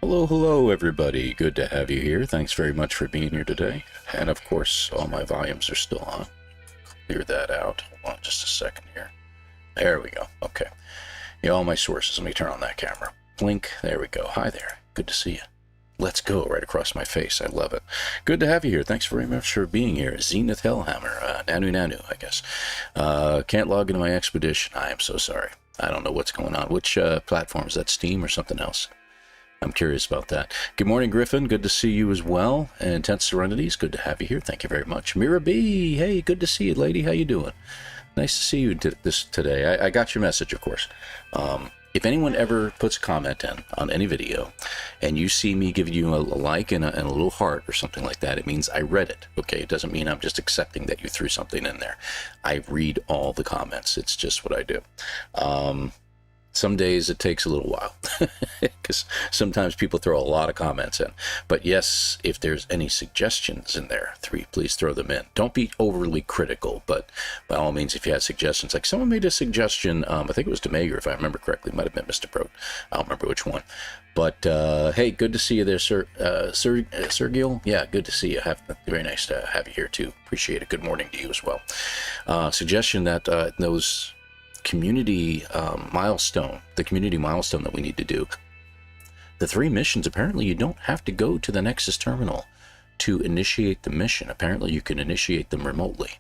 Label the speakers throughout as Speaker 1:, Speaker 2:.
Speaker 1: Hello, hello, everybody. Good to have you here. Thanks very much for being here today. And of course, all my volumes are still on. Clear that out. Hold on just a second here. There we go. Okay. Yeah, all my sources. Let me turn on that camera. Blink. There we go. Hi there. Good to see you. Let's go right across my face. I love it. Good to have you here. Thanks very much for being here. Zenith Hellhammer. Nanu, I guess. Can't log into my expedition. I am so sorry. I don't know what's going on. Which platform? Is that Steam or something else? I'm curious about that. Good morning, Griffin. Good to see you as well. And Intense Serenities, good to have you here. Thank you very much. Mira B, hey, good to see you, lady. How you doing? Nice to see you today. I got your message, of course. If anyone ever puts a comment in on any video and you see me giving you a like and a little heart or something like that, it means I read it. Okay, it doesn't mean I'm just accepting that you threw something in there. I read all the comments. It's just what I do. Some days it takes a little while because sometimes people throw a lot of comments in. But yes, if there's any suggestions in there, please throw them in. Don't be overly critical, but by all means, if you have suggestions, like someone made a suggestion, I think it was Demager, if I remember correctly, it might have been Mr. Broad. I don't remember which one. But hey, good to see you there, Sergio. Yeah, good to see you. Very nice to have you here too. Appreciate it. Good morning to you as well. Suggestion that those community milestone that we need to do, the 3 missions, apparently you don't have to go to the Nexus terminal to initiate the mission. Apparently you can initiate them remotely.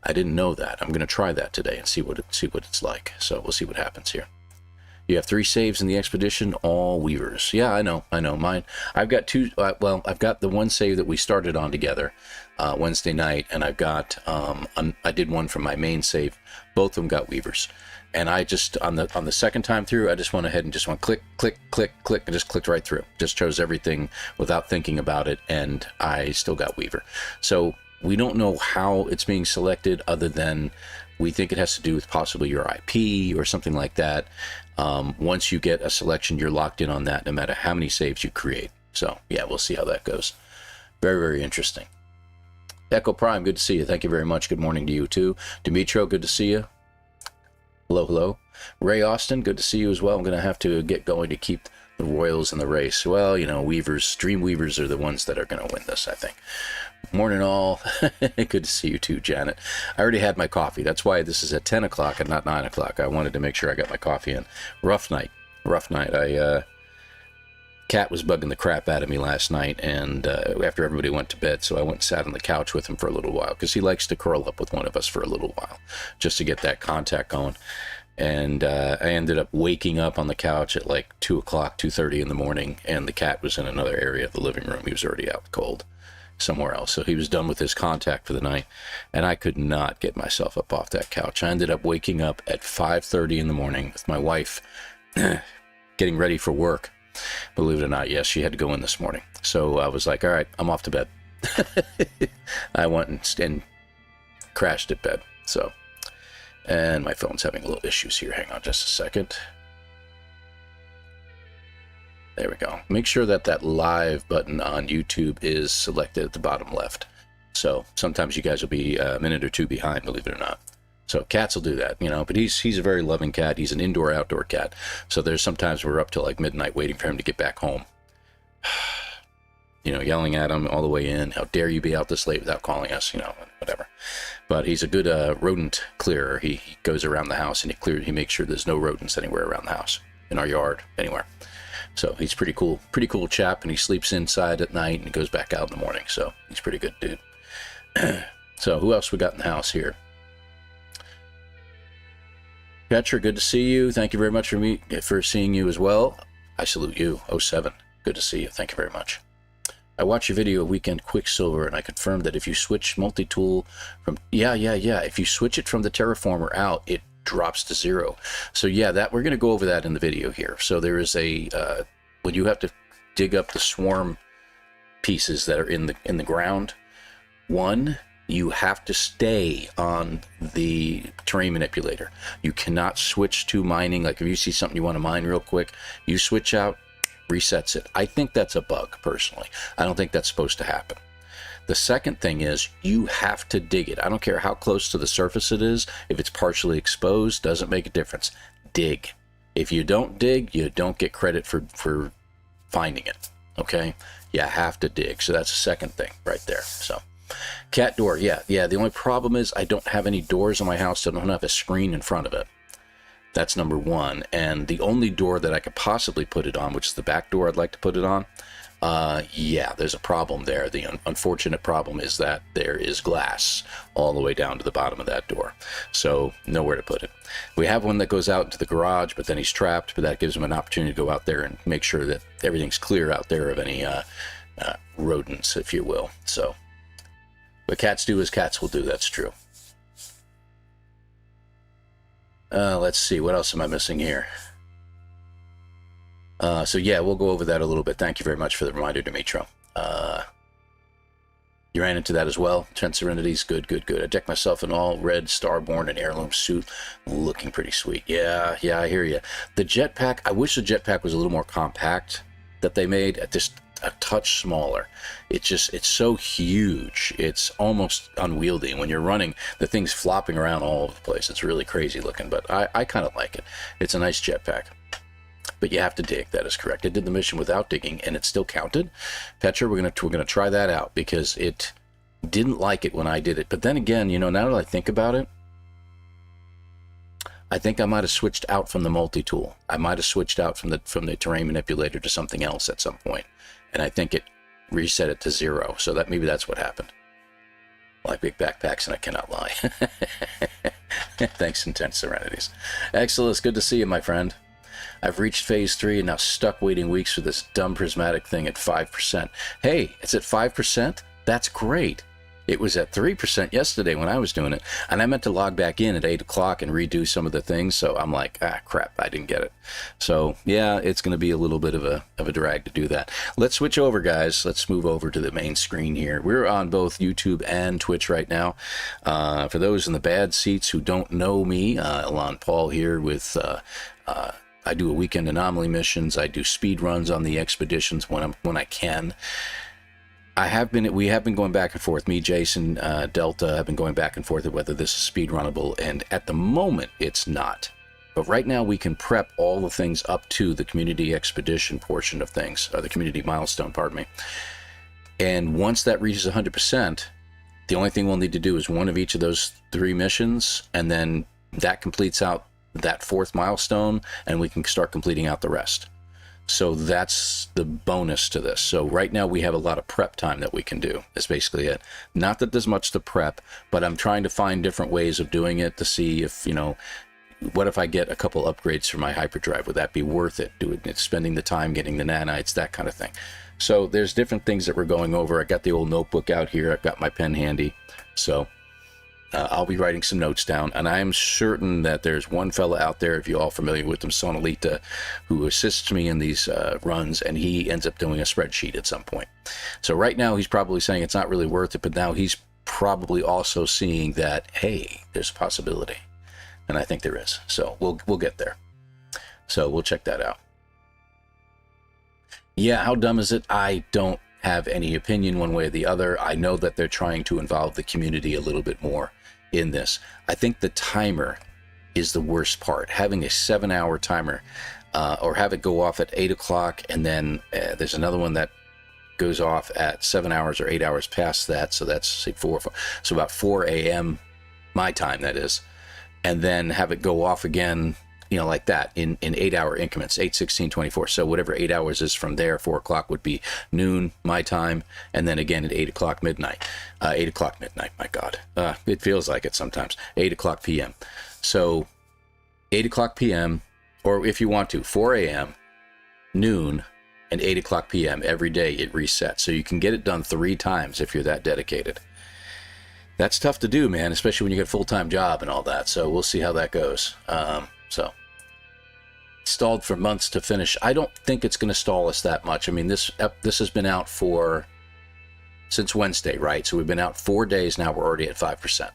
Speaker 1: I didn't know that. I'm going to try that today and see what it's like. So we'll see what happens here. You have 3 saves in the expedition, all Weavers. Yeah, I know mine. I've got 2. Well, I've got the one save that we started on together Wednesday night, and I've got I did one from my main save. Both of them got Weavers, and I just on the second time through, I just went ahead and just went click, click, click, click, and just clicked right through. Just chose everything without thinking about it, and I still got Weaver. So we don't know how it's being selected, other than we think it has to do with possibly your IP or something like that. Once you get a selection, you're locked in on that, no matter how many saves you create. So yeah, we'll see how that goes. Very, very interesting. Echo Prime, good to see you. Thank you very much. Good morning to you too. Dimitro, good to see you. Hello, hello. Ray Austin, good to see you as well. I'm going to have to get going to keep the Royals in the race. Well, you know, Dream Weavers are the ones that are going to win this, I think. Morning all. Good to see you too, Janet. I already had my coffee. That's why this is at 10 o'clock and not 9 o'clock. I wanted to make sure I got my coffee in. Rough night. Cat was bugging the crap out of me last night, and after everybody went to bed, so I went and sat on the couch with him for a little while, because he likes to curl up with one of us for a little while, just to get that contact going. And I ended up waking up on the couch at like 2 o'clock, 2:30 in the morning, and the cat was in another area of the living room. He was already out cold somewhere else, so he was done with his contact for the night, and I could not get myself up off that couch. I ended up waking up at 5:30 in the morning with my wife getting ready for work. Believe it or not, yes, she had to go in this morning. So I was like, all right, I'm off to bed. I went and crashed at bed. So, and my phone's having a little issues here. Hang on just a second. There we go. Make sure that live button on YouTube is selected at the bottom left. So sometimes you guys will be a minute or two behind, believe it or not. So cats will do that, you know, but he's a very loving cat. He's an indoor-outdoor cat. So there's sometimes we're up till like midnight waiting for him to get back home. You know, yelling at him all the way in. How dare you be out this late without calling us, you know, whatever. But he's a good rodent clearer. He goes around the house and he makes sure there's no rodents anywhere around the house, in our yard, anywhere. So he's pretty cool chap, and he sleeps inside at night and he goes back out in the morning. So he's pretty good dude. So who else we got in the house here? Petra, good to see you. Thank you very much for seeing you as well. I salute you. 07, good to see you. Thank you very much. I watched your video Weekend Quicksilver, and I confirmed that if you switch multi-tool from if you switch it from the terraformer out, it drops to 0. So yeah, that we're going to go over that in the video here. So there is a when you have to dig up the swarm pieces that are in the ground, you have to stay on the terrain manipulator. You cannot switch to mining. Like if you see something you want to mine real quick, you switch out, resets it. I think that's a bug, personally. I don't think that's supposed to happen. The second thing is you have to dig it. I don't care how close to the surface it is. If it's partially exposed, doesn't make a difference. Dig. If you don't dig, you don't get credit for finding it. Okay, you have to dig. So that's the second thing right there. So cat door, yeah. The only problem is I don't have any doors in my house. So I don't have a screen in front of it. That's number one. And the only door that I could possibly put it on, which is the back door I'd like to put it on, yeah, there's a problem there. The unfortunate problem is that there is glass all the way down to the bottom of that door. So nowhere to put it. We have one that goes out into the garage, but then he's trapped, but that gives him an opportunity to go out there and make sure that everything's clear out there of any rodents, if you will. So what cats do as cats will do, that's true. Let's see, what else am I missing here? So yeah, we'll go over that a little bit. Thank you very much for the reminder, Dimitro. You ran into that as well. Trent Serenity's good. I decked myself in all red Starborn and heirloom suit, looking pretty sweet. Yeah, I hear you. The jetpack, I wish the jetpack was a little more compact that they made, just a touch smaller. It's so huge. It's almost unwieldy. When you're running, the thing's flopping around all over the place. It's really crazy looking, but I kind of like it. It's a nice jetpack. But you have to dig. That is correct. I did the mission without digging, and it still counted. Petra, we're gonna try that out because it didn't like it when I did it. But then again, you know, now that I think about it, I think I might have switched out from the multi-tool. I might have switched out from the terrain manipulator to something else at some point, and I think it reset it to 0. So that maybe that's what happened. I like big backpacks, and I cannot lie. Thanks, Intense Serenities. Excellent. Good to see you, my friend. I've reached phase 3 and now stuck waiting weeks for this dumb prismatic thing at 5%. Hey, it's at 5%? That's great. It was at 3% yesterday when I was doing it, and I meant to log back in at 8 o'clock and redo some of the things, so I'm like, crap, I didn't get it. So yeah, it's going to be a little bit of a drag to do that. Let's switch over, guys. Let's move over to the main screen here. We're on both YouTube and Twitch right now. For those in the bad seats who don't know me, ElanPaul here with... I do a weekend anomaly missions. I do speed runs on the expeditions when I can. We have been going back and forth. Me, Jason, Delta have been going back and forth of whether this is speed runnable, and at the moment it's not. But right now we can prep all the things up to the community expedition portion of things, or the community milestone, pardon me. And once that reaches 100%, the only thing we'll need to do is one of each of those 3 missions, and then that completes out that 4th milestone, and we can start completing out the rest. So that's the bonus to this. So right now we have a lot of prep time that we can do. That's basically it. Not that there's much to prep, but I'm trying to find different ways of doing it to see if, you know, what if I get a couple upgrades for my hyperdrive? Would that be worth it? Spending the time getting the nanites, that kind of thing. So there's different things that we're going over. I got the old notebook out here. I've got my pen handy. So I'll be writing some notes down, and I am certain that there's one fella out there, if you're all familiar with him, Sonalita, who assists me in these runs, and he ends up doing a spreadsheet at some point. So right now he's probably saying it's not really worth it, but now he's probably also seeing that, hey, there's a possibility, and I think there is. So we'll get there. So we'll check that out. Yeah, how dumb is it? I don't have any opinion one way or the other. I know that they're trying to involve the community a little bit more in this. I think the timer is the worst part. Having a 7-hour timer, or have it go off at 8 o'clock, and then there's another one that goes off at 7 hours or 8 hours past that. So that's say 4, so about 4 a.m. my time, that is, and then have it go off again, you know, like that in 8-hour increments, 8, 16, 24. So whatever 8 hours is from there, 4 o'clock would be noon my time, and then again at 8 o'clock midnight. 8 o'clock midnight, my God. It feels like it sometimes. 8 o'clock p.m. So 8 o'clock p.m., or if you want to, 4 a.m., noon, and 8 o'clock p.m. every day it resets. So you can get it done 3 times if you're that dedicated. That's tough to do, man, especially when you get a full-time job and all that. So we'll see how that goes. So stalled for months to finish. I don't think it's going to stall us that much. I mean, this has been out since Wednesday, right? So we've been out 4 days now. We're already at 5%.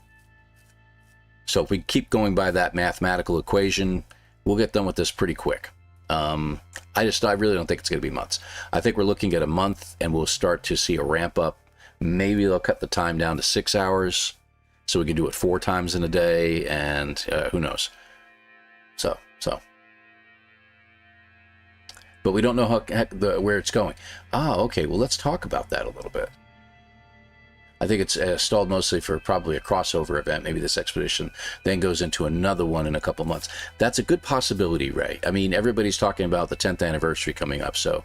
Speaker 1: So if we keep going by that mathematical equation, we'll get done with this pretty quick. I really don't think it's going to be months. I think we're looking at a month, and we'll start to see a ramp up. Maybe they'll cut the time down to 6 hours, so we can do it 4 times in a day, and who knows. So but we don't know where it's going. Ah, okay, well, let's talk about that a little bit. I think it's stalled mostly for probably a crossover event. Maybe this expedition then goes into another one in a couple months. That's a good possibility, Ray. I mean, everybody's talking about the 10th anniversary coming up, so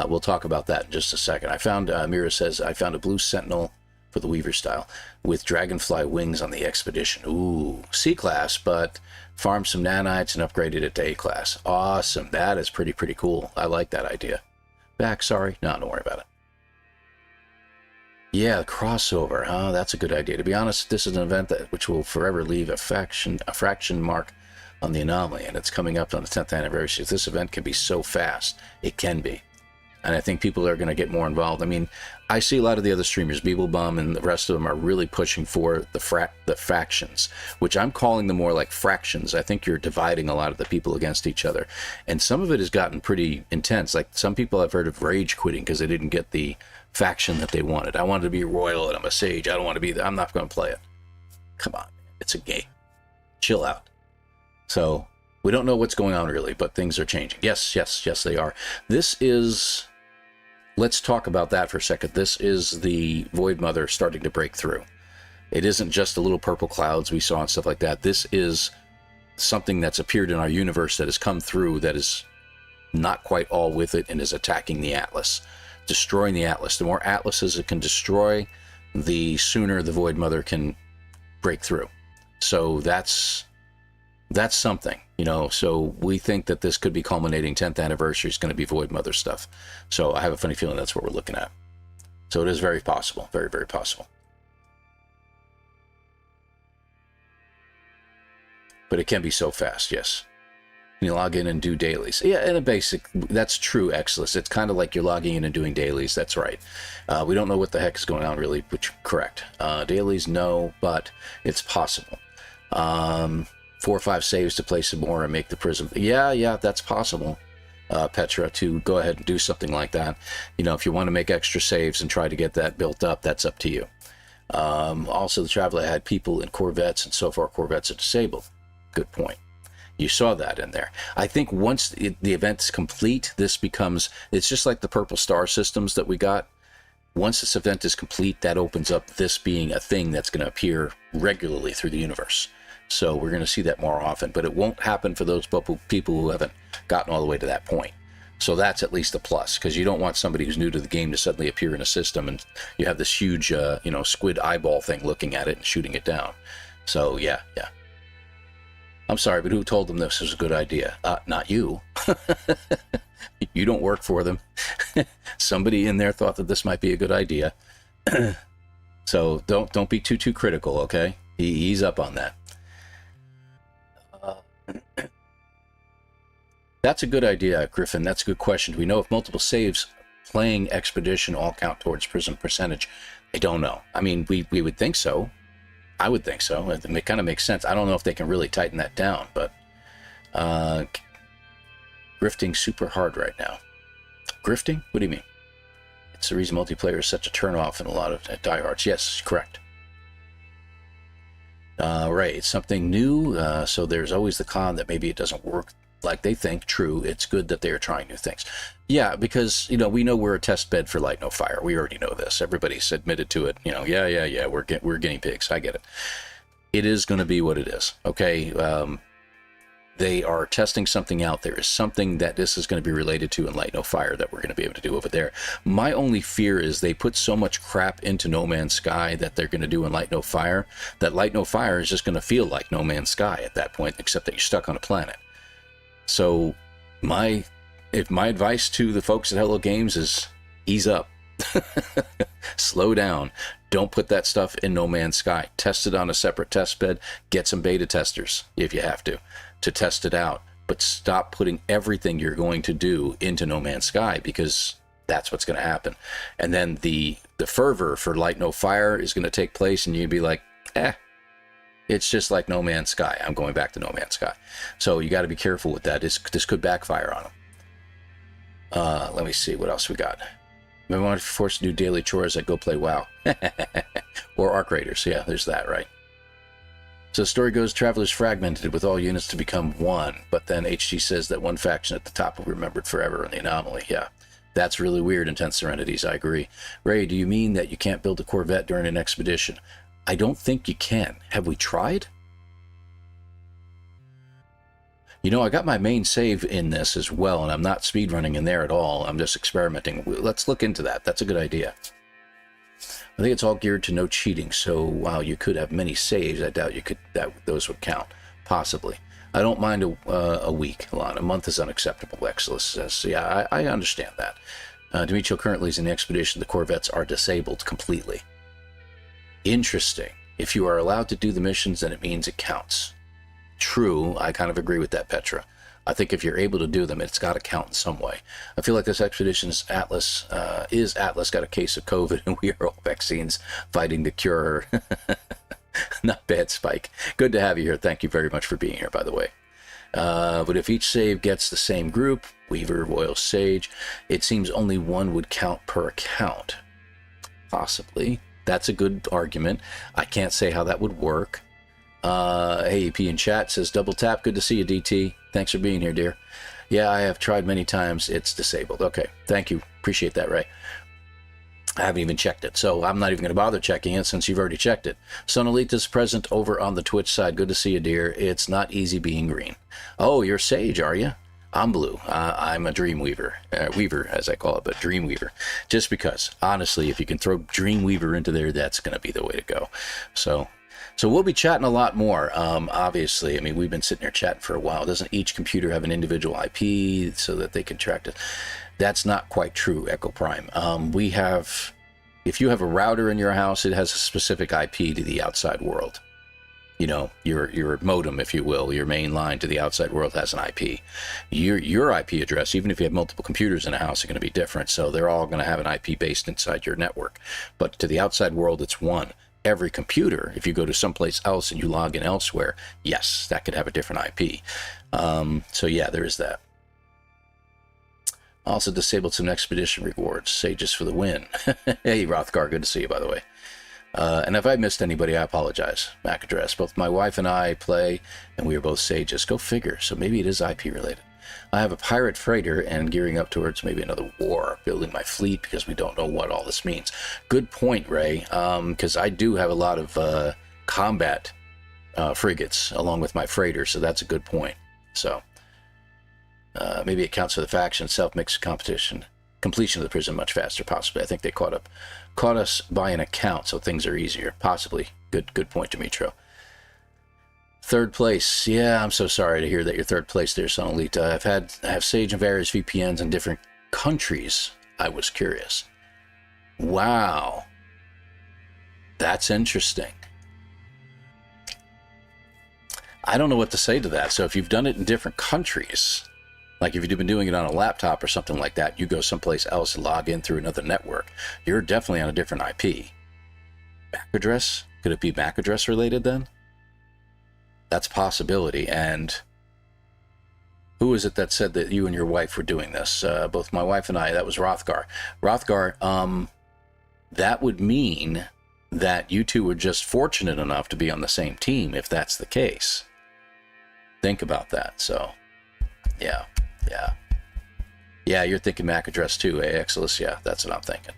Speaker 1: we'll talk about that in just a second. I found, Mira says, I found a blue sentinel for the Weaver style with dragonfly wings on the expedition. Ooh, C-class, but farmed some nanites and upgraded it to A-class. Awesome. That is pretty cool. I like that idea. Back, sorry. No, don't worry about it. Yeah, crossover. Oh, that's a good idea. To be honest, this is an event which will forever leave a fraction mark on the anomaly, and it's coming up on the 10th anniversary. This event can be so fast. It can be. And I think people are going to get more involved. I mean, I see a lot of the other streamers, Beeblebum and the rest of them, are really pushing for the factions, which I'm calling them more like fractions. I think you're dividing a lot of the people against each other. And some of it has gotten pretty intense. Like, some people I've heard of rage quitting because they didn't get the faction that they wanted. I wanted to be royal and I'm a sage. I don't want to be I'm not going to play it. Come on, it's a game. Chill out. So we don't know what's going on really, but things are changing. Yes, they are. This is, let's talk about that for a second. This is the Void Mother starting to break through. It isn't just the little purple clouds we saw and stuff like that. This is something that's appeared in our universe that has come through that is not quite all with it and is attacking the Atlas. Destroying the Atlas. The more Atlases it can destroy, the sooner the Void Mother can break through. So that's something, you know. So we think that this could be culminating 10th anniversary is going to be Void Mother stuff. So I have a funny feeling that's what we're looking at. So it is very possible, very possible. But it can be so fast, yes. You log in and do dailies. Yeah, in a basic, that's true, Exless. It's kind of like you're logging in and doing dailies. That's right. We don't know what the heck is going on, really, which, correct. Dailies, no, but it's possible. 4 or 5 saves to play some more and make the prism. Yeah, that's possible, Petra, to go ahead and do something like that. You know, if you want to make extra saves and try to get that built up, that's up to you. Also, the Traveler had people in Corvettes, and so far Corvettes are disabled. Good point. You saw that in there. I think once the event's complete, this becomes, it's just like the purple star systems that we got. Once this event is complete, that opens up this being a thing that's going to appear regularly through the universe. So we're going to see that more often, but it won't happen for those people who haven't gotten all the way to that point. So that's at least a plus, because you don't want somebody who's new to the game to suddenly appear in a system and you have this huge, squid eyeball thing looking at it and shooting it down. So yeah. I'm sorry, but who told them this was a good idea? Not you. You don't work for them. Somebody in there thought that this might be a good idea. So don't be too critical, okay? He's up on that. That's a good idea, Griffin. That's a good question. Do we know if multiple saves playing Expedition all count towards prism percentage? I don't know. I mean, we would think so. I would think so. It kind of makes sense. I don't know if they can really tighten that down, but grifting super hard right now. Grifting? What do you mean? It's the reason multiplayer is such a turnoff in a lot of diehards. Yes, correct. Right, it's something new, so there's always the con that maybe it doesn't work like they think. True, it's good that they are trying new things. Yeah, because, we know we're a test bed for Light No Fire. We already know this. Everybody's admitted to it. Yeah, we're guinea pigs. I get it. It is going to be what it is, okay? They are testing something out. There is something that this is going to be related to in Light No Fire that we're going to be able to do over there. My only fear is they put so much crap into No Man's Sky that they're going to do in Light No Fire, that Light No Fire is just going to feel like No Man's Sky at that point, except that you're stuck on a planet. So my advice to the folks at Hello Games is ease up. Slow down. Don't put that stuff in No Man's Sky. Test it on a separate test bed. Get some beta testers if you have to test it out. But stop putting everything you're going to do into No Man's Sky, because that's what's going to happen. And then the fervor for Light No Fire is going to take place, and you'd be like, it's just like No Man's Sky. I'm going back to No Man's Sky. So you got to be careful with that. This could backfire on them. Let me see what else we got. Maybe I want to force to do daily chores. I go play WoW. Or Arc Raiders. Yeah, there's that, right? So the story goes, Travelers fragmented with all units to become one, but then HG says that one faction at the top will be remembered forever in the anomaly. Yeah, that's really weird, Intense Serenities, I agree. Ray, do you mean that you can't build a Corvette during an expedition? I don't think you can. Have we tried? You know, I got my main save in this as well, and I'm not speedrunning in there at all. I'm just experimenting. Let's look into that. That's a good idea. I think it's all geared to no cheating, so while you could have many saves, I doubt you could those would count. Possibly. I don't mind a week, Alon. A month is unacceptable, Exilus says. Yeah, I understand that. Demetrio currently is in the expedition. The Corvettes are disabled completely. Interesting. If you are allowed to do the missions, then it means it counts. True, I kind of agree with that, Petra. I think if you're able to do them, it's got to count in some way. I feel like this expedition's Atlas got a case of COVID, and we are all vaccines fighting the cure. Not bad, Spike. Good to have you here. Thank you very much for being here, by the way. But if each save gets the same group, Weaver, Royal Sage, it seems only one would count per account. Possibly. That's a good argument. I can't say how that would work. Hey, EP in chat says, double tap. Good to see you, DT. Thanks for being here, dear. Yeah, I have tried many times. It's disabled. Okay, thank you. Appreciate that, Ray. I haven't even checked it, so I'm not even going to bother checking it since you've already checked it. Sonalita's present over on the Twitch side. Good to see you, dear. It's not easy being green. Oh, you're Sage, are you? I'm blue. I'm a Dreamweaver. Weaver, as I call it, but Dreamweaver. Just because, honestly, if you can throw Dreamweaver into there, that's going to be the way to go. So we'll be chatting a lot more, obviously. I mean, we've been sitting here chatting for a while. Doesn't each computer have an individual IP so that they can track it? That's not quite true, Echo Prime. If you have a router in your house, it has a specific IP to the outside world. You know, your modem, if you will, your main line to the outside world has an IP. Your IP address, even if you have multiple computers in a house, are going to be different. So they're all going to have an IP based inside your network. But to the outside world, it's one. Every computer, if you go to someplace else and you log in elsewhere, yes, that could have a different IP. So yeah, there is that. Also disabled some expedition rewards. Sages for the win. Hey, Rothgar, good to see you, by the way. And if I missed anybody, I apologize. MAC address. Both my wife and I play, and we are both Sages. Go figure. So maybe it is IP related. I have a pirate freighter and gearing up towards maybe another war, building my fleet because we don't know what all this means. Good point, Ray, because I do have a lot of combat frigates along with my freighter, so that's a good point. So maybe it counts for the faction itself, makes competition. Completion of the prison much faster, possibly. I think they caught us by an account, so things are easier. Possibly. Good point, Demetrio. Third place. Yeah, I'm so sorry to hear that you're third place there, Sonalita. I have Sage and various VPNs in different countries. I was curious. Wow. That's interesting. I don't know what to say to that. So if you've done it in different countries, like if you've been doing it on a laptop or something like that, you go someplace else and log in through another network, you're definitely on a different IP. MAC address? Could it be MAC address related then? That's a possibility. And who is it that said that you and your wife were doing this? Both my wife and I. That was Rothgar. Rothgar, that would mean that you two were just fortunate enough to be on the same team, if that's the case. Think about that. So, yeah. Yeah, you're thinking MAC address too, eh, Exilus? Yeah, that's what I'm thinking.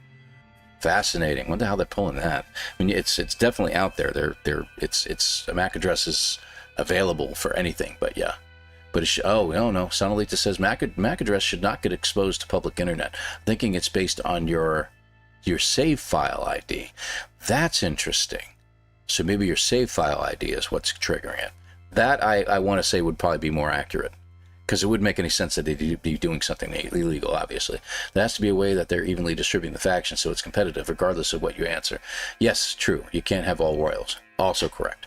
Speaker 1: Fascinating. Wonder how they're pulling that. I mean, it's definitely out there. It's a MAC address is available for anything, but yeah. But oh no, Sonalita says MAC address should not get exposed to public internet. I'm thinking it's based on your save file ID. That's interesting. So maybe your save file ID is what's triggering it. That I want to say would probably be more accurate, because it wouldn't make any sense that they'd be doing something illegal, obviously. There has to be a way that they're evenly distributing the factions so it's competitive, regardless of what you answer. Yes, true. You can't have all royals. Also correct.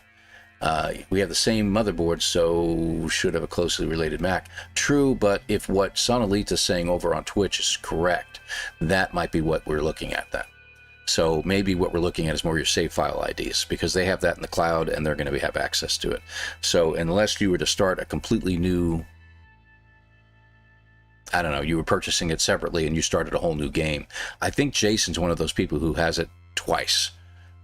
Speaker 1: We have the same motherboard, so should have a closely related MAC. True, but if what Sonalita's saying over on Twitch is correct, that might be what we're looking at then. So maybe what we're looking at is more your save file IDs, because they have that in the cloud and they're going to have access to it. So unless you were to start a completely new, I don't know, you were purchasing it separately and you started a whole new game. I think Jason's one of those people who has it twice.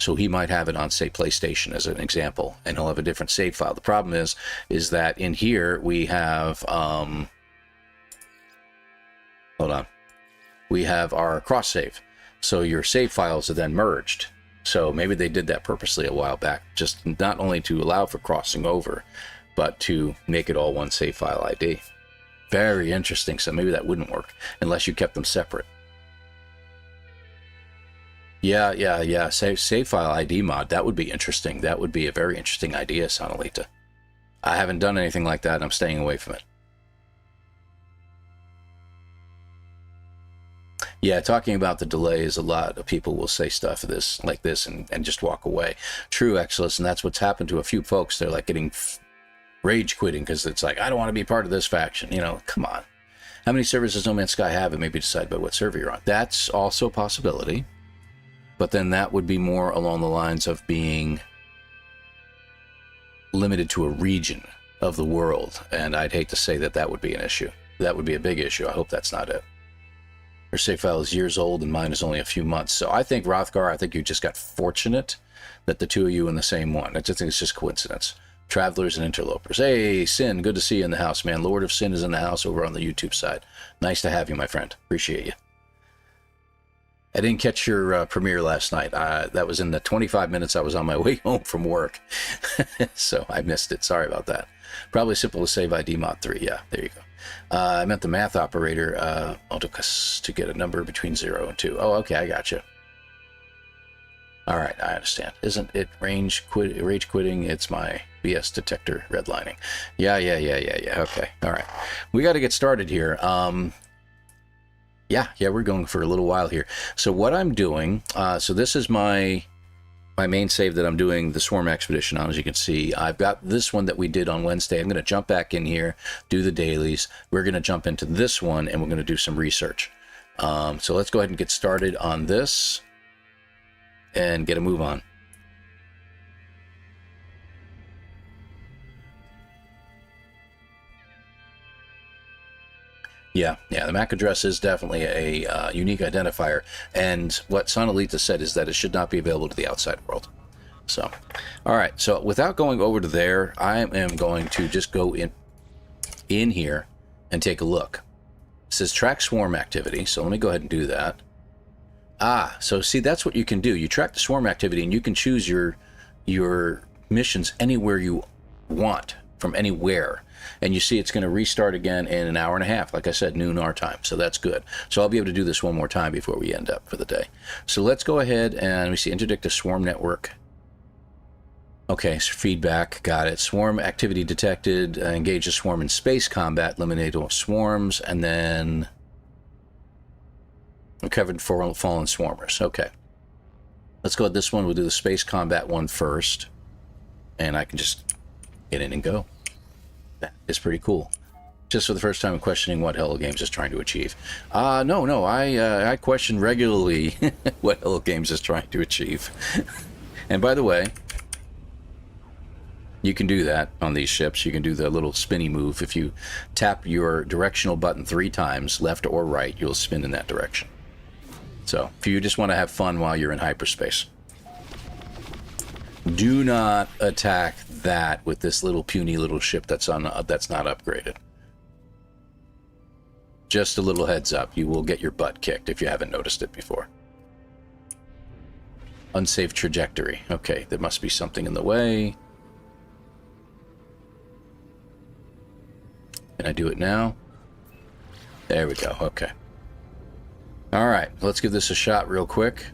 Speaker 1: So he might have it on, say, PlayStation as an example, and he'll have a different save file. The problem is that in here we have, hold on, we have our cross save. So your save files are then merged. So maybe they did that purposely a while back, just not only to allow for crossing over, but to make it all one save file ID. Very interesting. So maybe that wouldn't work unless you kept them separate. Yeah. Save file ID mod. That would be interesting. That would be a very interesting idea, Sonalita. I haven't done anything like that. I'm staying away from it. Yeah, talking about the delays, a lot of people will say stuff like this and just walk away. True, Exodus, and that's what's happened to a few folks. They're like getting rage quitting because it's like, I don't want to be part of this faction. You know, come on. How many servers does No Man's Sky have? It may be decided by what server you're on. That's also a possibility. But then that would be more along the lines of being limited to a region of the world. And I'd hate to say that that would be an issue. That would be a big issue. I hope that's not it. Your save file is years old and mine is only a few months. So I think, Rothgar, I think you just got fortunate that the two of you in the same one. I just think it's just coincidence. Travelers and interlopers. Hey, Sin, good to see you in the house, man. Lord of Sin is in the house over on the YouTube side. Nice to have you, my friend. Appreciate you. I didn't catch your premiere last night. That was in the 25 minutes I was on my way home from work. So I missed it. Sorry about that. Probably simple to save ID mod 3. Yeah, there you go. I meant the math operator, to get a number between 0 and 2. Oh, okay, I got you. All right, I understand. Isn't it rage quitting? It's my BS detector redlining. Yeah. Okay, all right. We got to get started here. Yeah, we're going for a little while here. So what I'm doing, so this is my main save that I'm doing the Swarm Expedition on. As you can see, I've got this one that we did on Wednesday. I'm going to jump back in here, do the dailies. We're going to jump into this one, and we're going to do some research. So let's go ahead and get started on this and get a move on. Yeah, the MAC address is definitely a unique identifier, and what Sonalita said is that it should not be available to the outside world. So, all right, so without going over to there, I am going to just go in here and take a look. It says track swarm activity, so let me go ahead and do that. So see, that's what you can do. You track the swarm activity, and you can choose your missions anywhere you want, from anywhere. And you see it's going to restart again in an hour and a half, like I said, noon our time. So that's good. So I'll be able to do this one more time before we end up for the day. So let's go ahead and we see interdict a swarm network. Okay, so feedback, got it. Swarm activity detected, engage a swarm in space combat, eliminate all swarms, and then recovered fallen swarmers. Okay. Let's go with this one. We'll do the space combat one first. And I can just get in and go. That is pretty cool. Just for the first time, I'm questioning what Hello Games is trying to achieve. No, I question regularly what Hello Games is trying to achieve. And by the way, you can do that on these ships. You can do the little spinny move. If you tap your directional button 3 times, left or right, you'll spin in that direction. So if you just want to have fun while you're in hyperspace. Do not attack that with this little puny little ship that's not upgraded. Just a little heads up, you will get your butt kicked if you haven't noticed it before. Unsafe trajectory. Okay, there must be something in the way. Can I do it now? There we go, okay. All right, let's give this a shot real quick.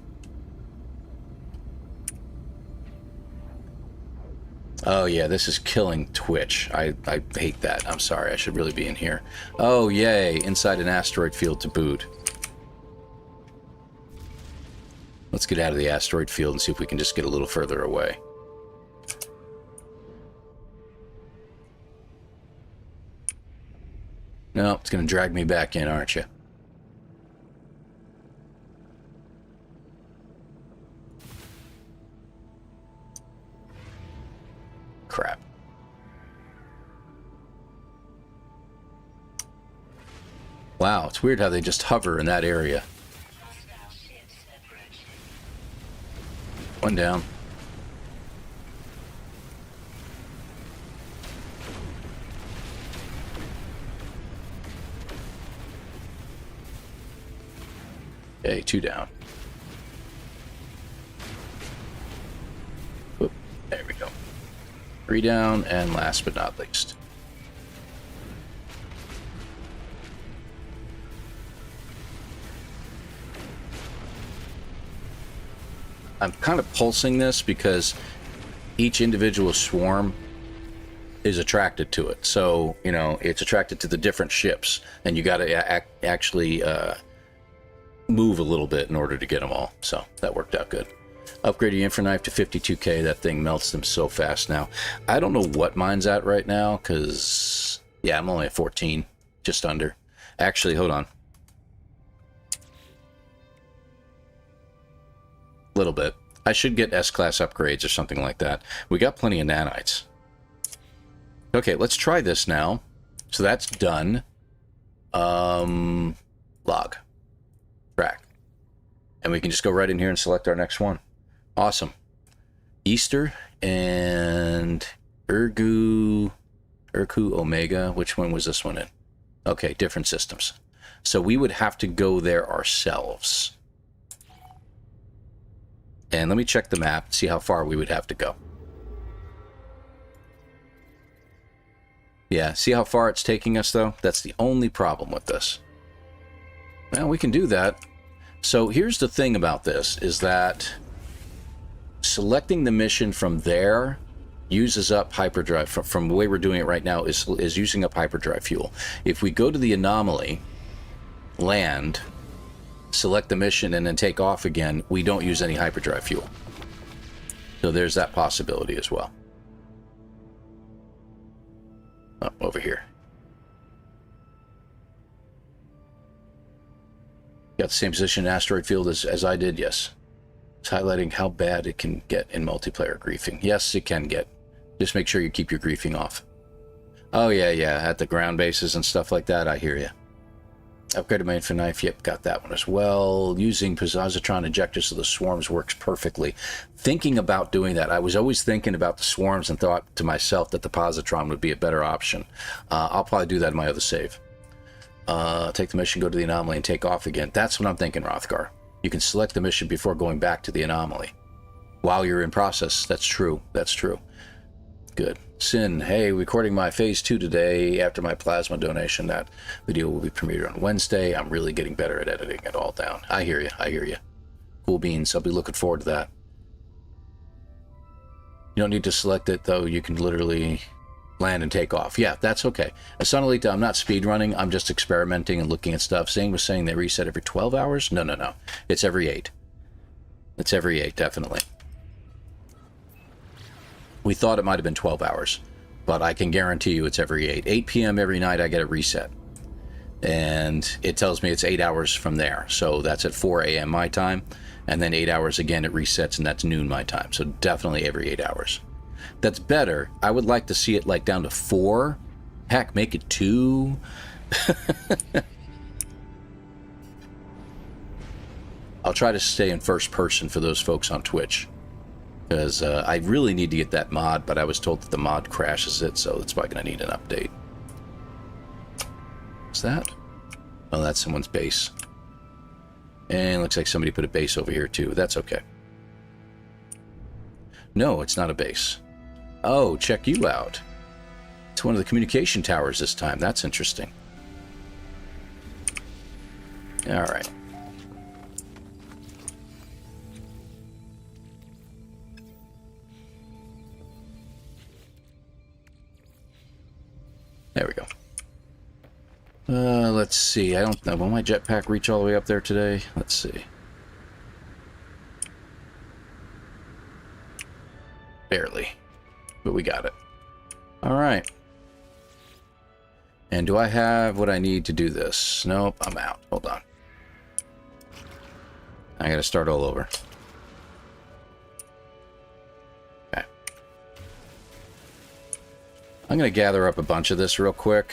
Speaker 1: Oh yeah, this is killing Twitch. I hate that. I'm sorry, I should really be in here. Oh yay, inside an asteroid field to boot. Let's get out of the asteroid field and see if we can just get a little further away. No, it's going to drag me back in, aren't you? Crap. Wow, it's weird how they just hover in that area. One down. Okay, 2 down. Whoop, there we go. 3 down, and last but not least. I'm kind of pulsing this because each individual swarm is attracted to it. So, you know, it's attracted to the different ships, and you got to actually move a little bit in order to get them all. So that worked out good. Upgrade your infra knife to 52k. That thing melts them so fast now. I don't know what mine's at right now because, yeah, I'm only at 14, just under. Actually, hold on. Little bit. I should get S-class upgrades or something like that. We got plenty of nanites. Okay, let's try this now. So that's done. Log. Track. And we can just go right in here and select our next one. Awesome. Easter and Urgu Omega. Which one was this one in? Okay, different systems. So we would have to go there ourselves. And let me check the map, see how far we would have to go. Yeah, see how far it's taking us, though? That's the only problem with this. Well, we can do that. So here's the thing about this, is that selecting the mission from there uses up hyperdrive. From the way we're doing it right now, is using up hyperdrive fuel. If we go to the anomaly, land, select the mission, and then take off again, we don't use any hyperdrive fuel. So there's that possibility as well. Oh, over here. Got the same position in asteroid field as I did, yes. It's highlighting how bad it can get in multiplayer griefing. Yes, it can get. Just make sure you keep your griefing off. Oh, yeah, at the ground bases and stuff like that, I hear you. Upgraded my infra knife, yep, got that one as well. Using positron injectors so the swarms works perfectly. Thinking about doing that, I was always thinking about the swarms and thought to myself that the positron would be a better option. I'll probably do that in my other save. Take the mission, go to the anomaly, and take off again. That's what I'm thinking, Rothgar. You can select the mission before going back to the anomaly. While you're in process, that's true, that's true. Good. Sin, hey, recording my phase 2 today after my plasma donation. That video will be premiered on Wednesday. I'm really getting better at editing it all down. I hear you, I hear you. Cool beans, I'll be looking forward to that. You don't need to select it, though. You can literally land and take off. Yeah, that's okay. Sonalita, I'm not speedrunning. I'm just experimenting and looking at stuff. Zane was saying they reset every 12 hours? No. It's every 8. It's every 8, definitely. We thought it might have been 12 hours, but I can guarantee you it's every 8. 8 p.m. every night I get a reset. And it tells me it's 8 hours from there. So that's at 4 a.m. my time. And then 8 hours again it resets, and that's noon my time. So definitely every 8 hours. That's better. I would like to see it like down to 4. Heck, make it 2. I'll try to stay in first person for those folks on Twitch. Because I really need to get that mod, but I was told that the mod crashes it, so it's probably going to need an update. What's that? Oh, that's someone's base. And looks like somebody put a base over here, too. That's okay. No, it's not a base. Oh, check you out. It's one of the communication towers this time. That's interesting. All right. There we go. Let's see. I don't know. Will my jetpack reach all the way up there today? Let's see. Barely. But we got it. Alright. And do I have what I need to do this? Nope, I'm out. Hold on. I gotta start all over. Okay. I'm gonna gather up a bunch of this real quick.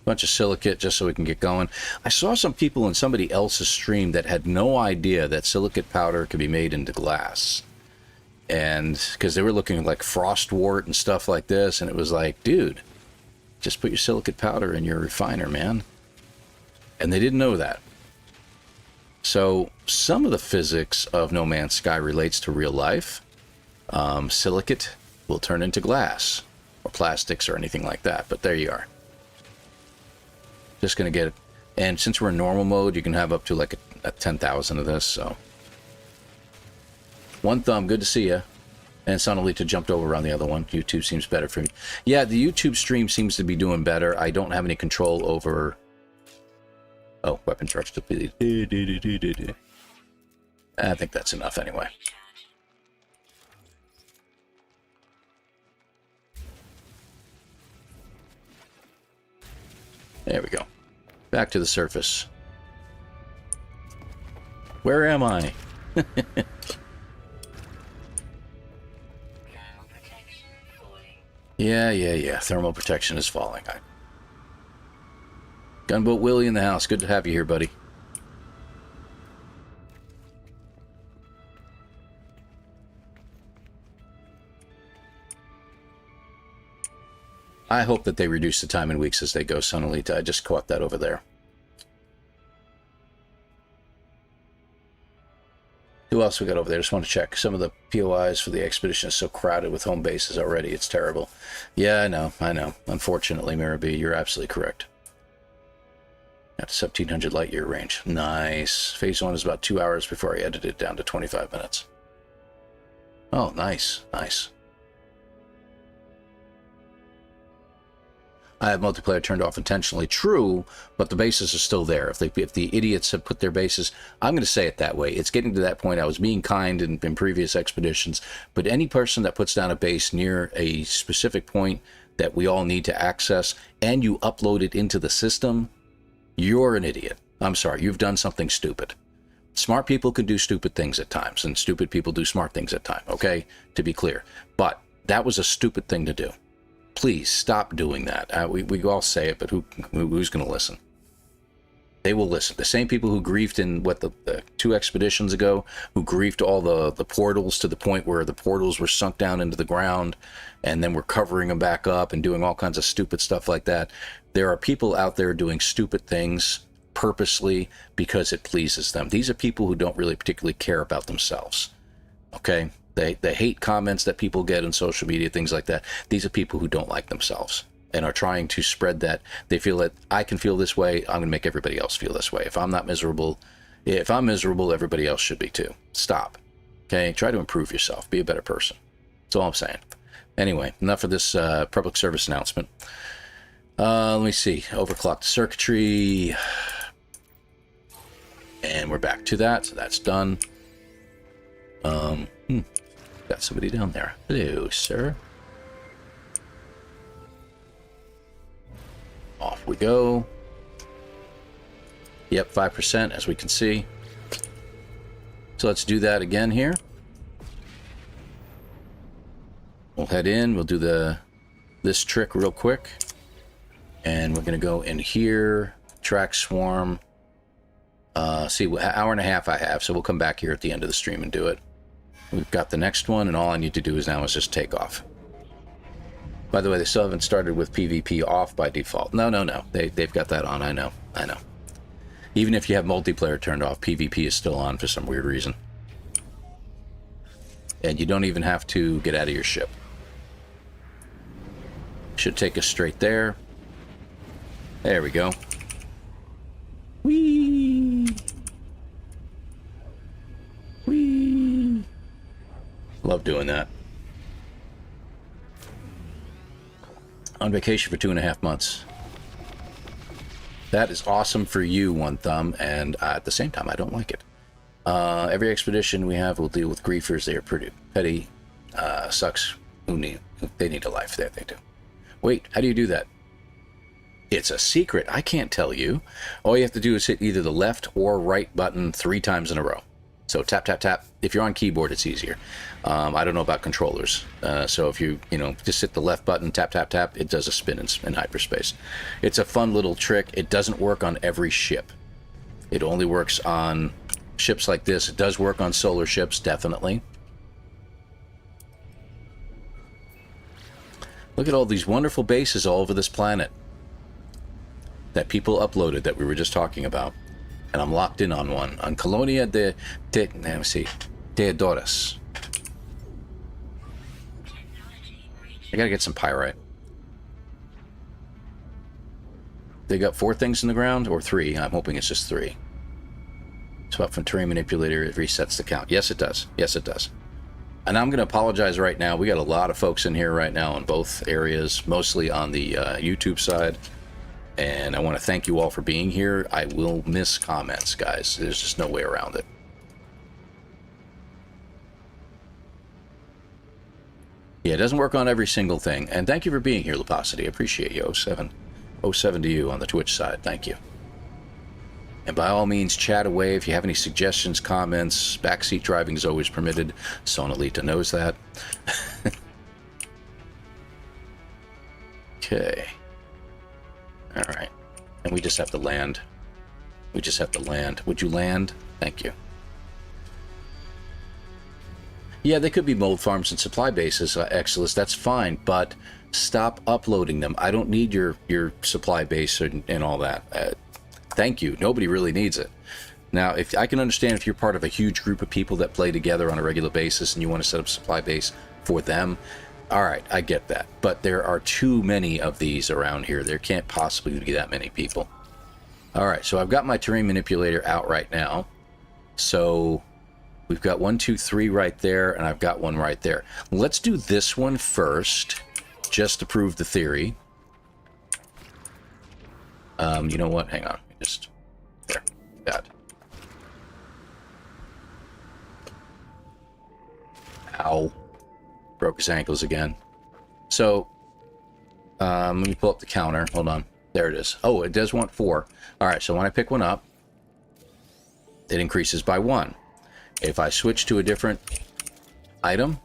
Speaker 1: Bunch of silicate just so we can get going. I saw some people in somebody else's stream that had no idea that silicate powder could be made into glass. And because they were looking like frostwort and stuff like this, and it was like, dude, just put your silicate powder in your refiner, man. And they didn't know that. So some of the physics of No Man's Sky relates to real life. Silicate will turn into glass or plastics or anything like that, but there you are. Just going to get it. And since we're in normal mode, you can have up to like a 10,000 of this, so. One thumb, good to see you. And Sonalita jumped over on the other one. YouTube seems better for me. Yeah, the YouTube stream seems to be doing better. I don't have any control over... Oh, weapon charge depleted. I think that's enough anyway. There we go. Back to the surface. Where am I? Yeah. Thermal protection is falling. Gunboat Willie in the house. Good to have you here, buddy. I hope that they reduce the time in weeks as they go, Sonalita. I just caught that over there. Who else we got over there? Just want to check. Some of the POIs for the expedition is so crowded with home bases already. It's terrible. Yeah, I know. Unfortunately, Mirabee, you're absolutely correct. At 1700 light year range. Nice. Phase 1 is about 2 hours before I edited it down to 25 minutes. Oh, nice. I have multiplayer turned off intentionally. True, but the bases are still there. If the idiots have put their bases, I'm going to say it that way. It's getting to that point. I was being kind in previous expeditions, but any person that puts down a base near a specific point that we all need to access, and you upload it into the system, you're an idiot. I'm sorry, you've done something stupid. Smart people can do stupid things at times, and stupid people do smart things at times, okay? To be clear. But that was a stupid thing to do. Please stop doing that. We all say it, but who's going to listen? They will listen. The same people who griefed in, the 2 expeditions ago, who griefed all the portals to the point where the portals were sunk down into the ground, and then we're covering them back up and doing all kinds of stupid stuff like that. There are people out there doing stupid things purposely because it pleases them. These are people who don't really particularly care about themselves. Okay? They hate comments that people get on social media, things like that. These are people who don't like themselves and are trying to spread that. They feel that I can feel this way, I'm going to make everybody else feel this way. If I'm miserable, everybody else should be too. Stop. Okay? Try to improve yourself. Be a better person. That's all I'm saying. Anyway, enough of this public service announcement. Let me see. Overclocked circuitry. And we're back to that, so that's done. Got somebody down there. Hello, sir. Off we go. Yep, 5%, as we can see. So let's do that again here. We'll head in. We'll do this trick real quick. And we're going to go in here. Track swarm. See, what hour and a half I have, so we'll come back here at the end of the stream and do it. We've got the next one, and all I need to do now is just take off. By the way, they still haven't started with PvP off by default. No. They've got that on, I know. Even if you have multiplayer turned off, PvP is still on for some weird reason. And you don't even have to get out of your ship. Should take us straight there. There we go. Whee! Whee! Love doing that. On vacation for 2.5 months. That is awesome for you, One Thumb, and at the same time, I don't like it. Every expedition we have will deal with griefers. They are pretty petty. Sucks. They need a life. There they do. Wait, how do you do that? It's a secret. I can't tell you. All you have to do is hit either the left or right button 3 times in a row. So tap, tap, tap. If you're on keyboard, it's easier. I don't know about controllers. So if you just hit the left button, tap, tap, tap, it does a spin in hyperspace. It's a fun little trick. It doesn't work on every ship. It only works on ships like this. It does work on solar ships, definitely. Look at all these wonderful bases all over this planet that people uploaded that we were just talking about. And I'm locked in on one. On Colonia de Teodoras. I gotta get some pyrite. They got 4 things in the ground, or 3. I'm hoping it's just 3. Swap from terrain manipulator, it resets the count. Yes, it does. Yes, it does. And I'm going to apologize right now. We got a lot of folks in here right now in both areas, mostly on the YouTube side. And I want to thank you all for being here. I will miss comments, guys. There's just no way around it. Yeah, it doesn't work on every single thing. And thank you for being here, Lapacity. I appreciate you. 07 to you on the Twitch side. Thank you. And by all means, chat away if you have any suggestions, comments. Backseat driving is always permitted. Sonalita knows that. Okay. All right. And we just have to land. We just have to land. Would you land? Thank you. Yeah, they could be mold farms and supply bases, Exilus. That's fine, but stop uploading them. I don't need your supply base and all that. Thank you. Nobody really needs it. Now, if I can understand if you're part of a huge group of people that play together on a regular basis and you want to set up a supply base for them, all right, I get that. But there are too many of these around here. There can't possibly be that many people. All right, so I've got my terrain manipulator out right now. So we've got 1, 2, 3 right there, and I've got one right there. Let's do this one first, just to prove the theory. You know what? Hang on. Just there. Got. Ow. Broke his ankles again. So, let me pull up the counter. Hold on. There it is. Oh, it does want 4. All right, so when I pick one up, it increases by 1. If I switch to a different item,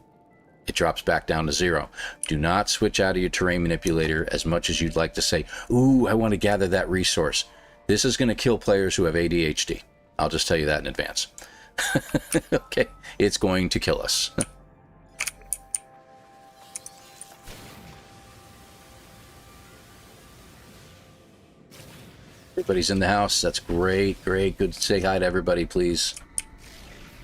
Speaker 1: it drops back down to 0. Do not switch out of your terrain manipulator as much as you'd like to say, ooh, I want to gather that resource. This is going to kill players who have ADHD. I'll just tell you that in advance. Okay, it's going to kill us. Everybody's in the house. That's great, great. Good to say hi to everybody, please.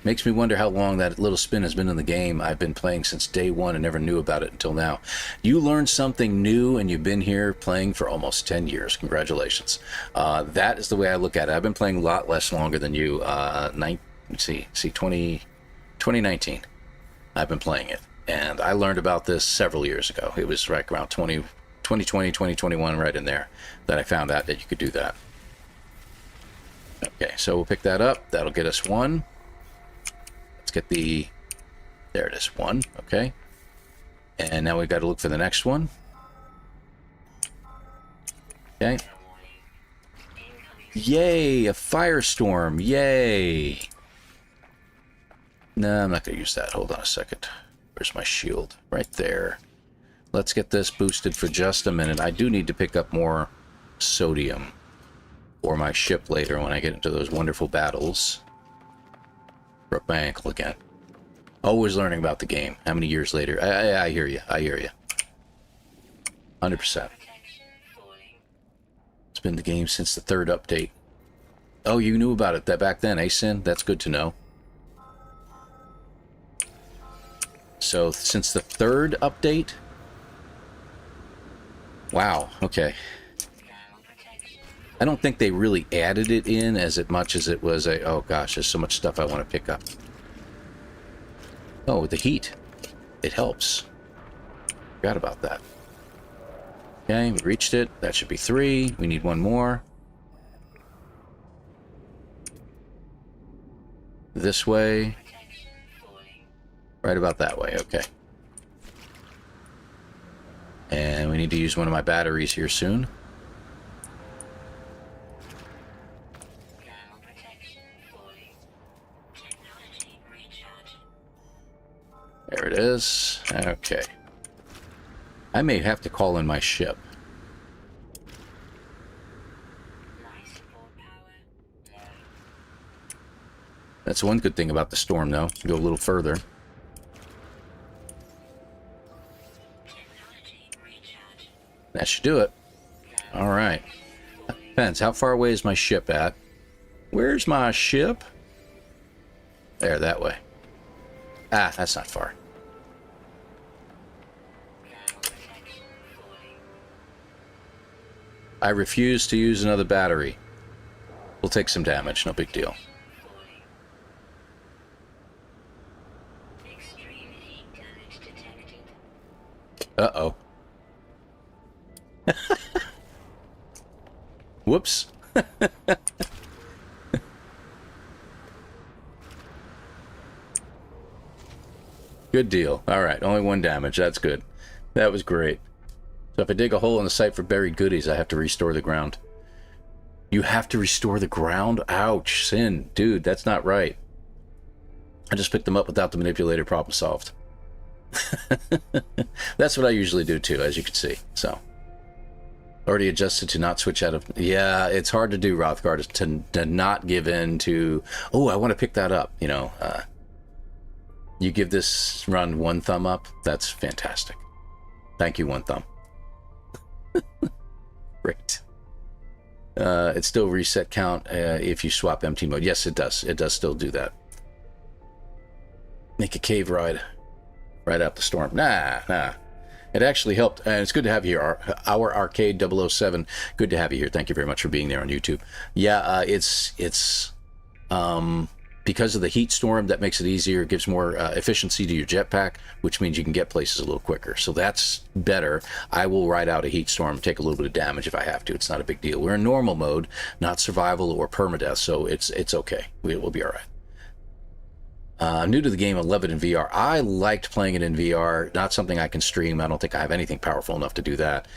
Speaker 1: Makes me wonder how long that little spin has been in the game. I've been playing since day 1 and never knew about it until now. You learned something new and you've been here playing for almost 10 years. Congratulations. That is the way I look at it. I've been playing a lot less longer than you. 2019. I've been playing it. And I learned about this several years ago. It was right around 2020, 2021, right in there, that I found out that you could do that. Okay, so we'll pick that up. That'll get us 1. Get the, there it is, 1. Okay, and now we've got to look for the next one. Okay, yay, a firestorm, yay. No, I'm not gonna use that. Hold on a second. Where's my shield? Right there. Let's get this boosted for just a minute. I do need to pick up more sodium for my ship later when I get into those wonderful battles. Broke my ankle again. Always learning about the game. How many years later? I hear you. I hear you. 100%. It's been the game since the 3rd update. Oh, you knew about it that back then, eh, Sin? That's good to know. So, since the 3rd update? Wow, okay. I don't think they really added it in as much as it was a, oh gosh, there's so much stuff I want to pick up. Oh, the heat. It helps. Forgot about that. Okay, we reached it. That should be 3. We need 1 more. This way. Right about that way, okay. And we need to use one of my batteries here soon. There it is. Okay. I may have to call in my ship. That's one good thing about the storm, though. Go a little further. That should do it. All right. Depends. How far away is my ship at? Where's my ship? There, that way. Ah, that's not far. I refuse to use another battery. We'll take some damage, no big deal. Uh-oh. Whoops. Good deal. All right, only 1 damage. That's good. That was great. So if I dig a hole in the site for buried goodies, I have to restore the ground. You have to restore the ground? Ouch, Sin. Dude, that's not right. I just picked them up without the manipulator. Problem solved. That's what I usually do too, as you can see. So, already adjusted to not switch out of... Yeah, it's hard to do, Rothgard, to not give in to... Oh, I want to pick that up, you know. You give this run 1 thumb up. That's fantastic. Thank you, 1 thumb. Great. It still reset count if you swap empty mode. Yes, it does. It does still do that. Make a cave ride right out the storm. Nah. It actually helped, and it's good to have you here. Our Arcade 007. Good to have you here. Thank you very much for being there on YouTube. Yeah, it's because of the heat storm, that makes it easier. It gives more efficiency to your jetpack, which means you can get places a little quicker. So that's better. I will ride out a heat storm, take a little bit of damage if I have to. It's not a big deal. We're in normal mode, not survival or permadeath, so it's okay. We'll be all right. New to the game, I love it in VR. I liked playing it in VR. Not something I can stream. I don't think I have anything powerful enough to do that.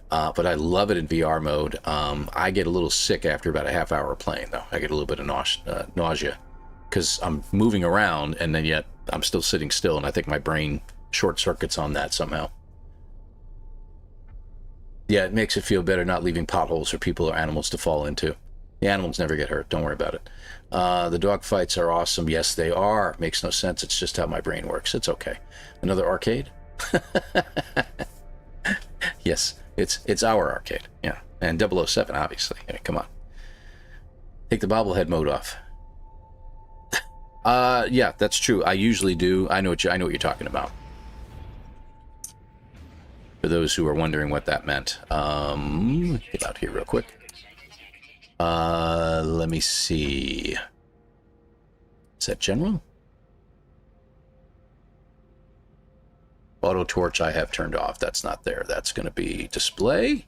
Speaker 1: But I love it in VR mode. I get a little sick after about a half hour of playing, though. I get a little bit of nausea. Because I'm moving around, and then yet I'm still sitting still, and I think my brain short circuits on that somehow. Yeah, it makes it feel better not leaving potholes for people or animals to fall into. The animals never get hurt. Don't worry about it. The dog fights are awesome. Yes, they are. Makes no sense. It's just how my brain works. It's okay. Another arcade? Yes, it's our arcade. Yeah, and 007, obviously. I mean, come on. Take the bobblehead mode off. Yeah, that's true. I usually do. I know what you're talking about. For those who are wondering what that meant, get out here real quick. Let me see. Is that general? Auto torch I have turned off. That's not there. That's going to be display.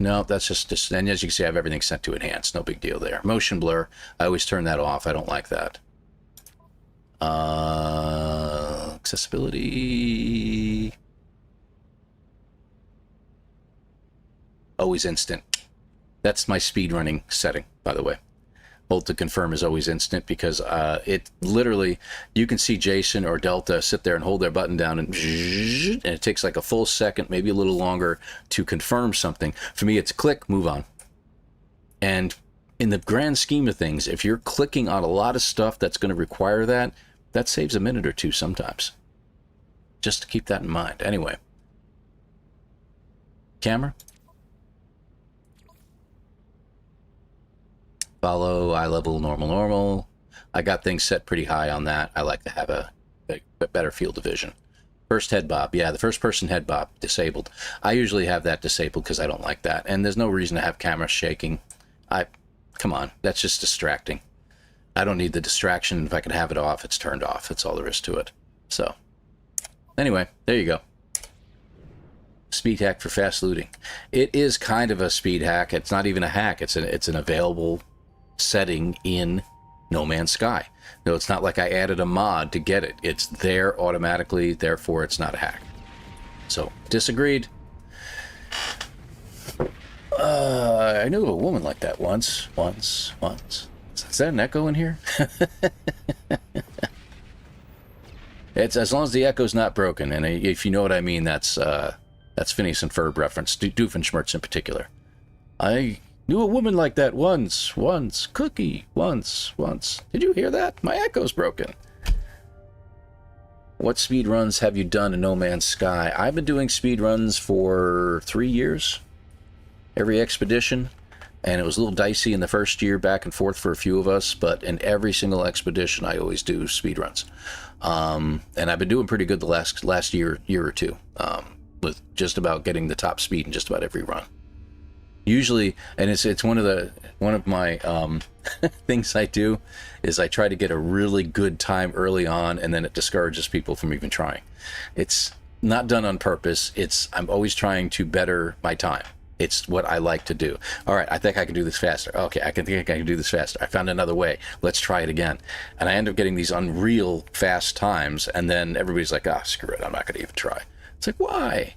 Speaker 1: No, that's just, and as you can see, I have everything set to enhanced. No big deal there. Motion blur. I always turn that off. I don't like that. Accessibility. Always instant. That's my speedrunning setting, by the way. Hold to confirm is always instant because it literally, you can see Jason or Delta sit there and hold their button down and it takes like a full second, maybe a little longer to confirm something. For me, it's click, move on. And in the grand scheme of things, if you're clicking on a lot of stuff that's going to require that, that saves a minute or two sometimes. Just to keep that in mind. Anyway. Camera. Follow, eye level, normal. I got things set pretty high on that. I like to have a better field of vision. First head bob. Yeah, the first person head bob, disabled. I usually have that disabled because I don't like that. And there's no reason to have cameras shaking. Come on, that's just distracting. I don't need the distraction. If I can have it off, it's turned off. That's all there is to it. So, anyway, there you go. Speed hack for fast looting. It is kind of a speed hack. It's not even a hack. It's an available setting in No Man's Sky. No, it's not like I added a mod to get it. It's there automatically, therefore it's not a hack. So, disagreed. I knew of a woman like that once. Is that an echo in here? It's as long as the echo's not broken, and if you know what I mean, that's Phineas and Ferb reference, Doofenshmirtz in particular. I knew a woman like that once, Cookie, once. Did you hear that? My echo's broken. What speed runs have you done in No Man's Sky? I've been doing speed runs for 3 years, every expedition, and it was a little dicey in the first year, back and forth for a few of us, but in every single expedition, I always do speed runs. And I've been doing pretty good the last year or two, with just about getting the top speed in just about every run. Usually, and it's one of my things I do is I try to get a really good time early on, and then it discourages people from even trying. It's not done on purpose. I'm always trying to better my time. It's what I like to do. All right, I think I can do this faster. Okay, I think I can do this faster. I found another way. Let's try it again. And I end up getting these unreal fast times, and then everybody's like, screw it, I'm not going to even try. It's like, why?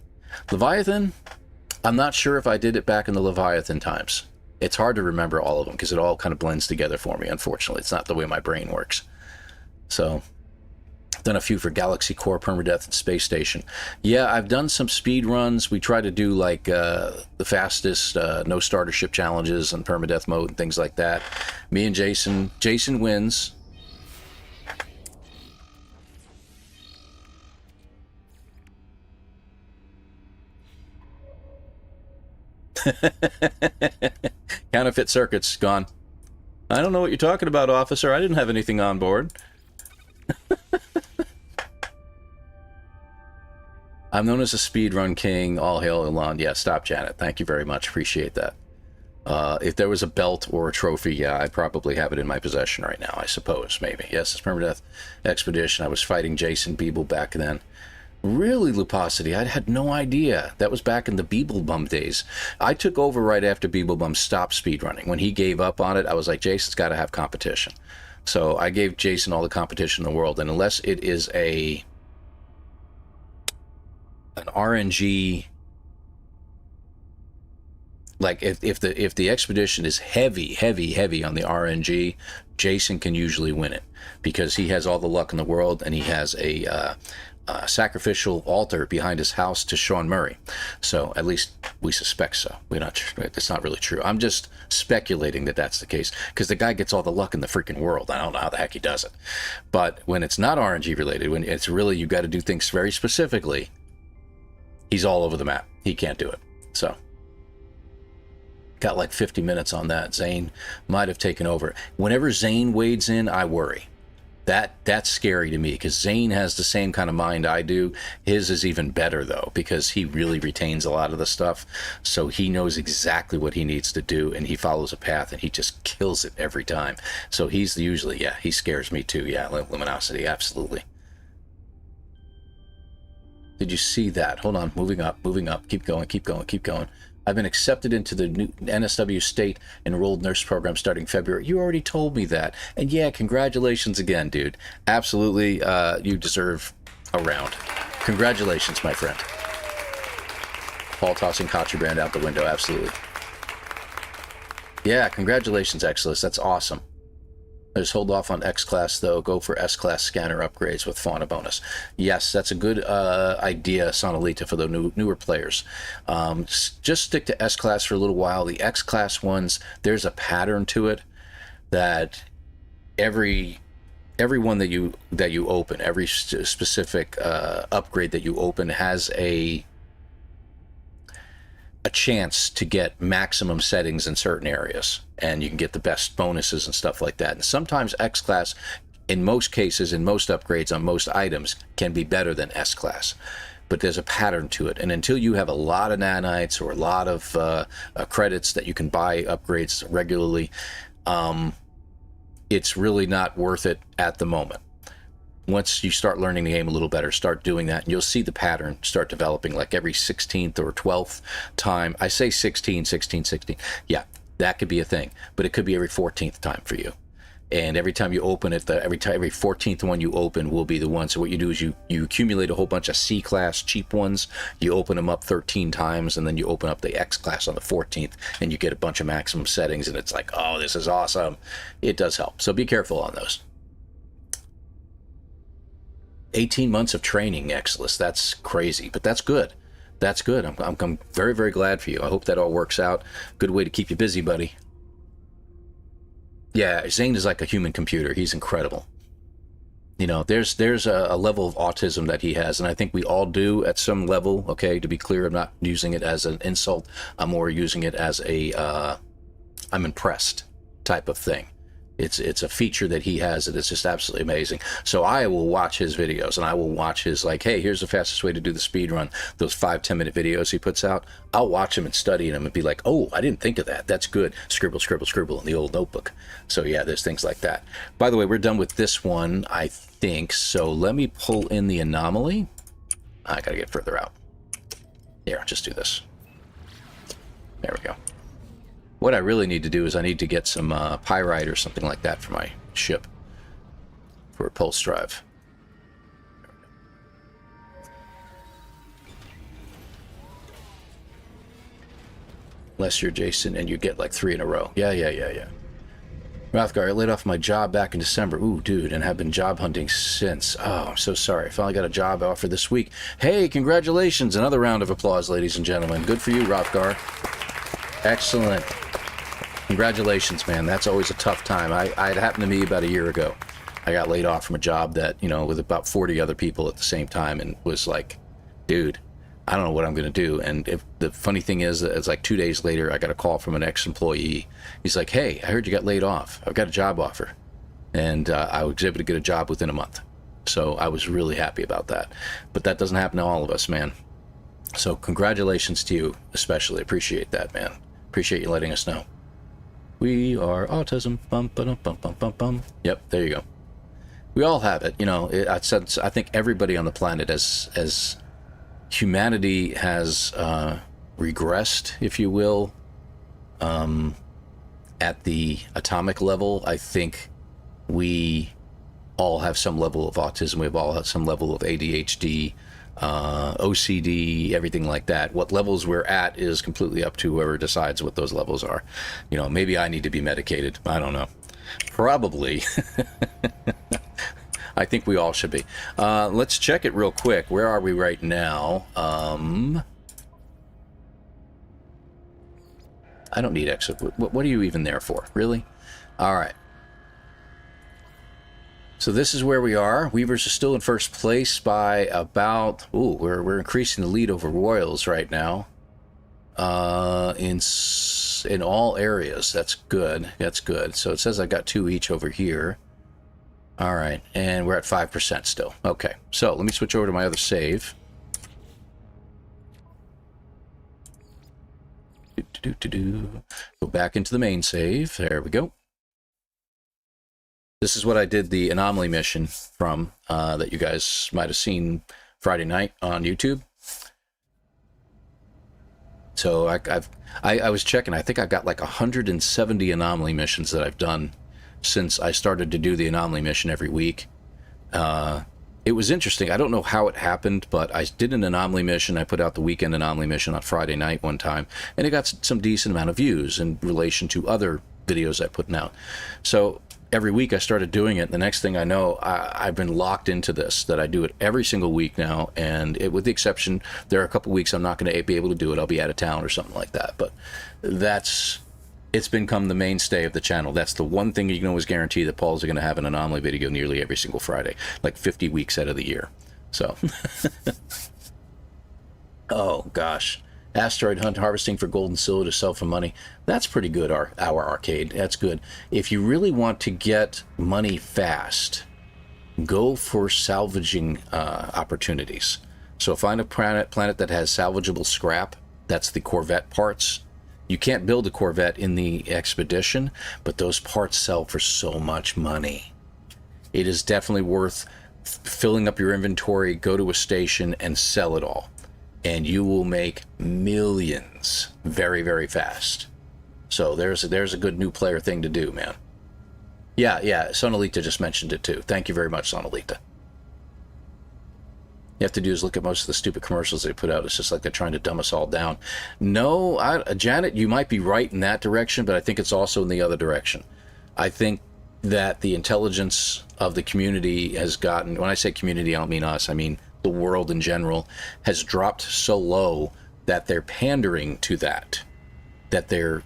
Speaker 1: Leviathan, I'm not sure if I did it back in the Leviathan times. It's hard to remember all of them because it all kind of blends together for me, unfortunately. It's not the way my brain works. So, done a few for Galaxy Core, Permadeath, and Space Station. Yeah, I've done some speed runs. We try to do like the fastest no starter ship challenges and Permadeath mode and things like that. Me and Jason wins. Counterfeit circuits gone. I don't know what you're talking about, officer. I didn't have anything on board. I'm known as a speedrun king. All hail Elon. Yeah, stop, Janet. Thank you very much. Appreciate that. If there was a belt or a trophy, yeah, I probably have it in my possession right now, I suppose, maybe. Yes, it's Permadeath Expedition. I was fighting Jason Beeble back then. Really, Luposity? I had no idea. That was back in the Beeblebum days. I took over right after Beeblebum stopped speedrunning. When he gave up on it, I was like, Jason's got to have competition. So I gave Jason all the competition in the world, and unless it is an RNG, like if the expedition is heavy on the RNG, Jason can usually win it because he has all the luck in the world, and he has a sacrificial altar behind his house to Sean Murray. So at least we suspect so. We're not sure. It's not really true. I'm just speculating that that's the case because the guy gets all the luck in the freaking world. I don't know how the heck he does it. But when it's not RNG related, when it's really, you got to do things very specifically, he's all over the map. He can't do it. So got like 50 minutes on that. Zane might have taken over. Whenever Zane wades in, I worry. That's scary to me because Zane has the same kind of mind I do. His is even better though because he really retains a lot of the stuff, so he knows exactly what he needs to do, and he follows a path and he just kills it every time. So he's usually, yeah, he scares me too. Yeah, Luminosity, absolutely. Did you see that? Hold on, moving up, keep going. I've been accepted into the new NSW State Enrolled Nurse Program starting February. You already told me that. And yeah, congratulations again, dude. Absolutely, you deserve a round. Congratulations, my friend. Paul tossing Contraband out the window, absolutely. Yeah, congratulations, Exilus. That's awesome. Just hold off on X-Class, though. Go for S-Class scanner upgrades with Fauna bonus. Yes, that's a good idea, Sonalita, for the newer players. Just stick to S-Class for a little while. The X-Class ones, there's a pattern to it that every one that you open, every specific upgrade that you open has a chance to get maximum settings in certain areas, and you can get the best bonuses and stuff like that. And sometimes X-Class, in most cases, in most upgrades on most items, can be better than S-Class. But there's a pattern to it, and until you have a lot of nanites or a lot of credits that you can buy upgrades regularly, it's really not worth it at the moment. Once you start learning the game a little better, start doing that, and you'll see the pattern start developing, like every 16th or 12th time. I say 16. Yeah, that could be a thing, but it could be every 14th time for you. And every time you open it, every 14th one you open will be the one. So what you do is you accumulate a whole bunch of C-Class cheap ones, you open them up 13 times, and then you open up the X-Class on the 14th, and you get a bunch of maximum settings, and it's like, oh, this is awesome. It does help, so be careful on those. 18 months of training, Exodus. That's crazy, but that's good. That's good. I'm very, very glad for you. I hope that all works out. Good way to keep you busy, buddy. Yeah, Zane is like a human computer. He's incredible. You know, there's a level of autism that he has, and I think we all do at some level. Okay, to be clear, I'm not using it as an insult. I'm more using it as a I'm impressed type of thing. It's a feature that he has that is just absolutely amazing. So I will watch his videos, and I will watch his, like, hey, here's the fastest way to do the speed run. Those 5-10 minute videos he puts out, I'll watch them and study them and be like, oh, I didn't think of that. That's good. Scribble, scribble, scribble in the old notebook. So yeah, there's things like that. By the way, we're done with this one, I think. So let me pull in the anomaly. I gotta get further out. Here, I'll just do this. There we go. What I really need to do is I need to get some pyrite or something like that for my ship for a pulse drive. Unless you're Jason and you get like 3 in a row. Yeah. Rothgar, I laid off my job back in December. Ooh, dude, and have been job hunting since. Oh, I'm so sorry. I finally got a job offer this week. Hey, congratulations. Another round of applause, ladies and gentlemen. Good for you, Rothgar. Excellent. Congratulations, man. That's always a tough time. It happened to me about a year ago. I got laid off from a job that, you know, with about 40 other people at the same time, and was like, dude, I don't know what I'm going to do. And if the funny thing is that it's like 2 days later, I got a call from an ex-employee. He's like, hey, I heard you got laid off. I've got a job offer. And I was able to get a job within a month. So I was really happy about that. But that doesn't happen to all of us, man. So congratulations to you, especially. Appreciate that, man. Appreciate you letting us know. We are autism. Bum, ba-dum, bum, bum, bum, bum. Yep, there you go. We all have it. You know, I think everybody on the planet, as humanity has regressed, if you will, at the atomic level, I think we all have some level of autism. We've all had some level of ADHD, OCD, everything like that. What levels we're at is completely up to whoever decides what those levels are. You know, maybe I need to be medicated. I don't know. Probably. I think we all should be. Let's check it real quick. Where are we right now? I don't need exit. What are you even there for? Really? All right. So this is where we are. Weavers are still in first place by about... Ooh, we're increasing the lead over Royals right now. In all areas. That's good. That's good. So it says I got 2 each over here. All right, and we're at 5% still. Okay, so let me switch over to my other save. Go back into the main save. There we go. This is what I did the anomaly mission from, that you guys might have seen Friday night on YouTube. So I was checking. I think I've got like 170 anomaly missions that I've done since I started to do the anomaly mission every week. It was interesting. I don't know how it happened, but I did an anomaly mission. I put out the weekend anomaly mission on Friday night one time, and it got some decent amount of views in relation to other videos I put out. So every week I started doing it. The next thing I know, I've been locked into this, that I do it every single week now, and with the exception, there are a couple weeks I'm not going to be able to do it. I'll be out of town or something like that, but it's become the mainstay of the channel. That's the one thing you can always guarantee, that Paul's going to have an anomaly video nearly every single Friday, like 50 weeks out of the year. So, oh gosh, asteroid hunt, harvesting for gold and silver to sell for money. That's pretty good. Our arcade. That's good. If you really want to get money fast, go for salvaging opportunities. So find a planet that has salvageable scrap. That's the Corvette parts. You can't build a Corvette in the expedition, but those parts sell for so much money. It is definitely worth filling up your inventory, go to a station, and sell it all. And you will make millions very, very fast. So there's a good new player thing to do, man. Yeah, Sonalita just mentioned it too. Thank you very much, Sonalita. You have to do is look at most of the stupid commercials they put out. It's just like they're trying to dumb us all down. No, Janet, you might be right in that direction, but I think it's also in the other direction. I think that the intelligence of the community has gotten, when I say community, I don't mean us, I mean the world in general, has dropped so low that they're pandering to that. That they're...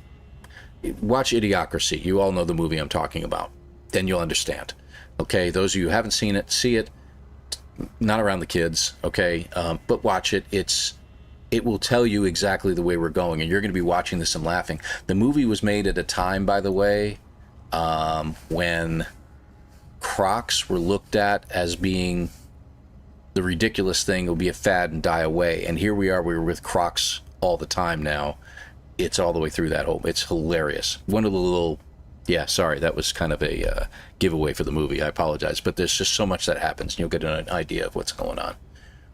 Speaker 1: Watch Idiocracy. You all know the movie I'm talking about. Then you'll understand. Okay, those of you who haven't seen it, see it. Not around the kids, okay? But watch it. It will tell you exactly the way we're going, and you're going to be watching this and laughing. The movie was made at a time, by the way, when Crocs were looked at as being the ridiculous thing. It will be a fad and die away. And here we are. We're with Crocs all the time now. It's all the way through that whole... It's hilarious. One of the little... Yeah, sorry, that was kind of a giveaway for the movie. I apologize. But there's just so much that happens, and you'll get an idea of what's going on.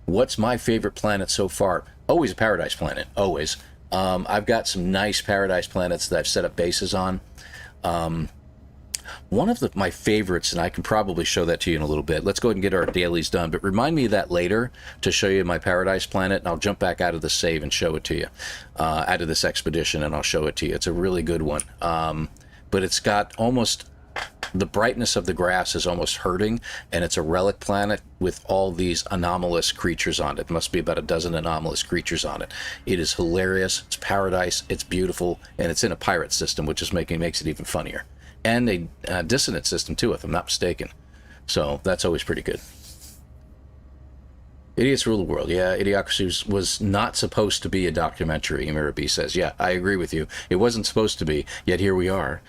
Speaker 1: What's my favorite planet so far? Always a paradise planet. Always. I've got some nice paradise planets that I've set up bases on. One of my favorites, and I can probably show that to you in a little bit. Let's go ahead and get our dailies done. But remind me of that later to show you my paradise planet, and I'll jump back out of the save and show it to you. Out of this expedition, and I'll show it to you. It's a really good one. But it's got almost... The brightness of the grass is almost hurting, and it's a relic planet with all these anomalous creatures on it. There must be about a dozen anomalous creatures on it. It is hilarious. It's paradise. It's beautiful, and it's in a pirate system, which is makes it even funnier. And a dissonant system, too, if I'm not mistaken. So that's always pretty good. Idiots Rule the World. Yeah, Idiocracy was not supposed to be a documentary, Amira B says. Yeah, I agree with you. It wasn't supposed to be, yet here we are.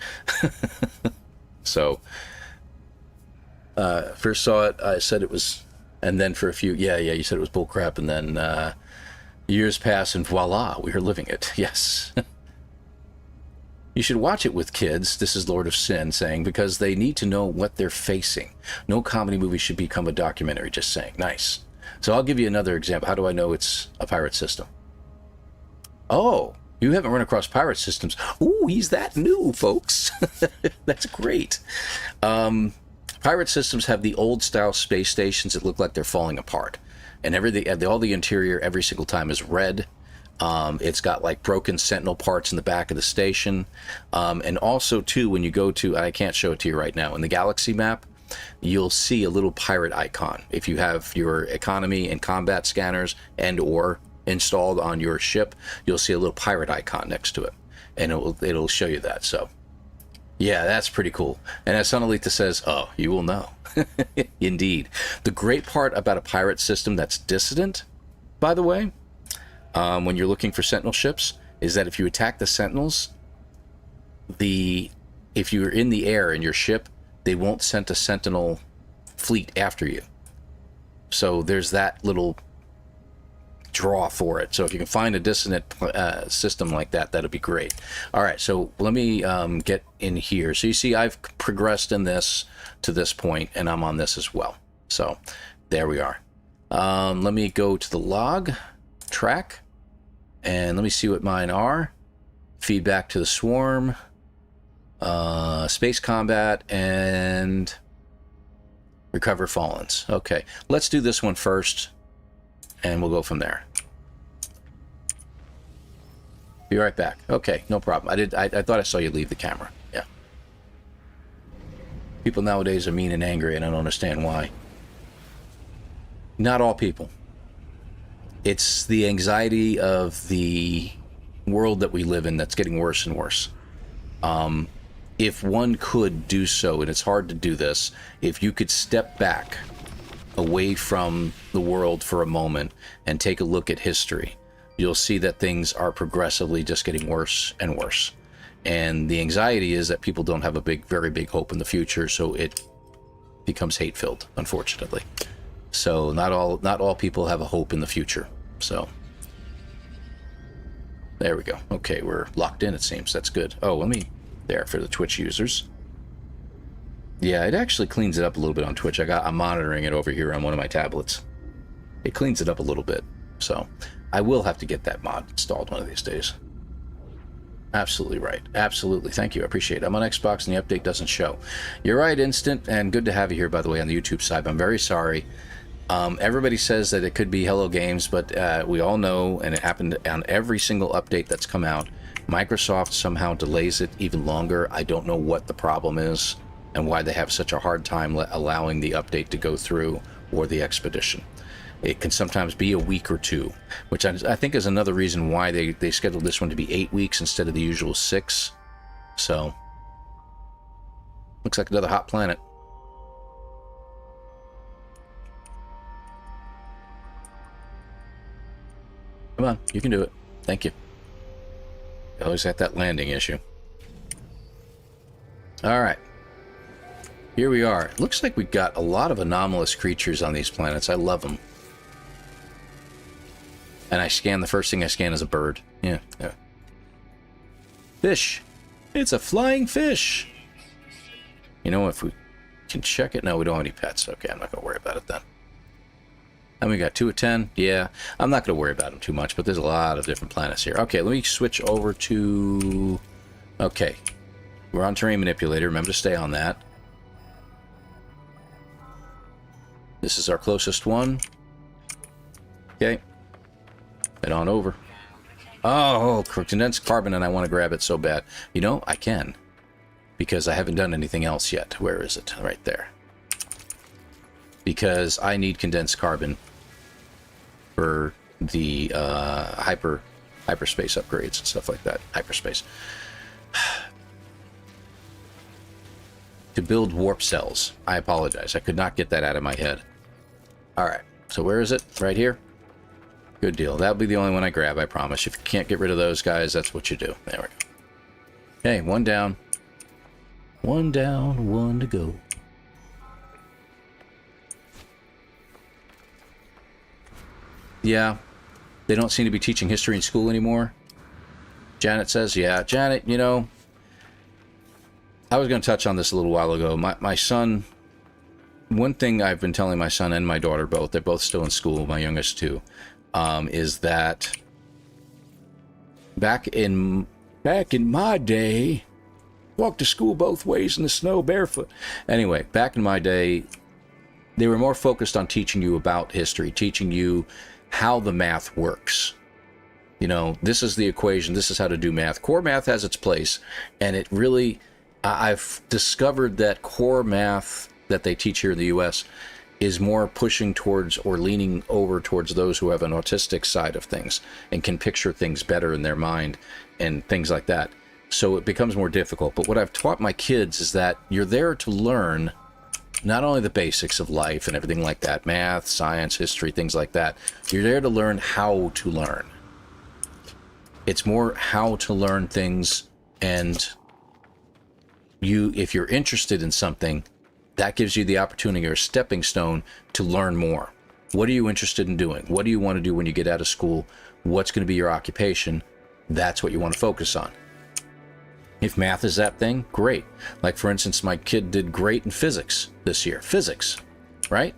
Speaker 1: So, first saw it, I said it was, and then for a few, yeah, you said it was bullcrap, and then years pass, and voila, we are living it. Yes. You should watch it with kids, this is Lord of Sin saying, because they need to know what they're facing. No comedy movie should become a documentary, just saying. Nice. So I'll give you another example. How do I know it's a pirate system? Oh, you haven't run across pirate systems. Ooh, he's that new, folks. That's great. Pirate systems have the old-style space stations that look like they're falling apart. And all the interior, every single time, is red. It's got, like, broken sentinel parts in the back of the station. And also, too, when you go to... I can't show it to you right now. In the galaxy map, you'll see a little pirate icon. If you have your economy and combat scanners and/or installed on your ship, you'll see a little pirate icon next to it, and it'll show you that. So yeah, that's pretty cool. And as Sonalita says, oh, you will know. Indeed. The great part about a pirate system that's dissident, by the way, when you're looking for sentinel ships, is that if you attack the sentinels, if you're in the air in your ship, they won't send a sentinel fleet after you. So there's that little draw for it. So if you can find a dissonant system like that, that'd be great. All right, so let me get in here. So you see I've progressed in this to this point, and I'm on this as well. So there we are. Let me go to the log track, and let me see what mine are. Feedback to the swarm, space combat, and recover fallens. Okay, let's do this one first, and we'll go from there. Be right back. Okay, no problem. I thought I saw you leave the camera. Yeah. People nowadays are mean and angry, and I don't understand why. Not all people. It's the anxiety of the world that we live in that's getting worse and worse. If one could do so, and it's hard to do this, if you could step back away from the world for a moment and take a look at history, you'll see that things are progressively just getting worse and worse. And the anxiety is that people don't have a very big hope in the future, so it becomes hate-filled, unfortunately. So not all people have a hope in the future. So there we go. Okay, we're locked in, it seems. That's good. Oh, let me... There, for the Twitch users. Yeah, it actually cleans it up a little bit on Twitch. I'm monitoring it over here on one of my tablets. It cleans it up a little bit. So I will have to get that mod installed one of these days. Absolutely right. Absolutely. Thank you. I appreciate it. I'm on Xbox and the update doesn't show. You're right, Instant, and good to have you here, by the way, on the YouTube side. I'm very sorry. Everybody says that it could be Hello Games, but we all know, and it happened on every single update that's come out, Microsoft somehow delays it even longer. I don't know what the problem is. and why they have such a hard time allowing the update to go through or the expedition. It can sometimes be a week or two, which I think is another reason why they scheduled this one to be 8 weeks instead of the usual 6. So, looks like another hot planet. Come on, you can do it. Thank you. You always got that landing issue. Alright. Here we are. It looks like we've got a lot of anomalous creatures on these planets. I love them. And the first thing I scan is a bird. Yeah. Fish. It's a flying fish. You know, if we can check it. No, we don't have any pets. Okay, I'm not going to worry about it then. And we got 2 of 10. Yeah, I'm not going to worry about them too much, but there's a lot of different planets here. Okay, let me switch over to... Okay. We're on terrain manipulator. Remember to stay on that. This is our closest one. Okay. Head on over. Oh, condensed carbon, and I want to grab it so bad. You know, I can. Because I haven't done anything else yet. Where is it? Right there. Because I need condensed carbon for the hyperspace upgrades and stuff like that. Hyperspace. To build warp cells. I apologize. I could not get that out of my head. Alright. So where is it? Right here? Good deal. That'll be the only one I grab, I promise. If you can't get rid of those guys, that's what you do. There we go. Okay, 1 down. 1 down, 1 to go. Yeah, they don't seem to be teaching history in school anymore. Janet says, yeah. Janet, you know, I was going to touch on this a little while ago. My son, one thing I've been telling my son and my daughter both, they're both still in school, my youngest too, is that back in my day, walked to school both ways in the snow barefoot. Anyway, back in my day, they were more focused on teaching you about history, teaching you how the math works. You know, this is the equation, this is how to do math. Core math has its place, and it really, I've discovered that core math that they teach here in the US is more pushing towards or leaning over towards those who have an autistic side of things and can picture things better in their mind and things like that. So it becomes more difficult. But what I've taught my kids is that you're there to learn not only the basics of life and everything like that, math, science, history, things like that. You're there to learn how to learn. It's more how to learn things, and if you're interested in something, that gives you the opportunity or a stepping stone to learn more. What are you interested in doing? What do you want to do when you get out of school? What's going to be your occupation? That's what you want to focus on. If math is that thing, great. Like, for instance, my kid did great in physics this year. Physics, right?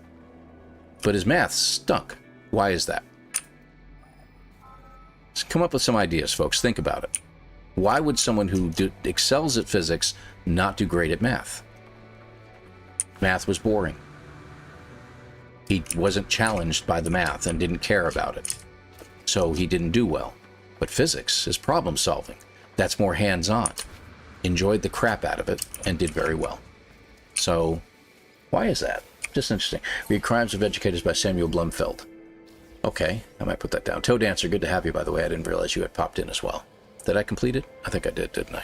Speaker 1: But his math stunk. Why is that? Let's come up with some ideas, folks. Think about it. Why would someone who excels at physics not do great at math? Math was boring. He wasn't challenged by the math and didn't care about it. So he didn't do well. But physics is problem solving. That's more hands-on. Enjoyed the crap out of it and did very well. So, why is that? Just interesting. Read Crimes of Educators by Samuel Blumfeld. Okay, I might put that down. Toe Dancer, good to have you, by the way. I didn't realize you had popped in as well. Did I complete it? I think I did, didn't I?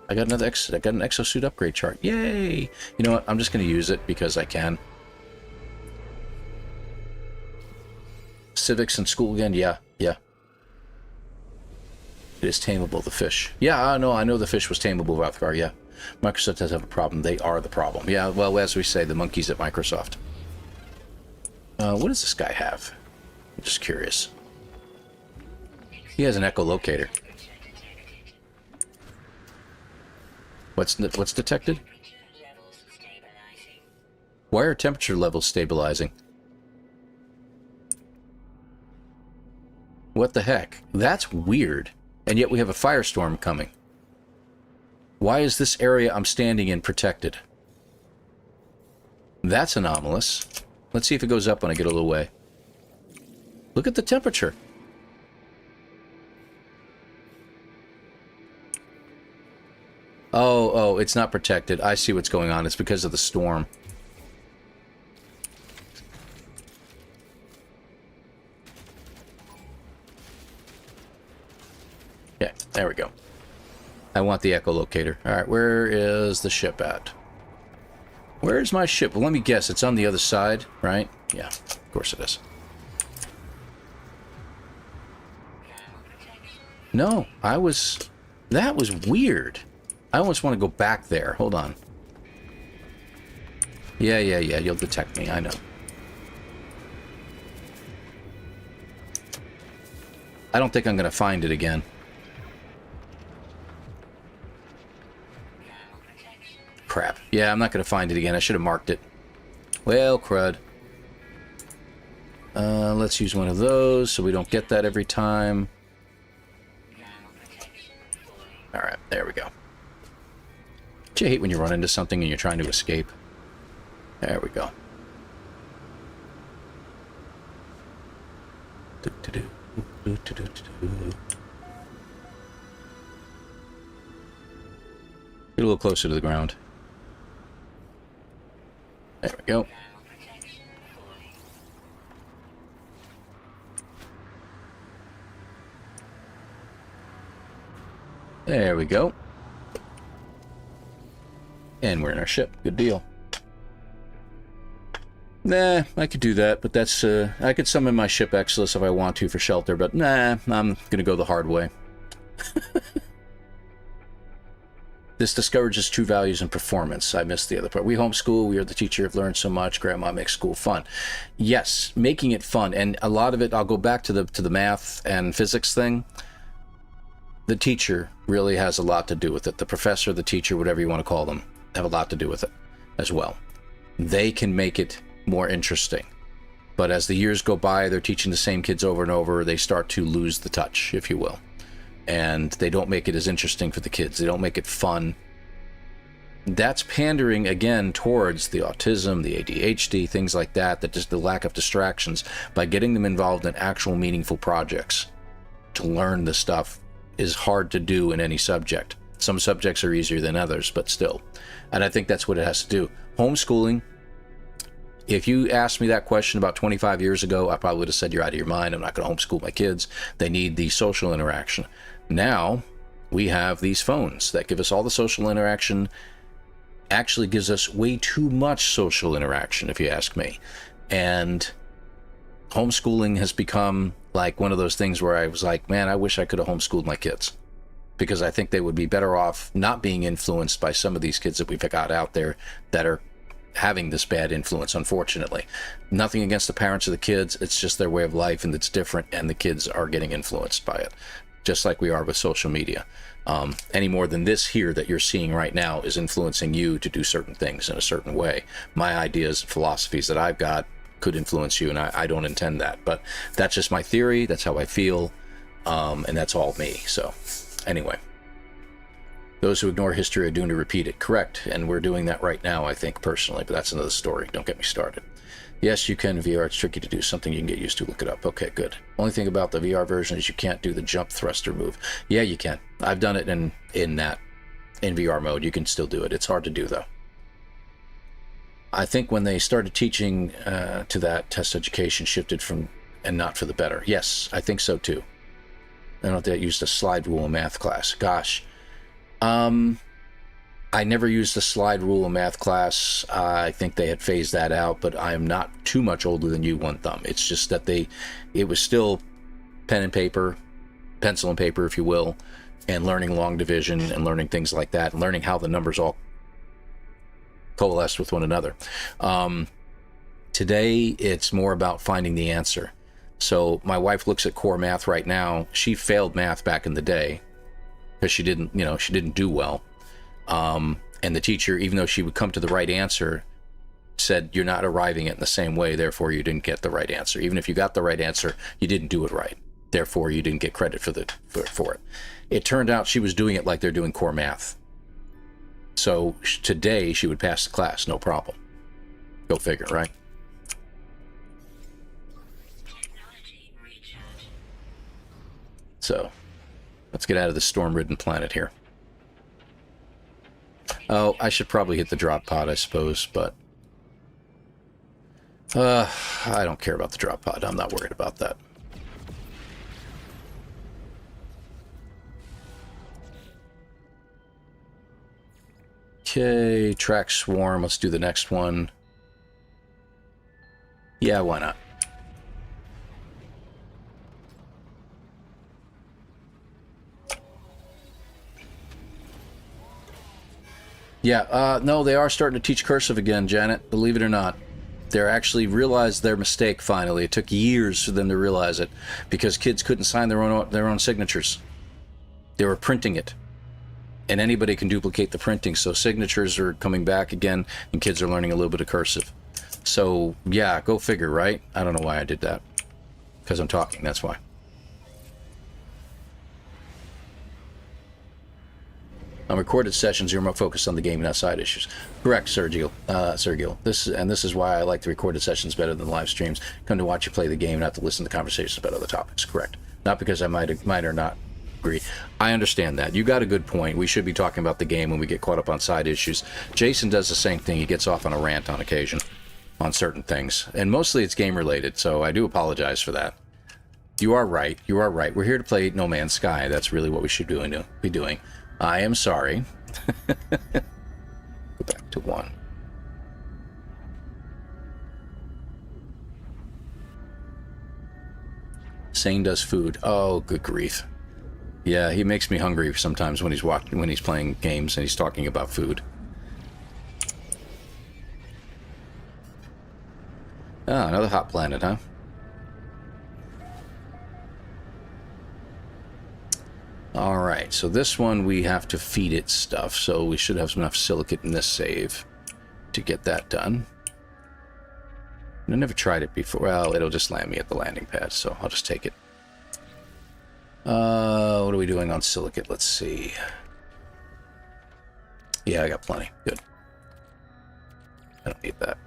Speaker 1: I got an exosuit upgrade chart. Yay! You know what? I'm just going to use it because I can. Civics in school again? Yeah. It is tameable, the fish. Yeah, I know the fish was tameable, Rothgar, yeah. Microsoft does have a problem. They are the problem. Yeah, well, as we say, the monkeys at Microsoft. What does this guy have? I'm just curious. He has an echolocator. What's detected? Why are temperature levels stabilizing? What the heck? That's weird. And yet we have a firestorm coming. Why is this area I'm standing in protected? That's anomalous. Let's see if it goes up when I get a little way. Look at the temperature. Oh, No, it's not protected. I see what's going on. It's because of the storm. Yeah, there we go. I want the echolocator. All right, where is the ship at? Where's my ship? Well, let me guess. It's on the other side, right? Yeah, of course it is. No, I was... That was weird. I almost want to go back there. Hold on. Yeah, you'll detect me. I know. I don't think I'm going to find it again. Crap. Yeah, I'm not going to find it again. I should have marked it. Well, crud. Let's use one of those so we don't get that every time. Alright, there we go. Don't you hate when you run into something and you're trying to escape? There we go. Get a little closer to the ground. There we go. There we go. And we're in our ship. Good deal. Nah, I could do that, but that's, I could summon my ship Exilus if I want to for shelter, but nah, I'm gonna go the hard way. This discourages true values and performance. I missed the other part. We homeschool. We are the teacher. Have learned so much. Grandma makes school fun. Yes, making it fun, and a lot of it. I'll go back to the math and physics thing. The teacher really has a lot to do with it. The professor, the teacher, whatever you want to call them, have a lot to do with it as well. They can make it more interesting. But as the years go by, they're teaching the same kids over and over. They start to lose the touch, if you will. And they don't make it as interesting for the kids. They don't make it fun. That's pandering, again, towards the autism, the ADHD, things like that, that just the lack of distractions, by getting them involved in actual meaningful projects. To learn the stuff is hard to do in any subject. Some subjects are easier than others, but still. And I think that's what it has to do. Homeschooling, if you asked me that question about 25 years ago, I probably would have said, you're out of your mind. I'm not going to homeschool my kids. They need the social interaction. Now, we have these phones that give us all the social interaction. Actually gives us way too much social interaction, if you ask me. And homeschooling has become like one of those things where I was like, man, I wish I could have homeschooled my kids. Because I think they would be better off not being influenced by some of these kids that we've got out there that are having this bad influence, unfortunately. Nothing against the parents of the kids. It's just their way of life, and it's different, and the kids are getting influenced by it. Just like we are with social media. Any more than this here that you're seeing right now is influencing you to do certain things in a certain way. My ideas and philosophies that I've got could influence you, and I don't intend that. But that's just my theory. That's how I feel. And that's all me. So anyway, those who ignore history are doomed to repeat it. Correct. And we're doing that right now, I think, personally. But that's another story. Don't get me started. Yes, you can VR. It's tricky to do. Something you can get used to. Look it up. Okay, good. Only thing about the VR version is you can't do the jump thruster move. Yeah, you can. I've done it in VR mode. You can still do it. It's hard to do, though. I think when they started teaching to that, test education shifted from, and not for the better. Yes, I think so, too. I don't know if they used a slide rule in math class. Gosh. I never used the slide rule in math class. I think they had phased that out, but I am not too much older than you, one thumb. It's just that it was still pen and paper, pencil and paper, if you will, and learning long division and learning things like that, and learning how the numbers all coalesce with one another. Today, it's more about finding the answer. So my wife looks at core math right now. She failed math back in the day because she didn't do well. And the teacher, even though she would come to the right answer, said, you're not arriving at it in the same way, therefore you didn't get the right answer. Even if you got the right answer, you didn't do it right. Therefore, you didn't get credit for it. It turned out she was doing it like they're doing core math. So today, she would pass the class, no problem. Go figure, right? So, let's get out of this storm-ridden planet here. Oh, I should probably hit the drop pod, I suppose, but... I don't care about the drop pod. I'm not worried about that. Okay, track swarm. Let's do the next one. Yeah, why not? Yeah, no, they are starting to teach cursive again, Janet. Believe it or not. They're actually realized their mistake finally. It took years for them to realize it because kids couldn't sign their own signatures. They were printing it. And anybody can duplicate the printing, so signatures are coming back again, and kids are learning a little bit of cursive. So, yeah, go figure, right? I don't know why I did that. Because I'm talking, that's why. On recorded sessions, you're more focused on the game and not side issues. Correct, Sergio. This is why I like the recorded sessions better than live streams. Come to watch you play the game, not to listen to conversations about other topics. Correct. Not because I might or not agree. I understand that. You got a good point. We should be talking about the game when we get caught up on side issues. Jason does the same thing. He gets off on a rant on occasion on certain things. And mostly it's game related, so I do apologize for that. You are right. You are right. We're here to play No Man's Sky. That's really what we should be doing. I am sorry. Go back to 1. Sane does food. Oh, good grief. Yeah, he makes me hungry sometimes when he's playing games and he's talking about food. Ah, another hot planet, huh? Alright, so this one we have to feed it stuff, so we should have enough silicate in this save to get that done. I never tried it before. Well, it'll just land me at the landing pad, so I'll just take it. What are we doing on silicate? Let's see. Yeah, I got plenty. Good. I don't need that.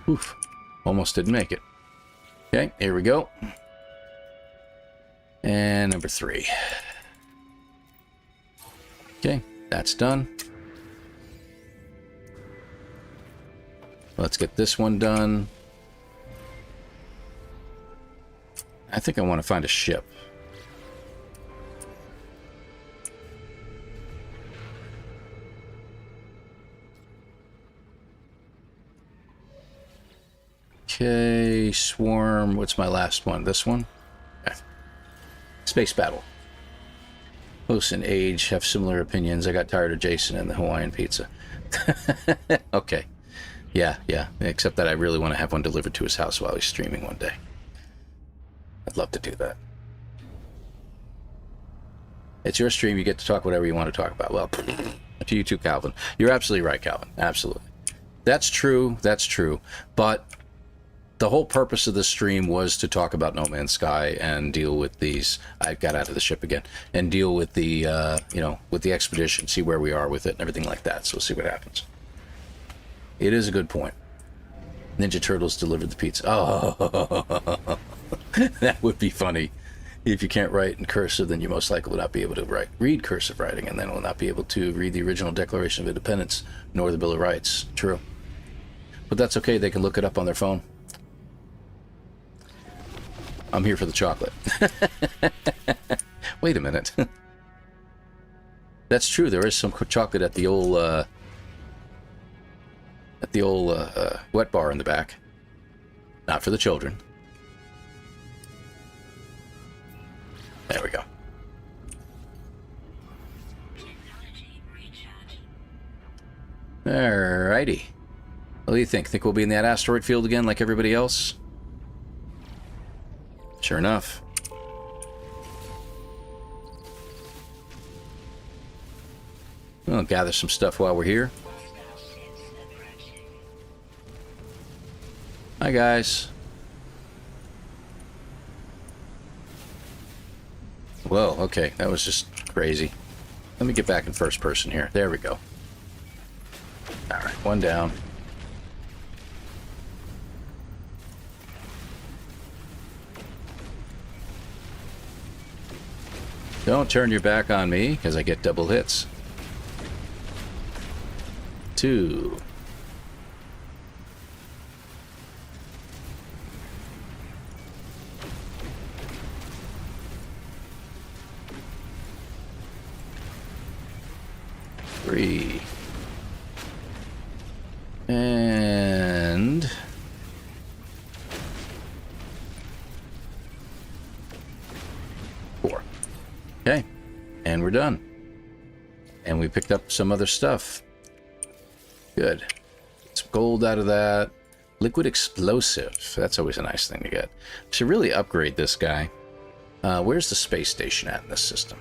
Speaker 1: Oof. Almost didn't make it. Okay, here we go. And number 3. Okay, that's done. Let's get this one done. I think I want to find a ship. Okay, swarm. What's my last one? This one? Okay. Space battle. Close in age, have similar opinions. I got tired of Jason and the Hawaiian pizza. Okay. Yeah. Except that I really want to have one delivered to his house while he's streaming one day. I'd love to do that. It's your stream. You get to talk whatever you want to talk about. Well, to you too, Calvin. You're absolutely right, Calvin. Absolutely. That's true. That's true. But the whole purpose of this stream was to talk about No Man's Sky and deal with these. I got out of the ship again and deal with the, with the expedition, see where we are with it and everything like that. So we'll see what happens. It is a good point. Ninja Turtles delivered the pizza. Oh, that would be funny. If you can't write in cursive, then you most likely will not be able to read cursive writing, and then will not be able to read the original Declaration of Independence, nor the Bill of Rights. True. But that's okay. They can look it up on their phone. I'm here for the chocolate. Wait a minute. That's true. There is some chocolate at the old wet bar in the back. Not for the children. There we go. Alrighty. What do you think? Think we'll be in that asteroid field again like everybody else? Sure enough. We'll gather some stuff while we're here. Hi, guys. Whoa, okay. That was just crazy. Let me get back in first person here. There we go. Alright, one down. Don't turn your back on me, because I get double hits. 2. Three. And 4. Okay. And we're done. And we picked up some other stuff. Good. Get some gold out of that. Liquid explosive. That's always a nice thing to get. Should really upgrade this guy. Where's the space station at in this system?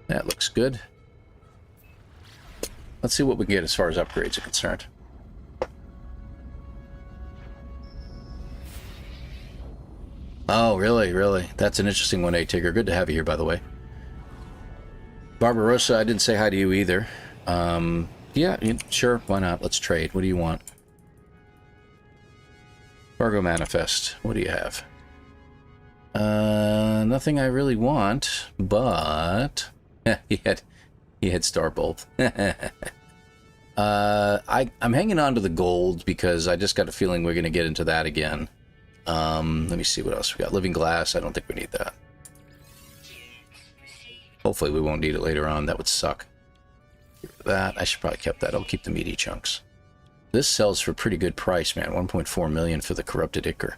Speaker 1: That looks good. Let's see what we can get as far as upgrades are concerned. Oh, really? Really? That's an interesting one, Tigger. Good to have you here, by the way. Barbarossa, I didn't say hi to you either. Yeah, sure, why not? Let's trade. What do you want? Cargo manifest. What do you have? Nothing I really want, but he had Starbolt. I'm hanging on to the gold because I just got a feeling we're going to get into that again. Let me see what else we got. Living glass. I don't think we need that. Hopefully we won't need it later on. That would suck. That I should probably keep that. I'll keep the meaty chunks. This sells for a pretty good price, man. 1.4 million for the corrupted ichor.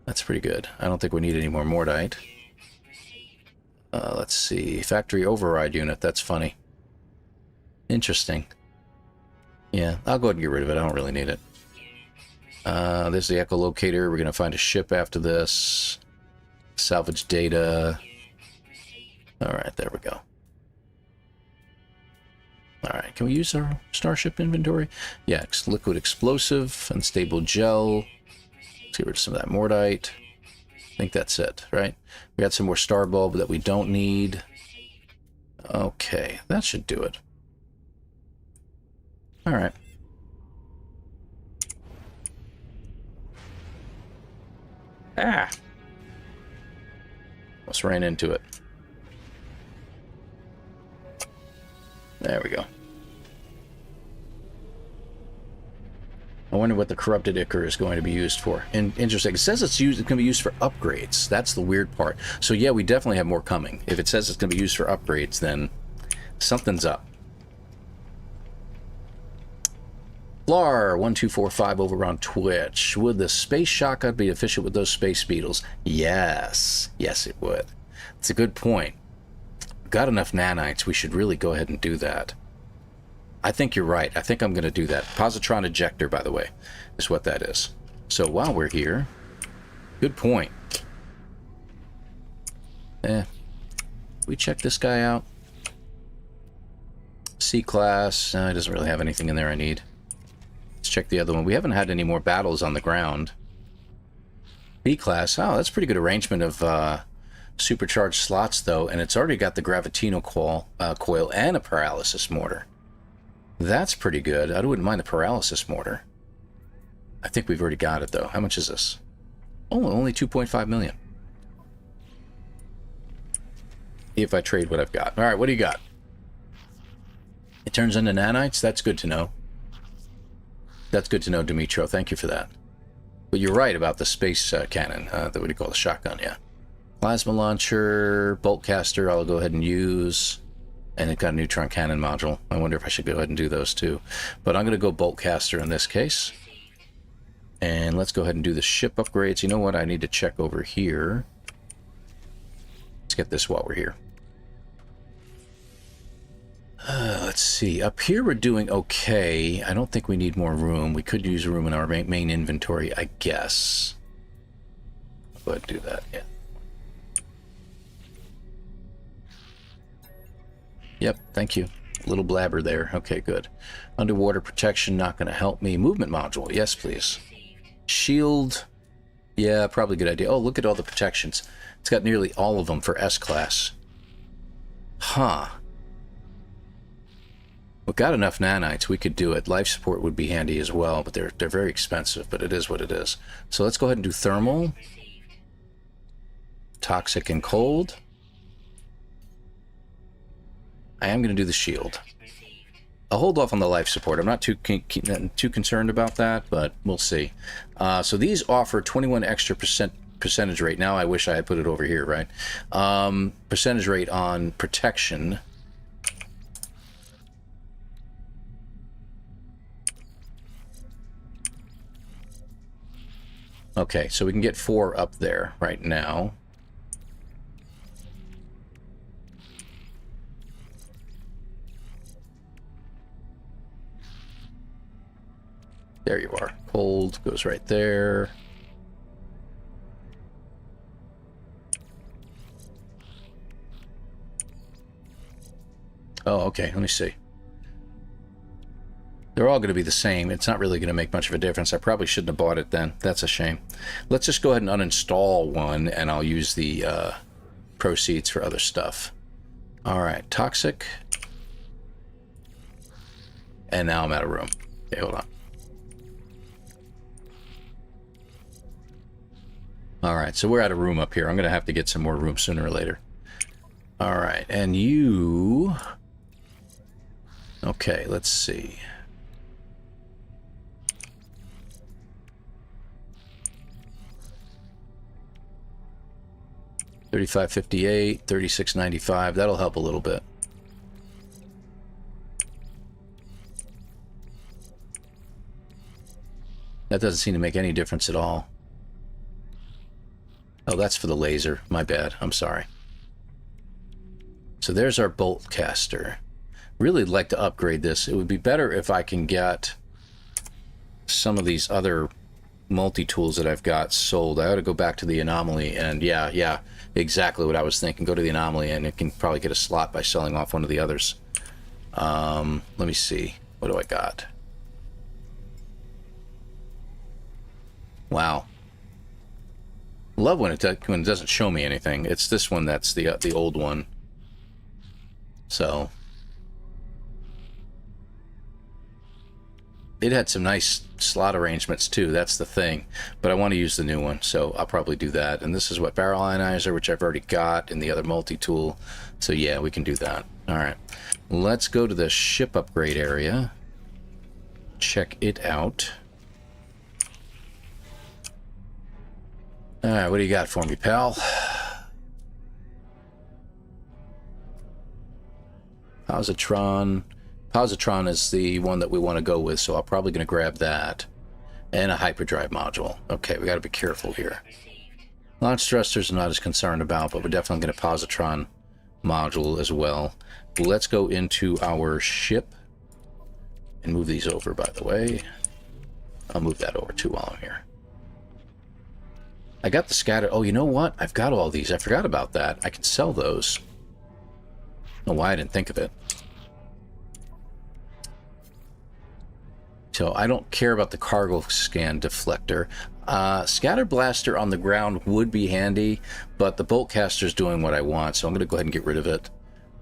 Speaker 1: That's pretty good. I don't think we need any more Mordite. Let's see. Factory override unit. That's funny. Interesting. Yeah, I'll go ahead and get rid of it. I don't really need it. There's the echolocator. We're going to find a ship after this. Salvage data. Alright, there we go. Alright, can we use our starship inventory? Yeah, liquid explosive, unstable gel. Let's get rid of some of that Mordite. I think that's it, right? We got some more star bulb that we don't need. Okay, that should do it. Alright. Ah! Almost ran into it. There we go. I wonder what the corrupted ichor is going to be used for. And interesting. It says it's going to be used for upgrades. That's the weird part. So yeah, we definitely have more coming. If it says it's going to be used for upgrades, then something's up. Flar1245 over on Twitch. Would the space shotgun be efficient with those space beetles? Yes. Yes, it would. It's a good point. Got enough nanites, we should really go ahead and do that. I think you're right. I think I'm going to do that. Positron ejector, by the way, is what that is. So while we're here, good point. We check this guy out. C-class, he doesn't really have anything in there I need. Let's check the other one. We haven't had any more battles on the ground. B-class, oh, that's pretty good arrangement of supercharged slots, though, and it's already got the Gravitino coil and a paralysis mortar. That's pretty good. I wouldn't mind the paralysis mortar. I think we've already got it, though. How much is this? Oh, only 2.5 million. If I trade what I've got. All right, what do you got? It turns into nanites? That's good to know. That's good to know, Dimitro. Thank you for that. But you're right about the space cannon. What do you call the shotgun? Yeah. Plasma launcher, bolt caster, I'll go ahead and use. And it got a neutron cannon module. I wonder if I should go ahead and do those too. But I'm going to go bolt caster in this case. And let's go ahead and do the ship upgrades. You know what? I need to check over here. Let's get this while we're here. Let's see. Up here we're doing okay. I don't think we need more room. We could use room in our main inventory, I guess. I'll go ahead and do that, yeah. Yep, thank you. A little blabber there. Okay, good. Underwater protection, not going to help me. Movement module, yes, please. Shield, yeah, probably a good idea. Oh, look at all the protections. It's got nearly all of them for S-class. Huh. We've got enough nanites. We could do it. Life support would be handy as well, but they're very expensive, but it is what it is. So let's go ahead and do thermal. Toxic and cold. I am going to do the shield. I'll hold off on the life support. I'm not too concerned about that, but we'll see. So these offer 21 extra percentage rate. Now I wish I had put it over here, right? Percentage rate on protection. Okay, so we can get 4 up there right now. There you are. Cold goes right there. Oh, okay, let me see. They're all going to be the same. It's not really going to make much of a difference. I probably shouldn't have bought it then. That's a shame. Let's just go ahead and uninstall one, and I'll use the proceeds for other stuff. All right, toxic. And now I'm out of room. Okay, hold on. All right, so we're out of room up here. I'm going to have to get some more room sooner or later. All right, and you... Okay, let's see. $35.58, $36.95. That'll help a little bit. That doesn't seem to make any difference at all. Oh, that's for the laser. My bad. I'm sorry. So there's our bolt caster. Really like to upgrade this. It would be better if I can get some of these other multi-tools that I've got sold. I ought to go back to the anomaly, and yeah, exactly what I was thinking. Go to the anomaly, and it can probably get a slot by selling off one of the others. Let me see. What do I got? Wow. Love when it doesn't show me anything. It's this one that's the old one. So it had some nice slot arrangements too. That's the thing. But I want to use the new one, so I'll probably do that. And this is what, barrel ionizer, which I've already got in the other multi-tool. So yeah, we can do that. All right. Let's go to the ship upgrade area. Check it out. All right, what do you got for me, pal? Positron. Positron is the one that we want to go with, so I'm probably going to grab that. And a hyperdrive module. Okay, we got to be careful here. Launch thrusters I'm not as concerned about, but we're definitely going to positron module as well. Let's go into our ship and move these over, by the way. I'll move that over too while I'm here. I got the scatter. Oh, you know what? I've got all these. I forgot about that. I can sell those. I don't know why I didn't think of it. So I don't care about the cargo scan deflector. Scatter blaster on the ground would be handy, but the bolt caster is doing what I want, so I'm going to go ahead and get rid of it.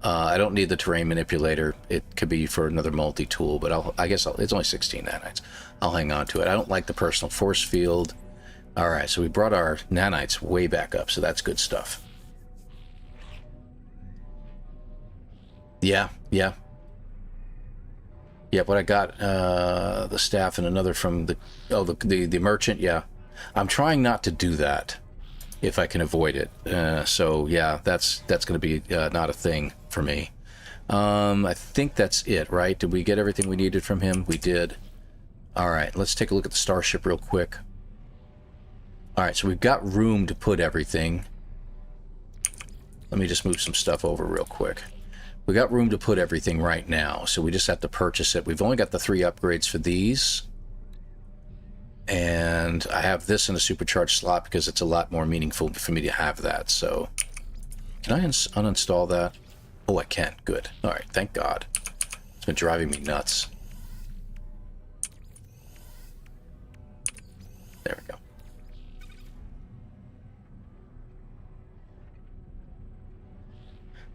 Speaker 1: I don't need the terrain manipulator. It could be for another multi-tool, but I guess it's only 16 nanites. I'll hang on to it. I don't like the personal force field. All right, so we brought our nanites way back up, so that's good stuff. Yeah. But I got the staff and another from the merchant. Yeah, I'm trying not to do that if I can avoid it. So yeah, that's going to be not a thing for me. I think that's it, right? Did we get everything we needed from him? We did. All right, let's take a look at the starship real quick. All right, so we've got room to put everything. Let me just move some stuff over real quick. We got room to put everything right now, so we just have to purchase it. We've only got the 3 upgrades for these. And I have this in a supercharged slot because it's a lot more meaningful for me to have that. So, can I uninstall that? Oh, I can. Good. All right, thank God. It's been driving me nuts. There we go.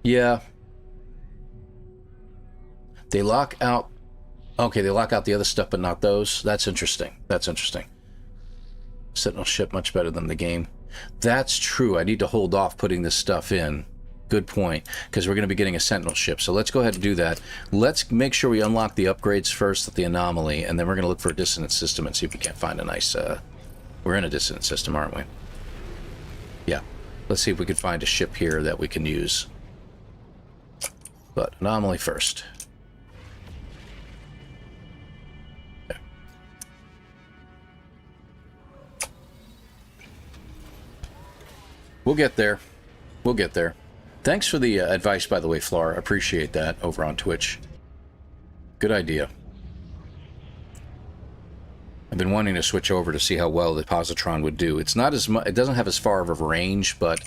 Speaker 1: Yeah. They lock out... Okay, they lock out the other stuff, but not those. That's interesting. That's interesting. Sentinel ship much better than the game. That's true. I need to hold off putting this stuff in Good point, because we're going to be getting a sentinel ship. So let's go ahead and do that. Let's make sure we unlock the upgrades first at the anomaly, and then we're going to look for a dissonant system and see if we can't find a nice... we're in a dissonant system, aren't we? Yeah. Let's see if we can find a ship here that we can use. But anomaly first. Okay. We'll get there. We'll get there. Thanks for the advice, by the way, Flora. Appreciate that over on Twitch. Good idea. I've been wanting to switch over to see how well the positron would do. It's not as much, it doesn't have as far of a range, but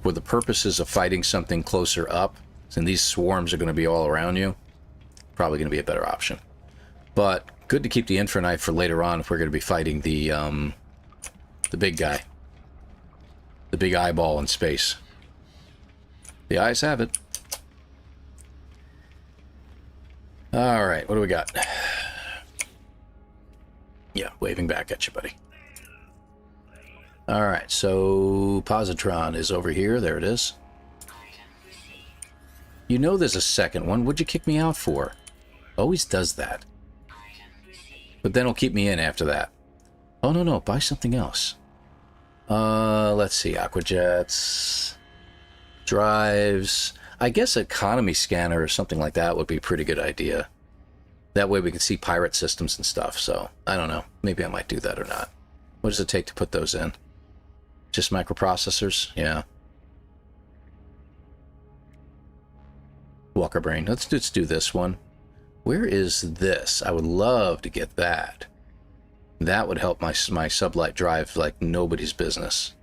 Speaker 1: for the purposes of fighting something closer up, and these swarms are going to be all around you, probably going to be a better option. But good to keep the infraknife for later on if we're going to be fighting the big guy, the big eyeball in space. The eyes have it. All right, what do we got? Yeah, waving back at you, buddy. All right, so positron is over here. There it is. You know there's a second one. What'd you kick me out for? Always does that. But then he'll keep me in after that. Oh, no, no, buy something else. Let's see, aquajets, drives. I guess economy scanner or something like that would be a pretty good idea. That way we can see pirate systems and stuff, so I don't know. Maybe I might do that or not. What does it take to put those in? Just microprocessors? Yeah. Walker brain. Let's do this one. Where is this? I would love to get that. That would help my sublight drive like nobody's business.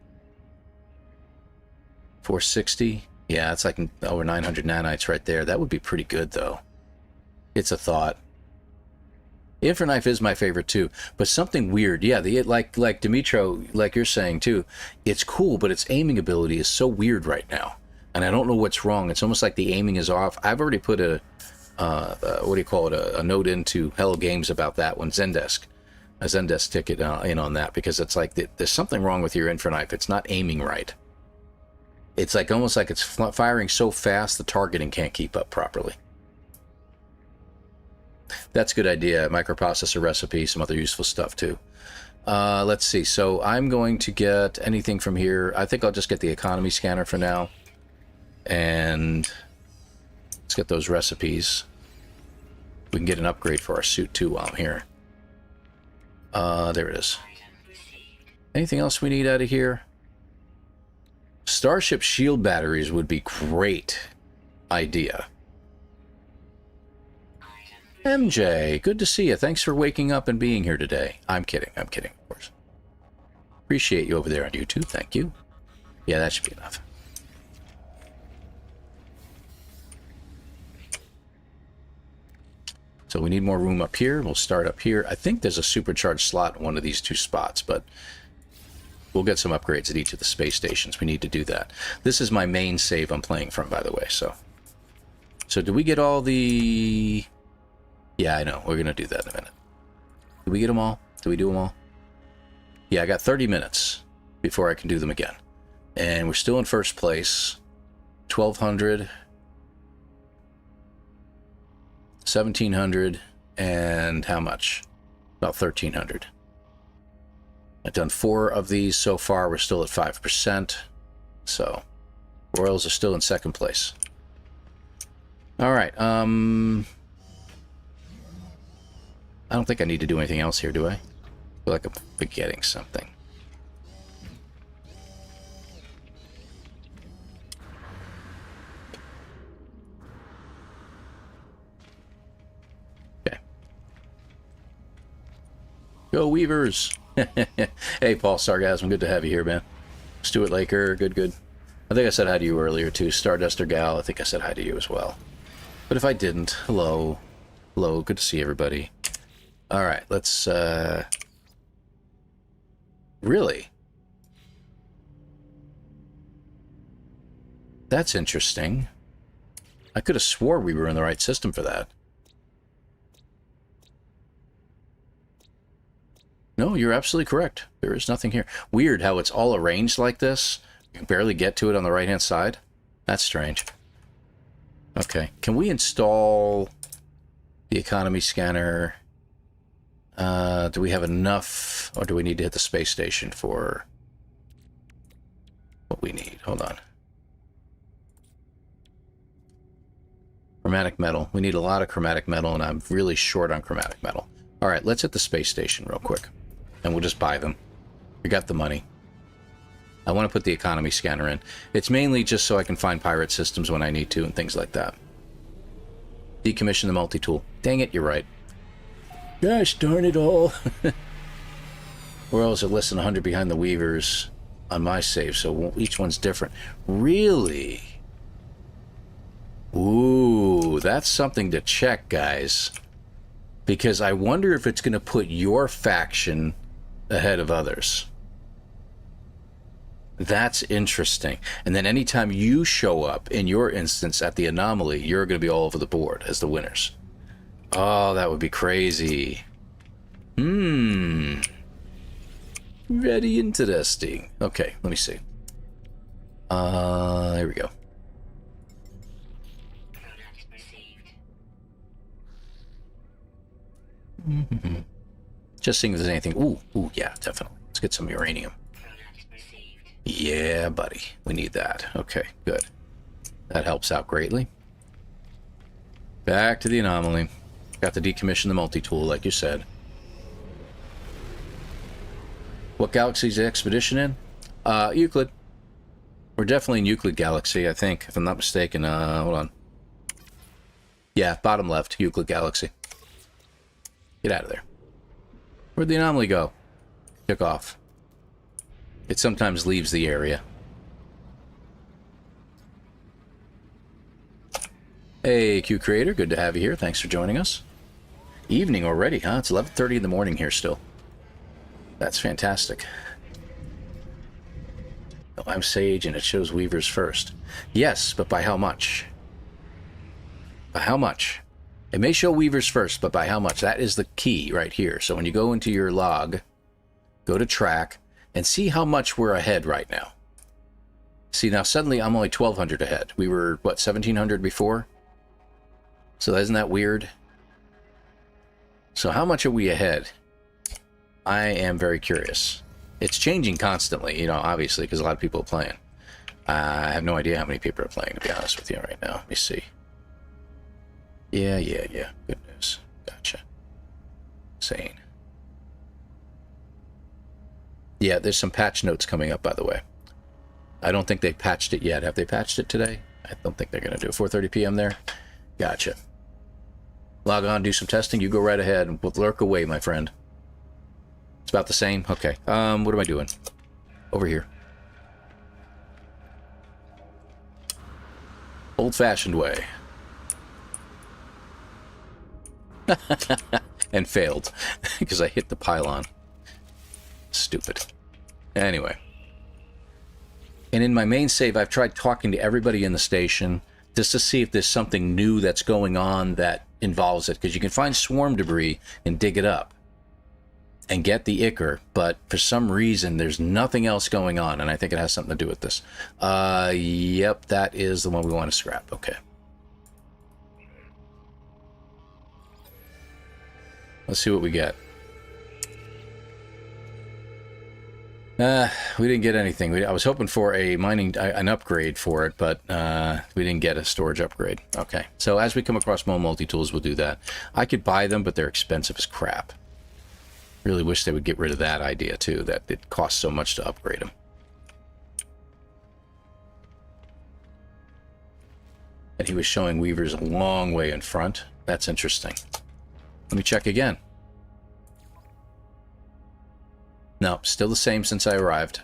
Speaker 1: 460? Yeah, it's like over 900 nanites right there. That would be pretty good, though. It's a thought. Infraknife is my favorite, too. But something weird. Yeah, like Dimitro, like you're saying, too. It's cool, but its aiming ability is so weird right now. And I don't know what's wrong. It's almost like the aiming is off. I've already put a note into Hello Games about that one, Zendesk. A Zendesk ticket in on that, because it's like there's something wrong with your infraknife. It's not aiming right. It's like almost like it's firing so fast the targeting can't keep up properly. That's a good idea. Microprocessor recipe, some other useful stuff too. Let's see. So I'm going to get anything from here. I think I'll just get the economy scanner for now. And let's get those recipes. We can get an upgrade for our suit too while I'm here. There it is. Anything else we need out of here? Starship shield batteries would be great idea. MJ, good to see you. Thanks for waking up and being here today. I'm kidding, of course. Appreciate you over there on YouTube. Thank you. Yeah, that should be enough. So we need more room up here. We'll start up here. I think there's a supercharged slot in one of these two spots, but we'll get some upgrades at each of the space stations. We need to do that. This is my main save I'm playing from, by the way. So do we get all the... Yeah, I know. We're going to do that in a minute. Did we get them all? Did we do them all? Yeah, I got 30 minutes before I can do them again. And we're still in first place. 1,200... 1,700, and how much? About 1,300. I've done 4 of these so far. We're still at 5%. So, Royals are still in second place. All right. I don't think I need to do anything else here, do I? I feel like I'm forgetting something. Go Weavers! Hey, Paul Sargasm, good to have you here, man. Stuart Laker, good. I think I said hi to you earlier, too. Starduster Gal, I think I said hi to you as well. But if I didn't, hello. Hello, good to see everybody. Alright, let's, Really? That's interesting. I could have swore we were in the right system for that. No, you're absolutely correct. There is nothing here. Weird how it's all arranged like this. You can barely get to it on the right-hand side. That's strange. Okay. Can we install the economy scanner? Do we have enough, or do we need to hit the space station for what we need? Hold on. Chromatic metal. We need a lot of chromatic metal, and I'm really short on chromatic metal. All right, let's hit the space station real quick, and we'll just buy them. We got the money. I want to put the economy scanner in. It's mainly just so I can find pirate systems when I need to and things like that. Decommission the multi-tool. Dang it, you're right. Gosh darn it all. Or else it lists 100 behind the weavers on my save, so each one's different. Really? Ooh, that's something to check, guys. Because I wonder if it's going to put your faction ahead of others. That's interesting. And then anytime you show up in your instance at the anomaly, you're going to be all over the board as the winners. Oh, that would be crazy. Very interesting. Okay, let me see. Here we go. Just seeing if there's anything. Ooh, yeah, definitely. Let's get some uranium. Yeah, buddy. We need that. Okay, good. That helps out greatly. Back to the anomaly. Got to decommission the multi-tool, like you said. What galaxy's the expedition in? Euclid. We're definitely in Euclid Galaxy, I think, if I'm not mistaken. Hold on. Yeah, bottom left, Euclid Galaxy. Get out of there. Where'd the anomaly go? Took off. It sometimes leaves the area. Hey, Q Creator, good to have you here. Thanks for joining us. Evening already, huh? It's 11:30 in the morning here still. That's fantastic. Oh, I'm Sage, and it shows Weavers first. Yes, but by how much? By how much? It may show Weavers first, but by how much? That is the key right here. So when you go into your log, go to track, and see how much we're ahead right now. See, now suddenly I'm only 1,200 ahead. We were, what, 1,700 before? So isn't that weird? So how much are we ahead? I am very curious. It's changing constantly, you know, obviously, because a lot of people are playing. I have no idea how many people are playing, to be honest with you right now. Let me see. Yeah. Good news. Gotcha. Insane. Yeah, there's some patch notes coming up, by the way. I don't think they patched it yet. Have they patched it today? I don't think they're going to do it. 4:30 p.m. there? Gotcha. Log on, do some testing. You go right ahead and we'll lurk away, my friend. It's about the same? Okay. What am I doing? Over here. Old-fashioned way. And failed. Because I hit the pylon. Stupid. Anyway. And in my main save, I've tried talking to everybody in the station just to see if there's something new that's going on that involves it. Because you can find swarm debris and dig it up and get the ichor, but for some reason, there's nothing else going on, and I think it has something to do with this. Yep, that is the one we want to scrap. Okay. Let's see what we get. We didn't get anything. I was hoping for a an upgrade for it, but we didn't get a storage upgrade. Okay, so as we come across more multi-tools, we'll do that. I could buy them, but they're expensive as crap. Really wish they would get rid of that idea, too, that it costs so much to upgrade them. And he was showing Weavers a long way in front. That's interesting. Let me check again. No, still the same since I arrived.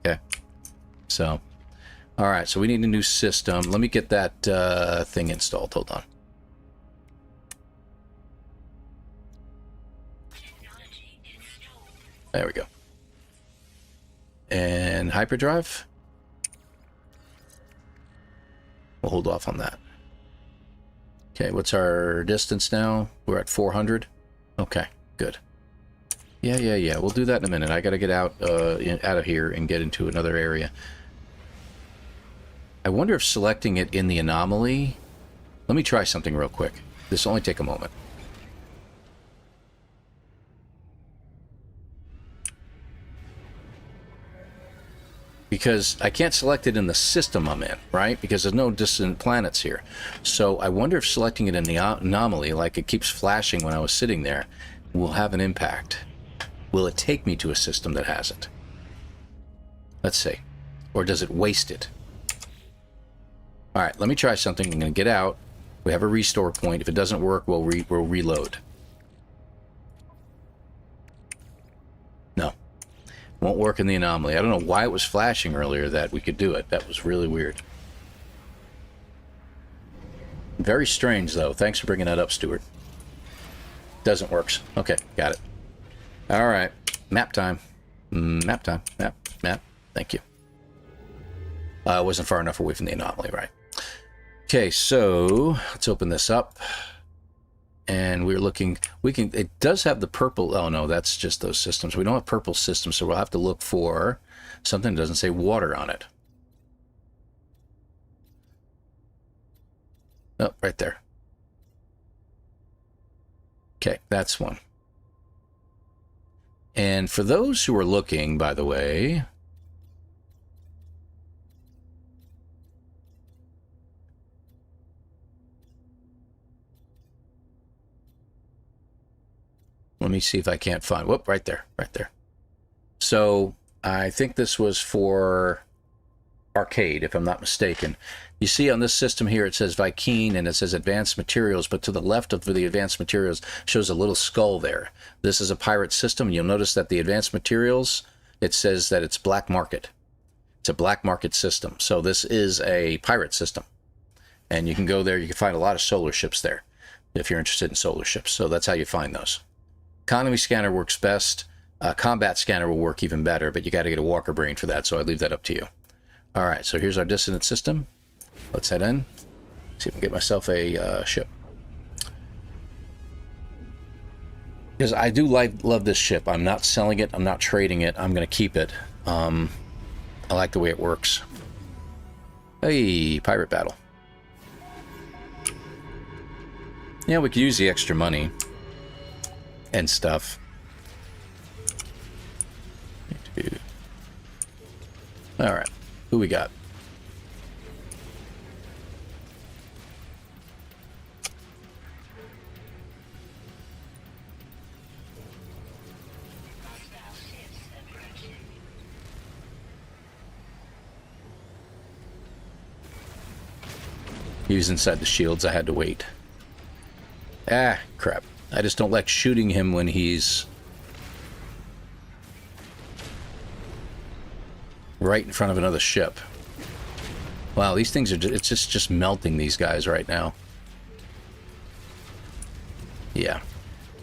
Speaker 1: Okay. So, all right, so we need a new system. Let me get that thing installed. Hold on. There we go. And hyperdrive. We'll hold off on that. Okay, what's our distance now? We're at 400. Okay, good. Yeah. We'll do that in a minute. I got to get out of here and get into another area. I wonder if selecting it in the anomaly... Let me try something real quick. This will only take a moment. Because I can't select it in the system I'm in, right? Because there's no distant planets here. So I wonder if selecting it in the anomaly, like it keeps flashing when I was sitting there, will have an impact. Will it take me to a system that has it? Let's see. Or does it waste it? All right, let me try something. I'm going to get out. We have a restore point. If it doesn't work, we'll reload. No. Won't work in the anomaly. I don't know why it was flashing earlier that we could do it. That was really weird. Very strange, though. Thanks for bringing that up, Stuart. Doesn't work. Okay, got it. All right. Map time. Map time. Map. Thank you. I wasn't far enough away from the anomaly, right? Okay, so let's open this up. And we're looking, it does have the purple, oh no, that's just those systems. We don't have purple systems, so we'll have to look for something that doesn't say water on it. Oh, right there. Okay, that's one. And for those who are looking, by the way, let me see if I can't find... Whoop, right there. So, I think this was for arcade, if I'm not mistaken. You see on this system here, it says Viking, and it says Advanced Materials, but to the left of the Advanced Materials shows a little skull there. This is a pirate system. You'll notice that the Advanced Materials, it says that it's black market. It's a black market system. So this is a pirate system. And you can go there. You can find a lot of solar ships there, if you're interested in solar ships. So that's how you find those. Economy scanner works best. Combat scanner will work even better, but you got to get a walker brain for that, so I leave that up to you. All right, so here's our dissonant system. Let's head in. See if I can get myself a ship. Because I do love this ship. I'm not selling it. I'm not trading it. I'm going to keep it. I like the way it works. Hey, pirate battle. Yeah, we could use the extra money and stuff. All right, who we got? He was inside the shields. I had to wait. Ah, crap. I just don't like shooting him when he's right in front of another ship. Wow, these things are it's just melting these guys right now. Yeah.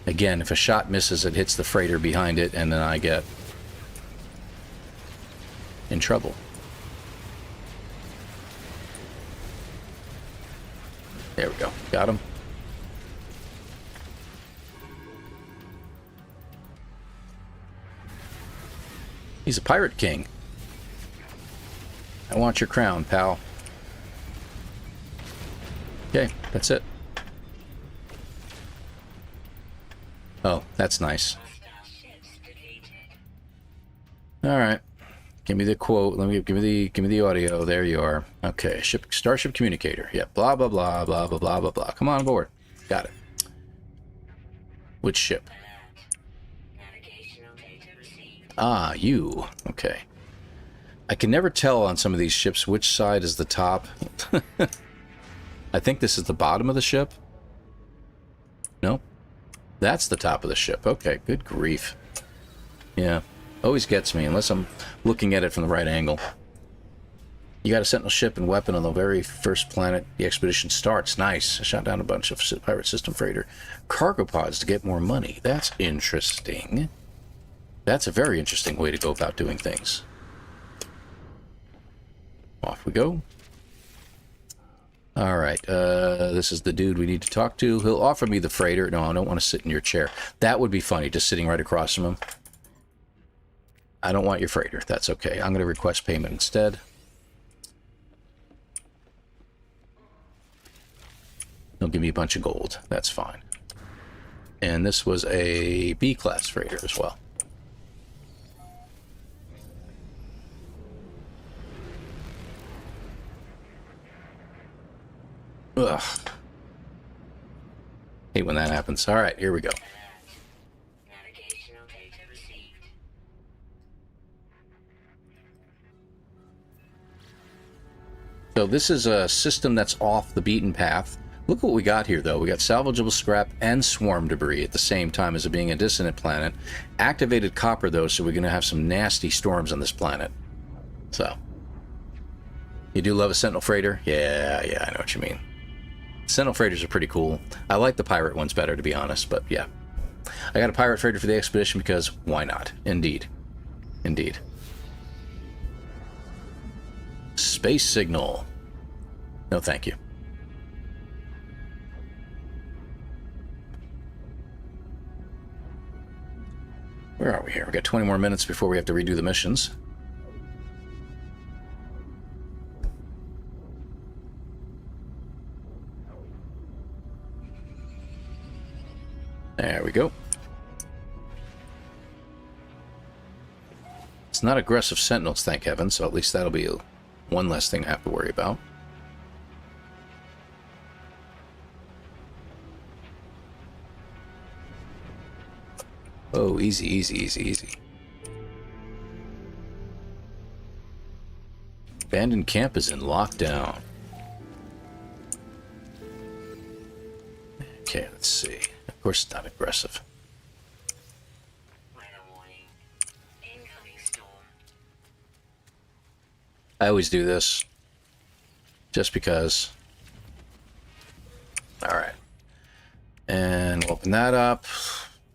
Speaker 1: Again, if a shot misses, it hits the freighter behind it, and then I get in trouble. There we go. Got him. He's a pirate king. I want your crown, pal. Okay, that's it. Oh, that's nice. All right. Give me the quote. Let me give me the audio. There you are. Okay, starship communicator. Yeah, blah blah blah blah blah blah blah blah. Come on board. Got it. Which ship? Ah, you. Okay. I can never tell on some of these ships which side is the top. I think this is the bottom of the ship. No, that's the top of the ship. Okay, good grief. Yeah, always gets me unless I'm looking at it from the right angle. You got a sentinel ship and weapon on the very first planet the expedition starts. Nice. I shot down a bunch of pirate system freighter cargo pods to get more money. That's interesting. That's a very interesting way to go about doing things. Off we go. All right, this is the dude we need to talk to. He'll offer me the freighter. No, I don't want to sit in your chair. That would be funny, just sitting right across from him. I don't want your freighter. That's okay. I'm going to request payment instead. He'll give me a bunch of gold. That's fine. And this was a B-class freighter as well. Ugh. Hate when that happens. All right, here we go. So this is a system that's off the beaten path. Look what we got here, though. We got salvageable scrap and swarm debris at the same time as it being a dissonant planet. Activated copper, though, so we're going to have some nasty storms on this planet. So, you do love a Sentinel freighter? Yeah, I know what you mean. Sentinel freighters are pretty cool. I like the pirate ones better, to be honest, but yeah. I got a pirate freighter for the expedition because why not? Indeed. Indeed. Space signal. No, thank you. Where are we here? We got 20 more minutes before we have to redo the missions. There we go. It's not aggressive sentinels, thank heaven, so at least that'll be one less thing to have to worry about. Oh, easy, easy, easy, easy. Abandoned camp is in lockdown. Okay, let's see. Of course it's not aggressive. I always do this. Just because. Alright. And we'll open that up.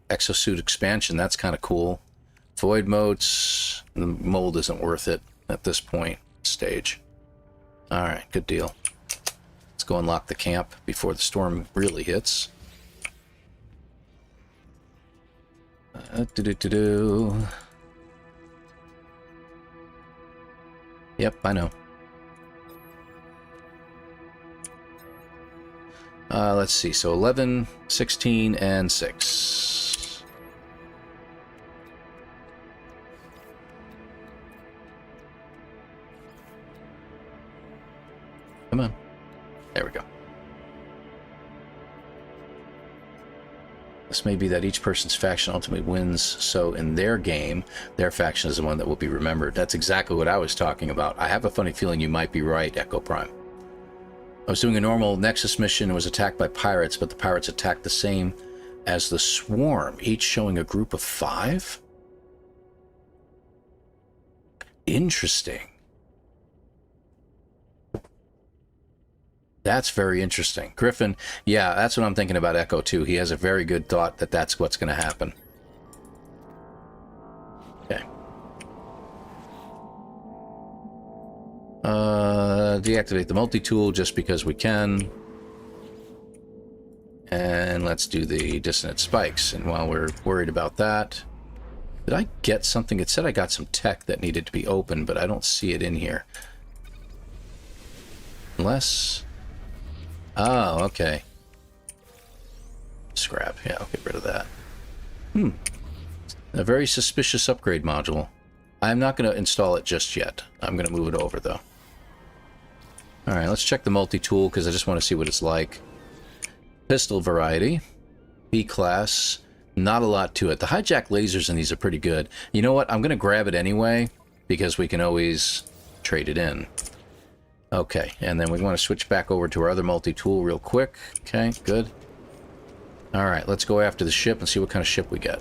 Speaker 1: Exosuit expansion, that's kind of cool. Void modes, the mold isn't worth it at this point stage. Alright, good deal. Let's go unlock the camp before the storm really hits. Yep, I know. Let's see, so 11, 16, and 6. Come on. There we go. This may be that each person's faction ultimately wins, so in their game, their faction is the one that will be remembered. That's exactly what I was talking about. I have a funny feeling you might be right, Echo Prime. I was doing a normal Nexus mission and was attacked by pirates, but the pirates attacked the same as the swarm, each showing a group of 5? Interesting. That's very interesting. Griffin, yeah, that's what I'm thinking about Echo too. He has a very good thought that that's what's going to happen. Okay. Deactivate the multi-tool just because we can. And let's do the dissonant spikes. And while we're worried about that, did I get something? It said I got some tech that needed to be opened, but I don't see it in here. Unless... Oh, okay. Scrap. Yeah, I'll get rid of that. A very suspicious upgrade module. I'm not going to install it just yet. I'm going to move it over, though. Alright, let's check the multi-tool, because I just want to see what it's like. Pistol variety. B-class. Not a lot to it. The hijack lasers in these are pretty good. You know what? I'm going to grab it anyway, because we can always trade it in. Okay, and then we want to switch back over to our other multi-tool real quick. Okay, good. Alright, let's go after the ship and see what kind of ship we get.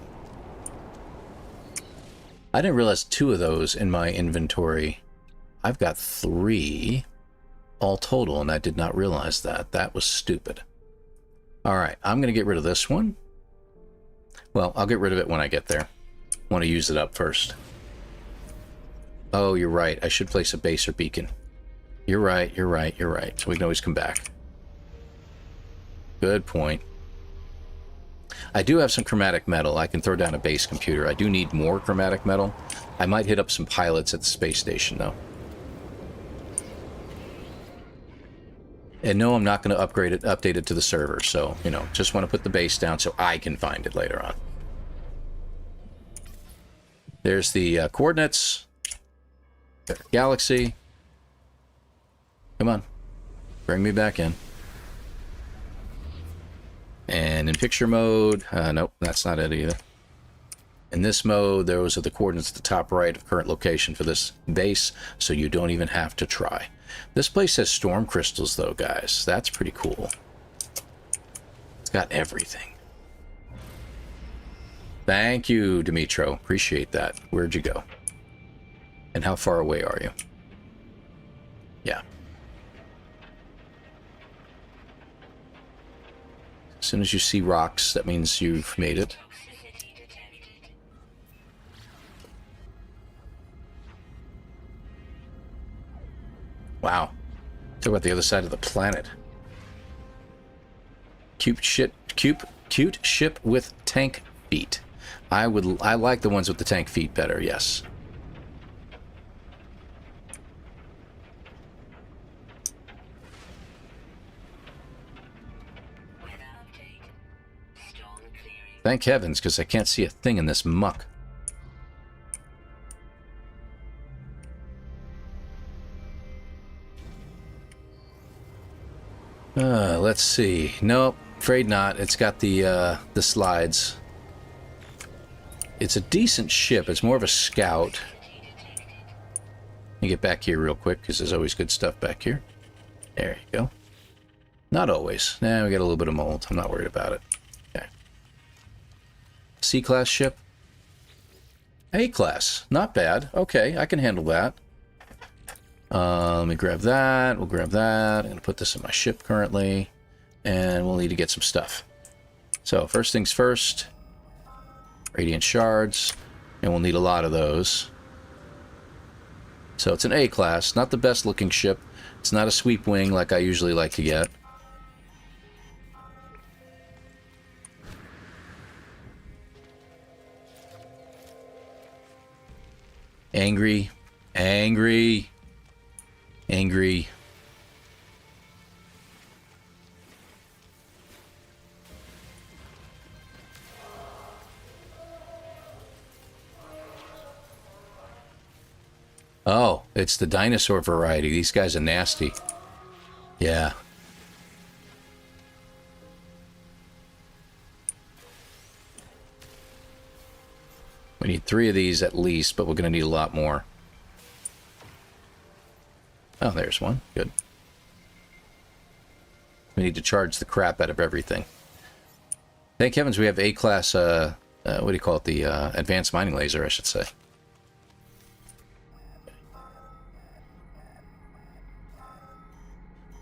Speaker 1: I didn't realize 2 of those in my inventory. I've got 3 all total, and I did not realize that. That was stupid. Alright, I'm going to get rid of this one. Well, I'll get rid of it when I get there. I want to use it up first. Oh, you're right. I should place a base or beacon. You're right, you're right, you're right. So we can always come back. Good point. I do have some chromatic metal. I can throw down a base computer. I do need more chromatic metal. I might hit up some pilots at the space station, though. And no, I'm not going to update it to the server. So, you know, just want to put the base down so I can find it later on. There's the coordinates. Galaxy. Come on. Bring me back in. And in picture mode, nope, that's not it either. In this mode, those are the coordinates at the top right of current location for this base, so you don't even have to try. This place has storm crystals, though, guys. That's pretty cool. It's got everything. Thank you, Dimitro. Appreciate that. Where'd you go? And how far away are you? Yeah. As soon as you see rocks, that means you've made it. Wow. Talk about the other side of the planet. Cute ship with tank feet. I like the ones with the tank feet better, yes. Thank heavens, because I can't see a thing in this muck. Let's see. Nope, afraid not. It's got the slides. It's a decent ship. It's more of a scout. Let me get back here real quick, because there's always good stuff back here. There you go. Not always. Nah, we got a little bit of mold. I'm not worried about it. Okay. C-class ship. A-class. Not bad. Okay, I can handle that. Let me grab that. We'll grab that. I'm going to put this in my ship currently. And we'll need to get some stuff. So, first things first. Radiant shards. And we'll need a lot of those. So, it's an A-class. Not the best looking ship. It's not a sweep wing like I usually like to get. Angry. Angry. Angry. Oh, it's the dinosaur variety. These guys are nasty. Yeah. We need 3 of these at least, but we're going to need a lot more. Oh, there's one. Good. We need to charge the crap out of everything. Thank heavens we have A-class, what do you call it? The advanced mining laser, I should say.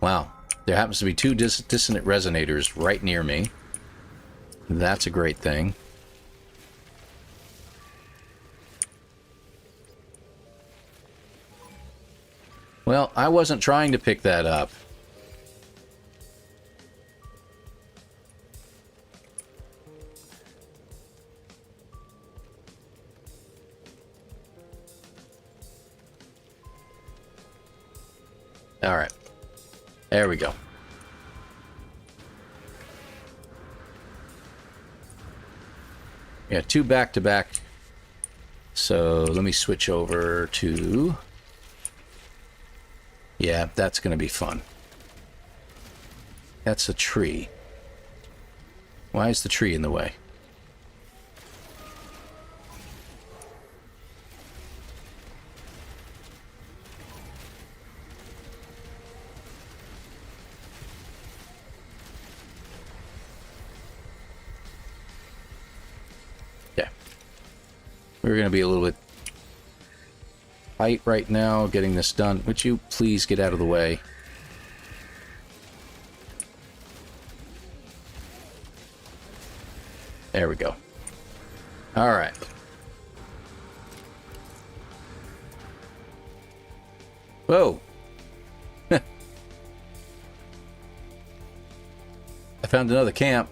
Speaker 1: Wow. There happens to be 2 dissonant resonators right near me. That's a great thing. Well, I wasn't trying to pick that up. All right. There we go. Yeah, 2 back-to-back. So let me switch over to... Yeah, that's going to be fun. That's a tree. Why is the tree in the way? Yeah. We're going to be a little bit tight right now getting this done. Would you please get out of the way? There we go. All right. Whoa. I found another camp.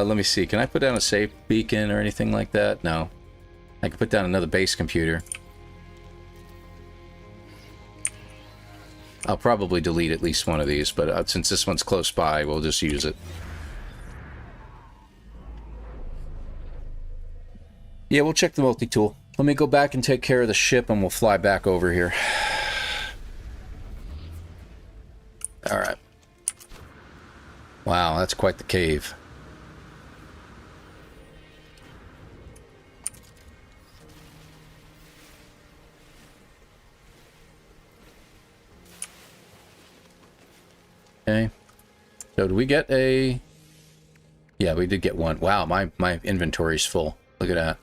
Speaker 1: Let me see. Can I put down a safe beacon or anything like that? No. I can put down another base computer. I'll probably delete at least one of these, but since this one's close by, we'll just use it. Yeah, we'll check the multi-tool. Let me go back and take care of the ship, and we'll fly back over here. All right. Wow, that's quite the cave. Okay. So, do we get a... Yeah, we did get one. Wow, my inventory's full. Look at that.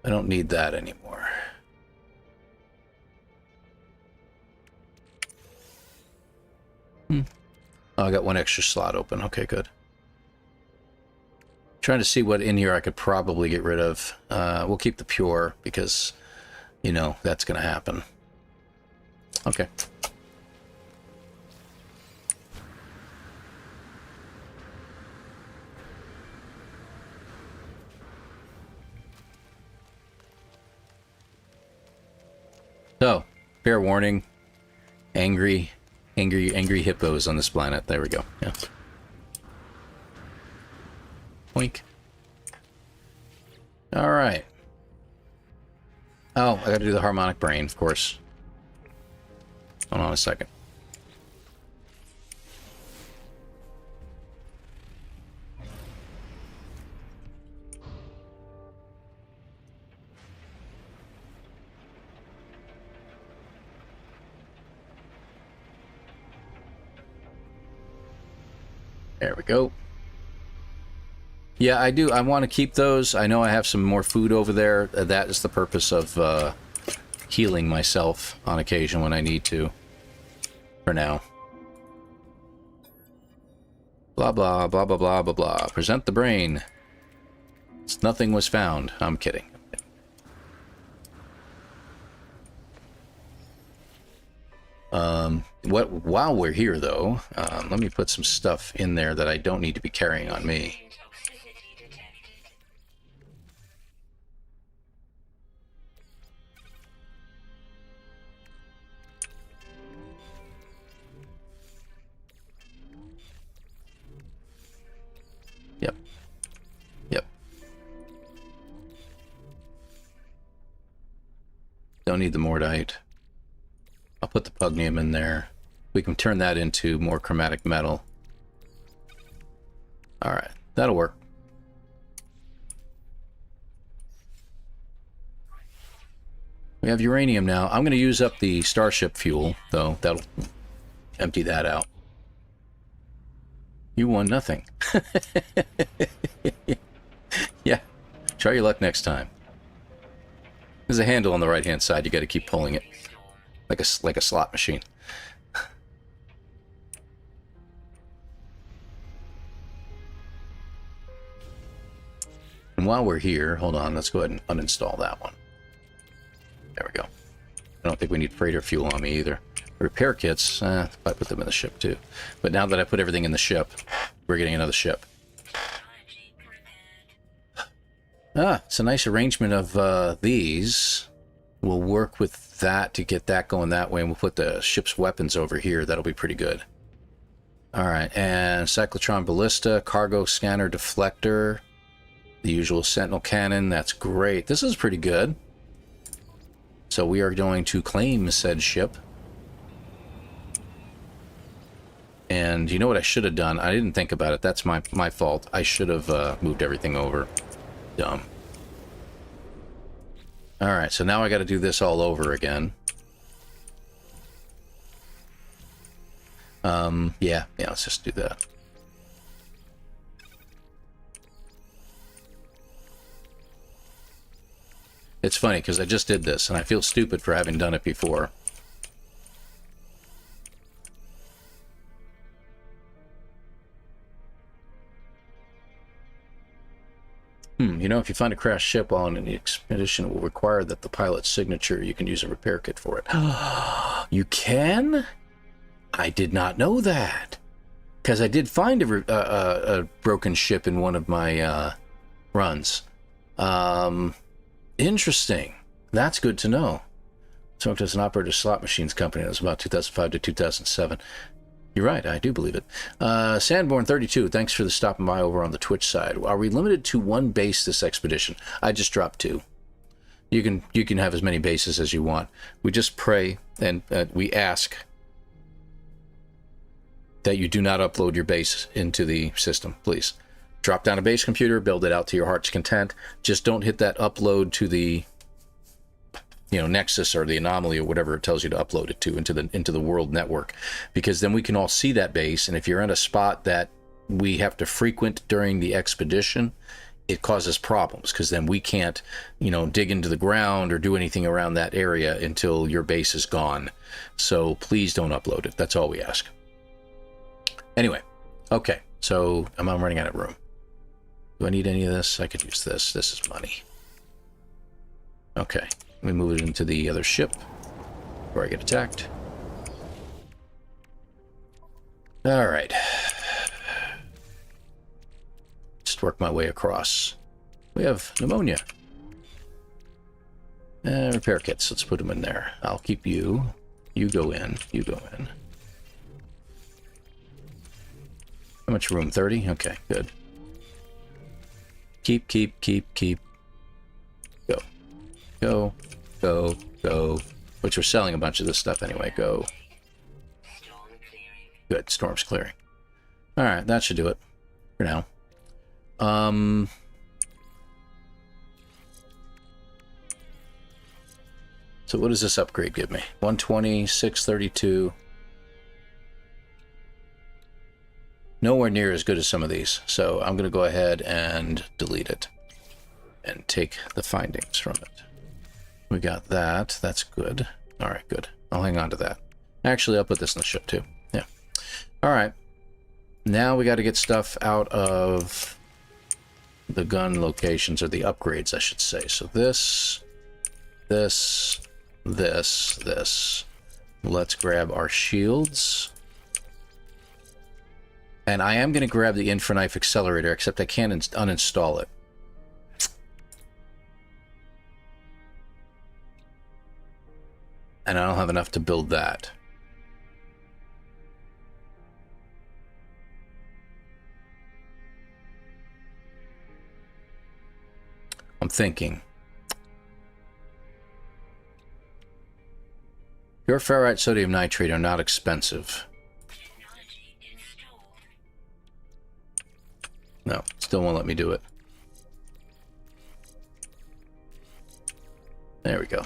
Speaker 1: I don't need that anymore. Oh, I got one extra slot open. Okay, good. Trying to see what in here I could probably get rid of. We'll keep the pure because, you know, that's going to happen. Okay. So, fair warning, angry hippos on this planet. There we go. Yeah. Boink. All right. Oh, I got to do the harmonic brain, of course. Hold on a second. There we go. Yeah, I do. I want to keep those. I know I have some more food over there. That is the purpose of healing myself on occasion when I need to. For now. Blah, blah, blah, blah, blah, blah, blah. Present the brain. Nothing was found. I'm kidding. While we're here, though, let me put some stuff in there that I don't need to be carrying on me. Yep. Yep. Don't need the Mordite. I'll put the Pugnium in there. We can turn that into more chromatic metal. Alright, that'll work. We have uranium now. I'm going to use up the starship fuel, though. That'll empty that out. You won nothing. Yeah, try your luck next time. There's a handle on the right-hand side. You got to keep pulling it. Like a slot machine. And while we're here, hold on, let's go ahead and uninstall that one. There we go. I don't think we need freighter fuel on me either. Repair kits, I put them in the ship too. But now that I put everything in the ship, we're getting another ship. Ah, it's a nice arrangement of these. We'll work with that to get that going that way, and we'll put the ship's weapons over here. That'll be pretty good. Alright, and cyclotron ballista, cargo scanner deflector, the usual sentinel cannon. That's great. This is pretty good. So we are going to claim said ship. And you know what I should have done? I didn't think about it. That's my fault. I should have moved everything over. Dumb. Alright, so now I got to do this all over again. Yeah, let's just do that. It's funny, because I just did this, and I feel stupid for having done it before. You know, if you find a crashed ship while on an expedition, it will require that the pilot's signature. You can use a repair kit for it. You can? I did not know that. Because I did find a broken ship in one of my runs. Interesting. That's good to know. So it was an operator slot machines company. It was about 2005 to 2007. You're right, I do believe it. Sandborn32, thanks for the stopping by over on the Twitch side. Are we limited to one base this expedition? I just dropped 2. You can have as many bases as you want. We just pray and we ask that you do not upload your base into the system, please. Drop down a base computer, build it out to your heart's content. Just don't hit that upload to the, you know, Nexus or the Anomaly or whatever it tells you to upload it to into the world network, because then we can all see that base. And if you're in a spot that we have to frequent during the expedition, it causes problems, because then we can't, you know, dig into the ground or do anything around that area until your base is gone. So please don't upload it. That's all we ask. Anyway, okay, so I'm running out of room. Do I need any of this? I could use this. This is money. Okay, let me move it into the other ship before I get attacked. All right. Just work my way across. We have pneumonia. Repair kits. Let's put them in there. I'll keep you. You go in. You go in. How much room? 30? Okay, good. Keep. Go. Go. Go. Go. Which we're selling a bunch of this stuff anyway. Go. Good. Storm's clearing. Alright, that should do it. For now. So what does this upgrade give me? 120, 632. Nowhere near as good as some of these. So I'm going to go ahead and delete it and take the findings from it. We got that. That's good. All right, good. I'll hang on to that. Actually, I'll put this in the ship too. Yeah. All right. Now we got to get stuff out of the gun locations, or the upgrades, I should say. So this. Let's grab our shields. And I am going to grab the Infraknife Accelerator, except I can't uninstall it. And I don't have enough to build that. I'm thinking. Pure ferrite sodium nitrate are not expensive. No, still won't let me do it. There we go.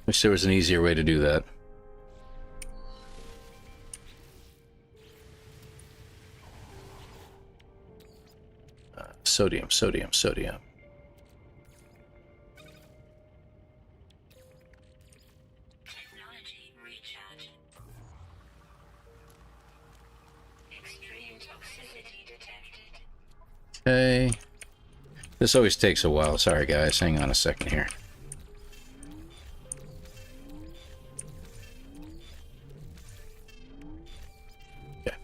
Speaker 1: Wish there was an easier way to do that. Sodium. Okay. This always takes a while. Sorry, guys. Hang on a second here. Okay.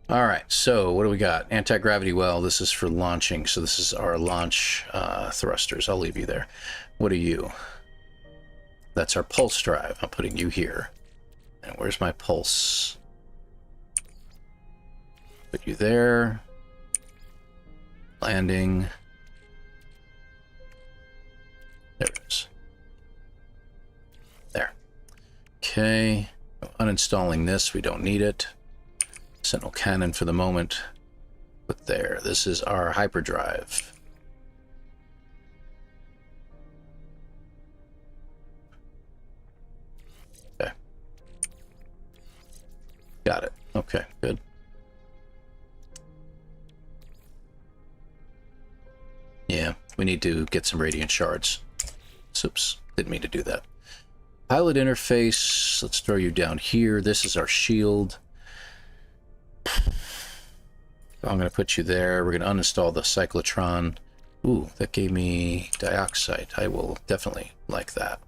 Speaker 1: All right. So what do we got? Anti-gravity well. This is for launching. So this is our launch thrusters. I'll leave you there. What are you? That's our pulse drive. I'm putting you here. And where's my pulse? Put you there. Landing. There it is. There. Okay. Uninstalling this. We don't need it. Sentinel cannon for the moment. But there. This is our hyperdrive. Okay. Got it. Okay, good. Yeah, we need to get some radiant shards. Oops, didn't mean to do that. Pilot interface, let's throw you down here. This is our shield. I'm going to put you there. We're going to uninstall the cyclotron. Ooh, that gave me dioxide. I will definitely like that.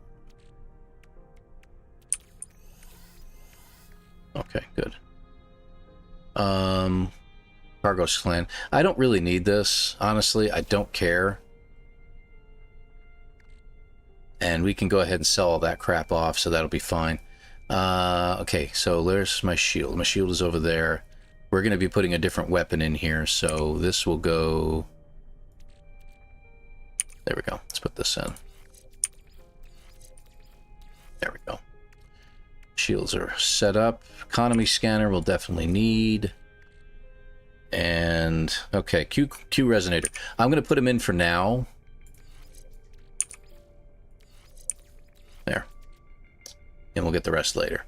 Speaker 1: Okay, good. Cargo clan. I don't really need this, honestly. I don't care. And we can go ahead and sell all that crap off, so that'll be fine. Okay, so there's my shield. My shield is over there. We're going to be putting a different weapon in here, so this will go... There we go. Let's put this in. There we go. Shields are set up. Economy scanner we'll definitely need. And, okay, Q resonator. I'm going to put him in for now. There. And we'll get the rest later.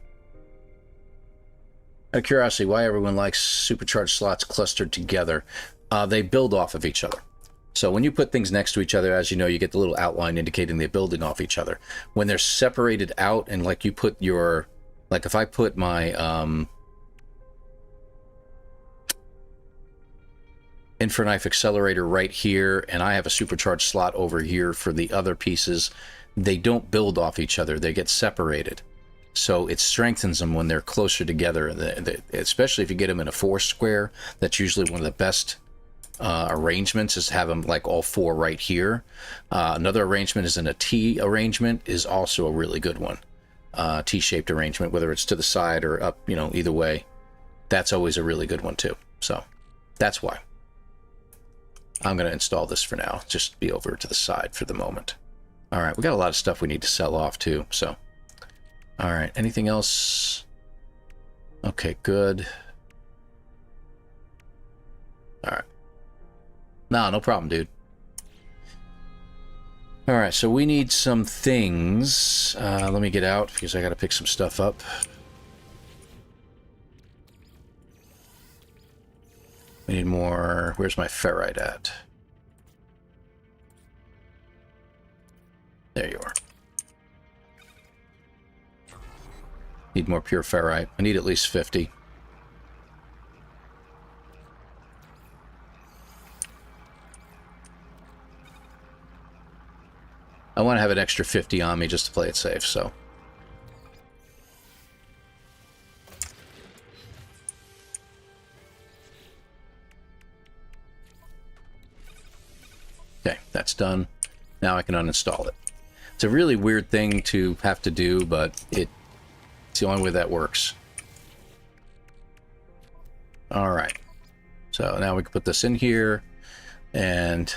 Speaker 1: Out of curiosity, why everyone likes supercharged slots clustered together? They build off of each other. So when you put things next to each other, as you know, you get the little outline indicating they're building off each other. When they're separated out, and like you put your... Like if I put my Infraknife accelerator right here, and I have a supercharged slot over here for the other pieces, they don't build off each other. They get separated. So it strengthens them when they're closer together, especially if you get them in a 4 square. That's usually one of the best arrangements, is to have them like all 4 right here. Another arrangement is in a T arrangement, is also a really good one. T-shaped arrangement, whether it's to the side or up, you know, either way. That's always a really good one too. So that's why. I'm going to install this for now. Just be over to the side for the moment. All right, we got a lot of stuff we need to sell off too, so... All right, anything else? Okay, good. All right. No problem, dude. All right, so we need some things. Let me get out because I got to pick some stuff up. We need more. Where's my ferrite at? There you are. Need more pure ferrite. I need at least 50. I want to have an extra 50 on me just to play it safe, so. Okay, that's done. Now I can uninstall it. It's a really weird thing to have to do, but it's the only way that works. All right. So now we can put this in here, and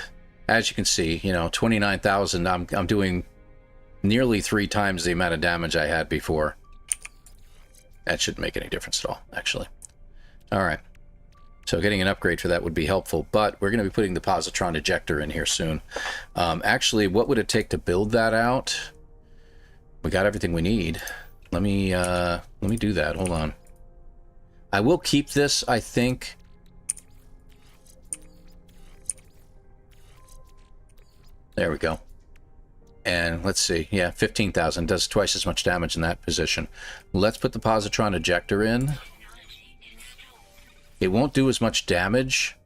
Speaker 1: as you can see, you know, 29,000. I'm doing nearly 3 times the amount of damage I had before. That shouldn't make any difference at all, actually. All right. So getting an upgrade for that would be helpful, but we're going to be putting the positron ejector in here soon. Actually, what would it take to build that out? We got everything we need. Let me do that. Hold on. I will keep this, I think. There we go. And let's see. Yeah, 15,000 does twice as much damage in that position. Let's put the positron ejector in. It won't do as much damage,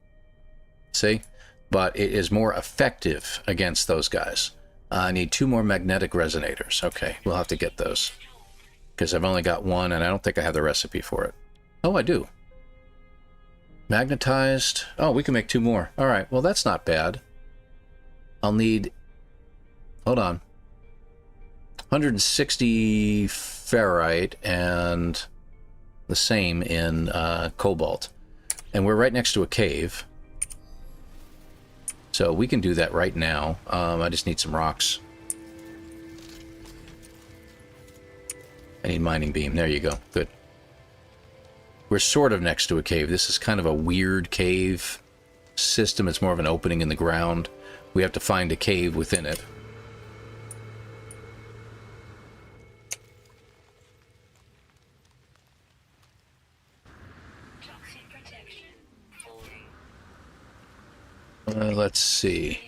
Speaker 1: see, but it is more effective against those guys. I need 2 more magnetic resonators. Okay, we'll have to get those, because I've only got 1, and I don't think I have the recipe for it. Oh, I do. Magnetized. Oh, we can make 2 more. All right, well, that's not bad. I'll need, hold on, 160 ferrite and the same in cobalt. And we're right next to a cave, so we can do that right now. I just need some rocks. I need mining beam. There you go. Good. We're sort of next to a cave. This is kind of a weird cave system. It's more of an opening in the ground. We have to find a cave within it. Let's see.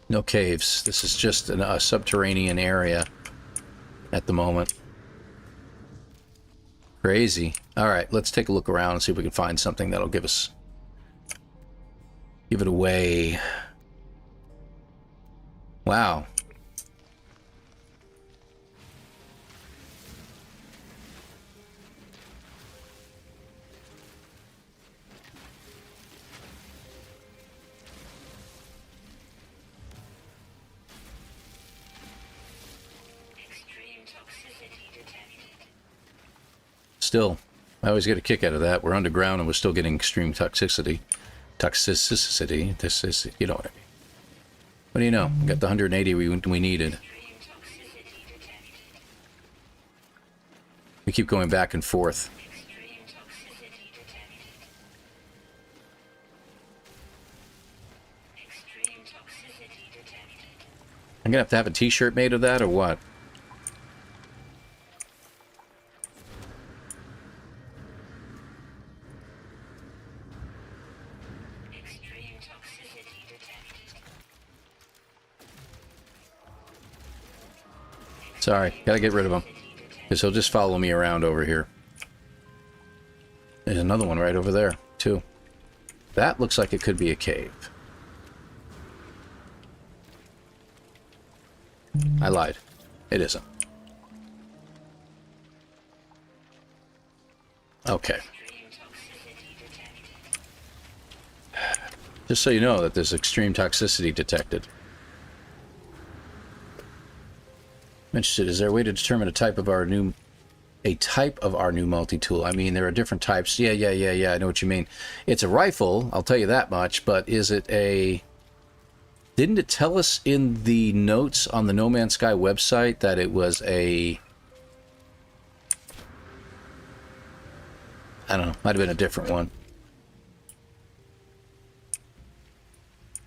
Speaker 1: No caves. This is just a subterranean area at the moment. Crazy. All right, let's take a look around and see if we can find something that'll give us Give it away. Wow. Still, I always get a kick out of that. We're underground and we're still getting extreme toxicity. Toxicity. This is, you know what I mean. What do you know? We got the 180 we needed. We keep going back and forth. I'm gonna have a t-shirt made of that or what? Sorry, gotta get rid of him. Because he'll just follow me around over here. There's another one right over there, too. That looks like it could be a cave. I lied. It isn't. Okay. Just so you know that there's extreme toxicity detected. I'm interested, is there a way to determine a type of our new multi-tool? I mean, there are different types. Yeah, I know what you mean. It's a rifle, I'll tell you that much, but is it a... Didn't it tell us in the notes on the No Man's Sky website that it was a... I don't know, might have been a different one.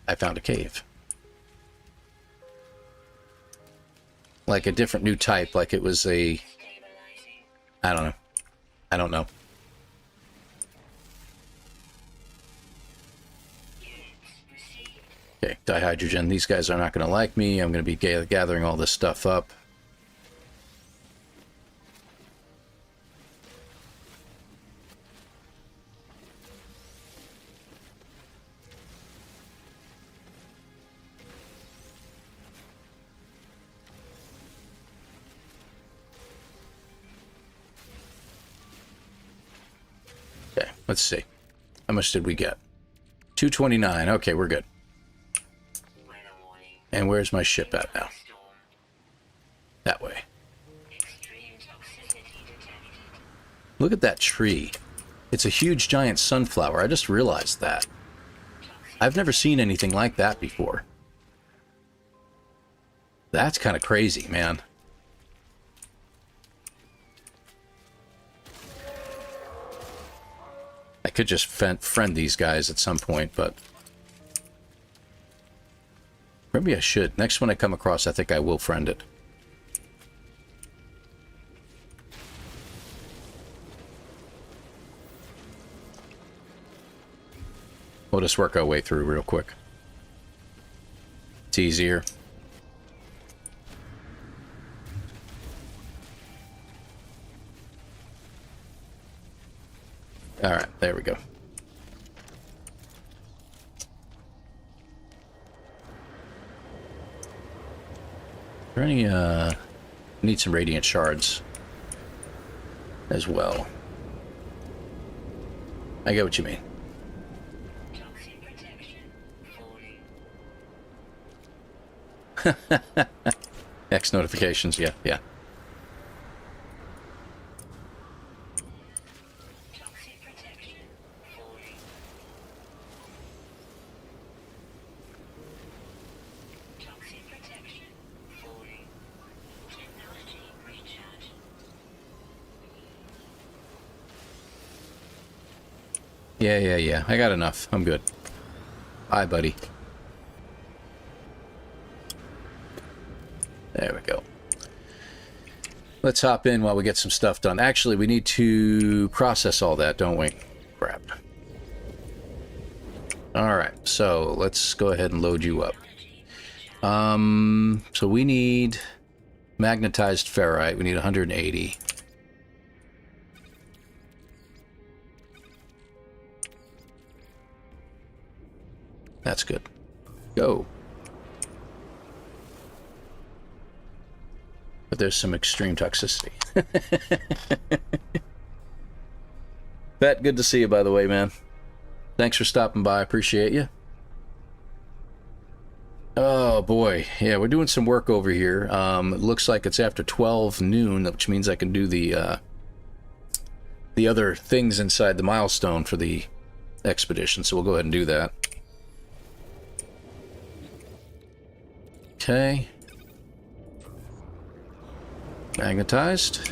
Speaker 1: I found a cave. Like a different new type, like it was a... I don't know. I don't know. Okay, dihydrogen. These guys are not going to like me. I'm going to be gathering all this stuff up. Okay, let's see. How much did we get? 229. Okay, we're good. And where's my ship at now? That way. Look at that tree. It's a huge giant sunflower. I just realized that. I've never seen anything like that before. That's kind of crazy, man. I could just friend these guys at some point, but... Maybe I should. Next one I come across, I think I will friend it. We'll just work our way through real quick. It's easier. Alright, there we go. Are there any, need some radiant shards as well. I get what you mean. X notifications, yeah. Yeah. I got enough. I'm good. Bye, buddy. There we go. Let's hop in while we get some stuff done. Actually, we need to process all that, don't we? Crap. Alright, so let's go ahead and load you up. So we need magnetized ferrite. We need 180. That's good. Go. But there's some extreme toxicity. Bet, good to see you, by the way, man. Thanks for stopping by. Appreciate you. Oh, boy. Yeah, we're doing some work over here. It looks like it's after 12 noon, which means I can do the other things inside the milestone for the expedition, so we'll go ahead and do that. Okay. Magnetized.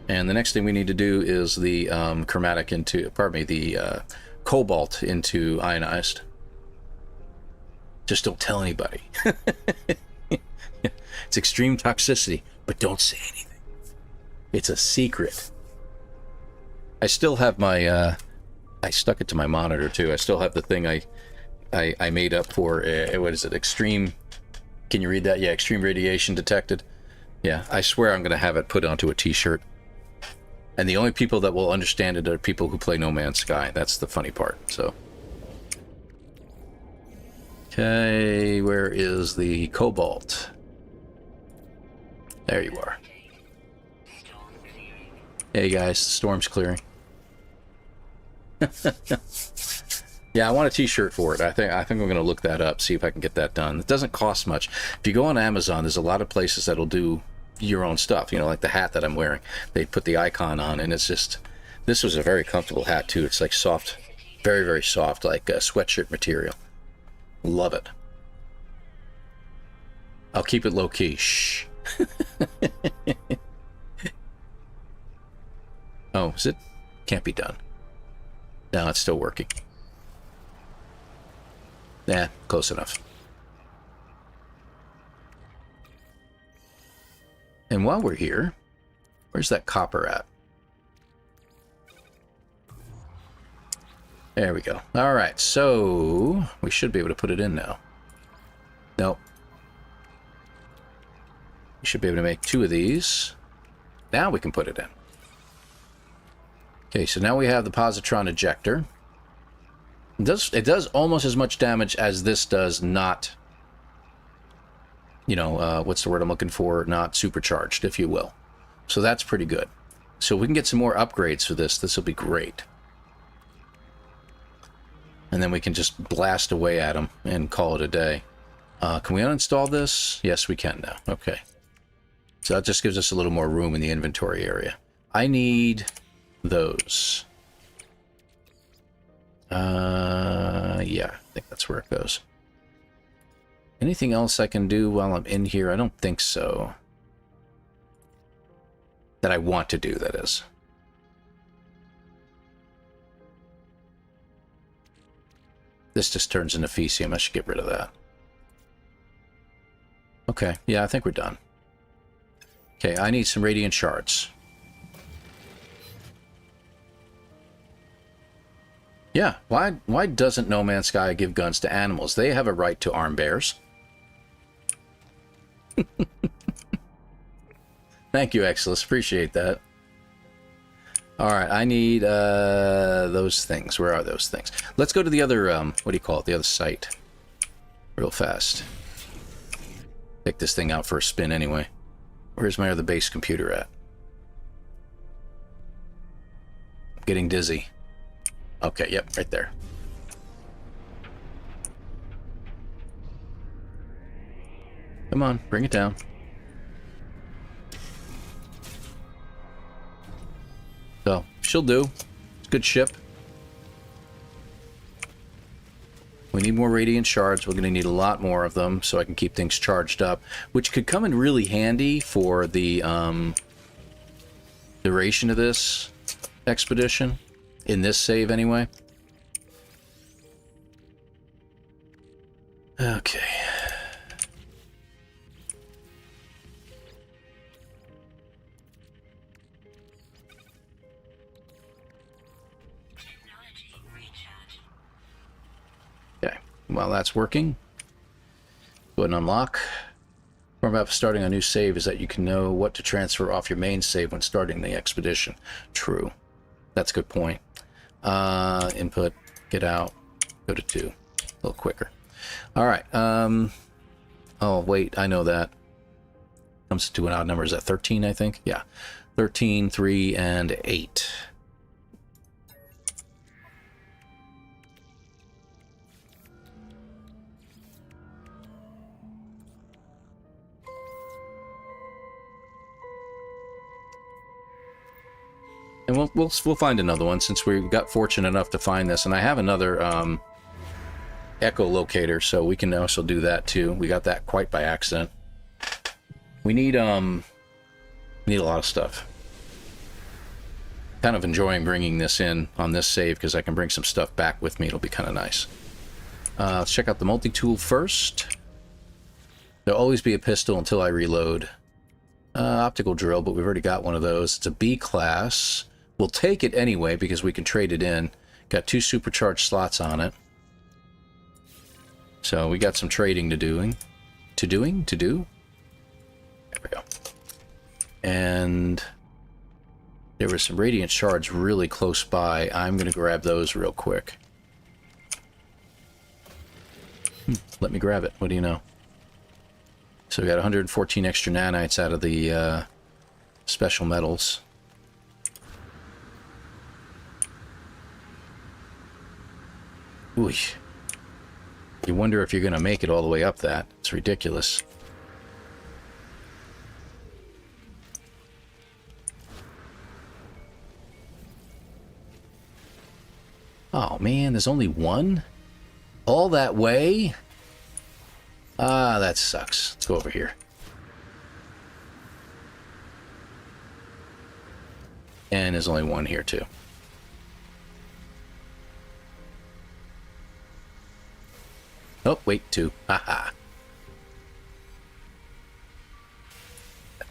Speaker 1: And the next thing we need to do is the chromatic into, pardon me, the cobalt into ionized. Just don't tell anybody. It's extreme toxicity, but don't say anything. It's a secret. I still have my, I stuck it to my monitor too. I still have the thing I made up for, what is it, extreme, can you read that? Yeah, extreme radiation detected. Yeah, I swear I'm going to have it put onto a t-shirt. And the only people that will understand it are people who play No Man's Sky. That's the funny part, so. Okay, where is the cobalt? There you are. Hey guys, the storm's clearing. Yeah, I want a t-shirt for it. I think I'm going to look that up, see if I can get that done. It doesn't cost much. If you go on Amazon, there's a lot of places that'll do your own stuff, you know, like the hat that I'm wearing. They put the icon on, and it's just, this was a very comfortable hat too. It's like soft, very, very soft, like sweatshirt material. Love it. I'll keep it low-key. Shh. Oh, is it? Can't be done. No, it's still working. Nah, close enough. And while we're here, where's that copper at? There we go. All right, so we should be able to put it in now. Nope. We should be able to make 2 of these. Now we can put it in. Okay, so now we have the positron ejector. It does almost as much damage as this does, not, you know, what's the word I'm looking for? Not supercharged, if you will. So that's pretty good. So we can get some more upgrades for this. This will be great. And then we can just blast away at them and call it a day. Can we uninstall this? Yes, we can now. Okay. So that just gives us a little more room in the inventory area. I need those. Yeah, I think that's where it goes. Anything else I can do while I'm in here? I don't think so. That I want to do, that is. This just turns into Fecium. I should get rid of that. Okay, yeah, I think we're done. Okay, I need some radiant shards. Yeah, why doesn't No Man's Sky give guns to animals? They have a right to arm bears. Thank you, Exilus. Appreciate that. Alright, I need those things. Where are those things? Let's go to the other, what do you call it? The other site. Real fast. Take this thing out for a spin anyway. Where's my other base computer at? I'm getting dizzy. Okay, yep, right there. Come on, bring it down. So, she'll do. It's a good ship. We need more radiant shards. We're going to need a lot more of them so I can keep things charged up, which could come in really handy for the duration of this expedition. In this save, anyway. Okay. Okay. While that's working, go ahead and unlock. Part about starting a new save is that you can know what to transfer off your main save when starting the expedition. True. That's a good point. Input, get out, go to 2. little quicker. All right. Oh, wait, I know that. Comes to an odd number. Is that 13, I think? Yeah. 13, 3, and 8. And we'll find another one since we got fortunate enough to find this. And I have another echolocator, so we can also do that too. We got that quite by accident. We need a lot of stuff. Kind of enjoying bringing this in on this save because I can bring some stuff back with me. It'll be kind of nice. Let's check out the multi-tool first. There'll always be a pistol until I reload. Optical drill, but we've already got one of those. It's a B class. We'll take it anyway because we can trade it in. Got 2 supercharged slots on it. So we got some trading to do. There we go. And there were some radiant shards really close by. I'm going to grab those real quick. Let me grab it. What do you know? So we got 114 extra nanites out of the special metals. Ooh. You wonder if you're going to make it all the way up that. It's ridiculous. Oh man, there's only one? All that way? Ah, that sucks. Let's go over here. And there's only one here too. Oh, wait, 2. Haha.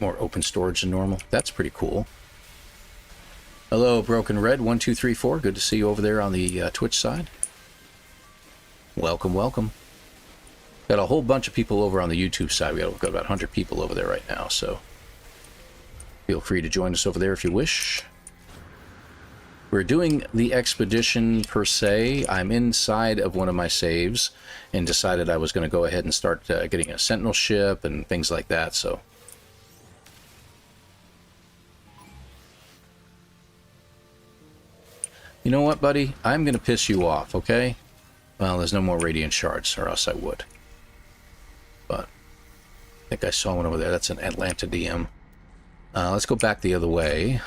Speaker 1: More open storage than normal. That's pretty cool. Hello, Broken Red 1234. Good to see you over there on the Twitch side. Welcome, welcome. Got a whole bunch of people over on the YouTube side. We got about 100 people over there right now, so feel free to join us over there if you wish. We're doing the expedition per se. I'm inside of one of my saves and decided I was going to go ahead and start getting a sentinel ship and things like that, so. You know what, buddy? I'm going to piss you off, okay? Well, there's no more radiant shards, or else I would. But I think I saw one over there. That's an Atlantidium. Let's go back the other way.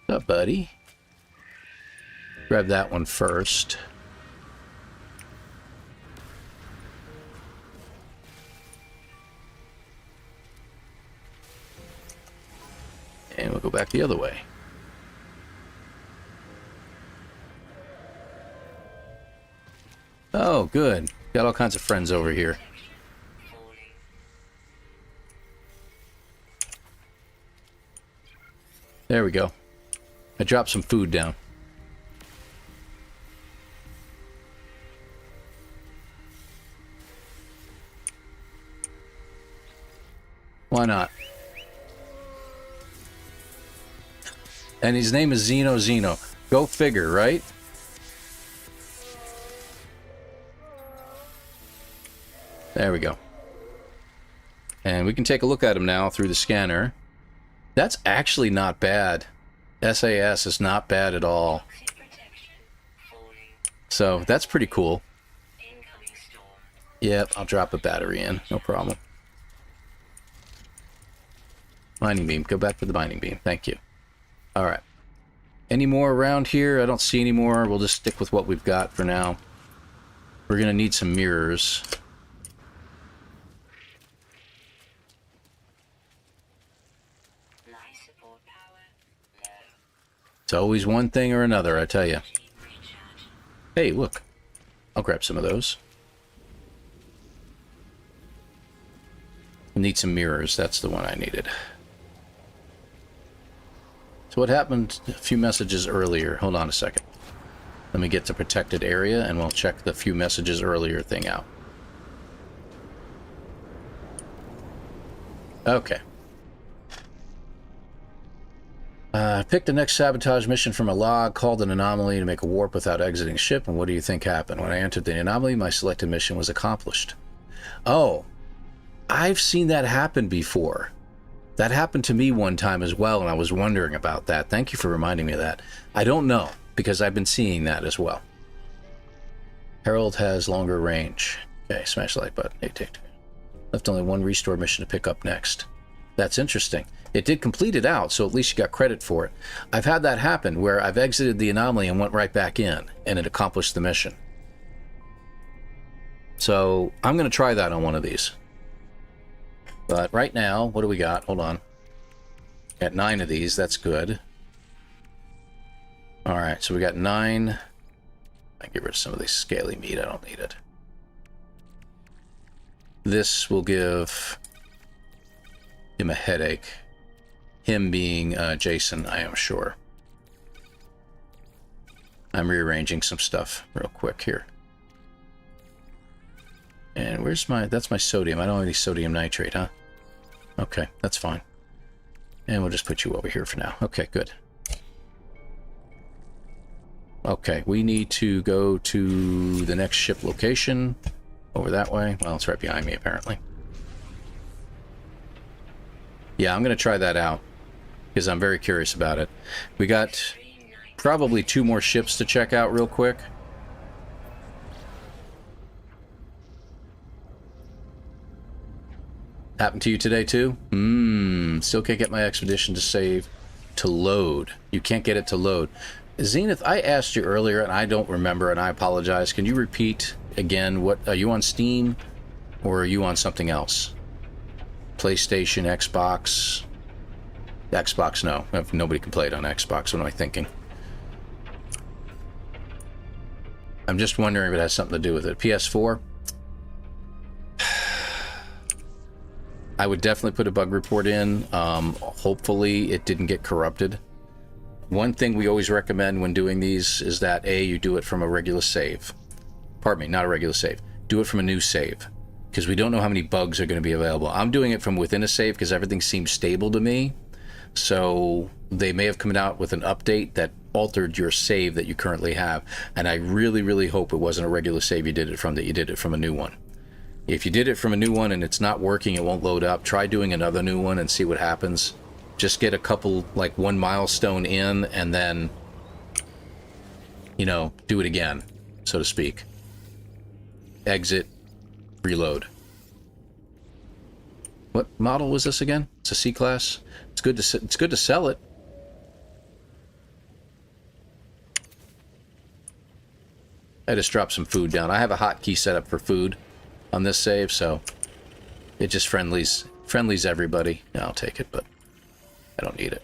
Speaker 1: What's up, buddy? Grab that one first. And we'll go back the other way. Oh, good. Got all kinds of friends over here. There we go. I dropped some food down. Why not? And his name is Zeno. Go figure, right? There we go. And we can take a look at him now through the scanner. That's actually not bad. SAS is not bad at all. So that's pretty cool. Yep, I'll drop a battery in. No problem. Mining beam. Go back for the mining beam. Thank you. Alright. Any more around here? I don't see any more. We'll just stick with what we've got for now. We're going to need some mirrors. It's always one thing or another, I tell you. Hey, look. I'll grab some of those. Need some mirrors. That's the one I needed. So what happened a few messages earlier? Hold on a second. Let me get to protected area and we'll check the few messages earlier thing out. Okay. Pick the next sabotage mission from a log, called an anomaly to make a warp without exiting ship, and what do you think happened? When I entered the anomaly, my selected mission was accomplished. Oh, I've seen that happen before. That happened to me one time as well, and I was wondering about that. Thank you for reminding me of that. I don't know, because I've been seeing that as well. Herald has longer range. Okay, smash the like button. Hey, take two. Left only one restore mission to pick up next. That's interesting. It did complete it out, so at least you got credit for it. I've had that happen where I've exited the anomaly and went right back in, and it accomplished the mission. So I'm going to try that on one of these. But right now, what do we got? Hold on. Got 9 of these. That's good. All right, so we got 9. I get rid of some of this scaly meat. I don't need it. This will give him a headache. Him being Jason, I am sure. I'm rearranging some stuff real quick here. And where's my... That's my sodium. I don't have any sodium nitrate, huh? Okay, that's fine. And we'll just put you over here for now. Okay, good. Okay, we need to go to the next ship location. Over that way. Well, it's right behind me, apparently. Yeah, I'm going to try that out, because I'm very curious about it. We got probably 2 more ships to check out real quick. Happened to you today, too? Still can't get my expedition to save to load. You can't get it to load. Zenith, I asked you earlier, and I don't remember, and I apologize. Can you repeat again? What are you on Steam, or are you on something else? PlayStation, Xbox? Xbox, no. Nobody can play it on Xbox. What am I thinking? I'm just wondering if it has something to do with it. PS4? I would definitely put a bug report in. Hopefully it didn't get corrupted. One thing we always recommend when doing these is that A, you do it from a regular save. Pardon me, not a regular save. Do it from a new save, because we don't know how many bugs are going to be available. I'm doing it from within a save because everything seems stable to me. So they may have come out with an update that altered your save that you currently have. And I really, really hope it wasn't a regular save you did it from, that you did it from a new one. If you did it from a new one and it's not working, it won't load up, try doing another new one and see what happens. Just get a couple, like 1 milestone in, and then, you know, do it again, so to speak. Exit, reload. What model was this again? It's a C-class. It's good to sell it. I just dropped some food down. I have a hotkey set up for food on this save, so it just friendlies everybody. Yeah, I'll take it, but I don't need it.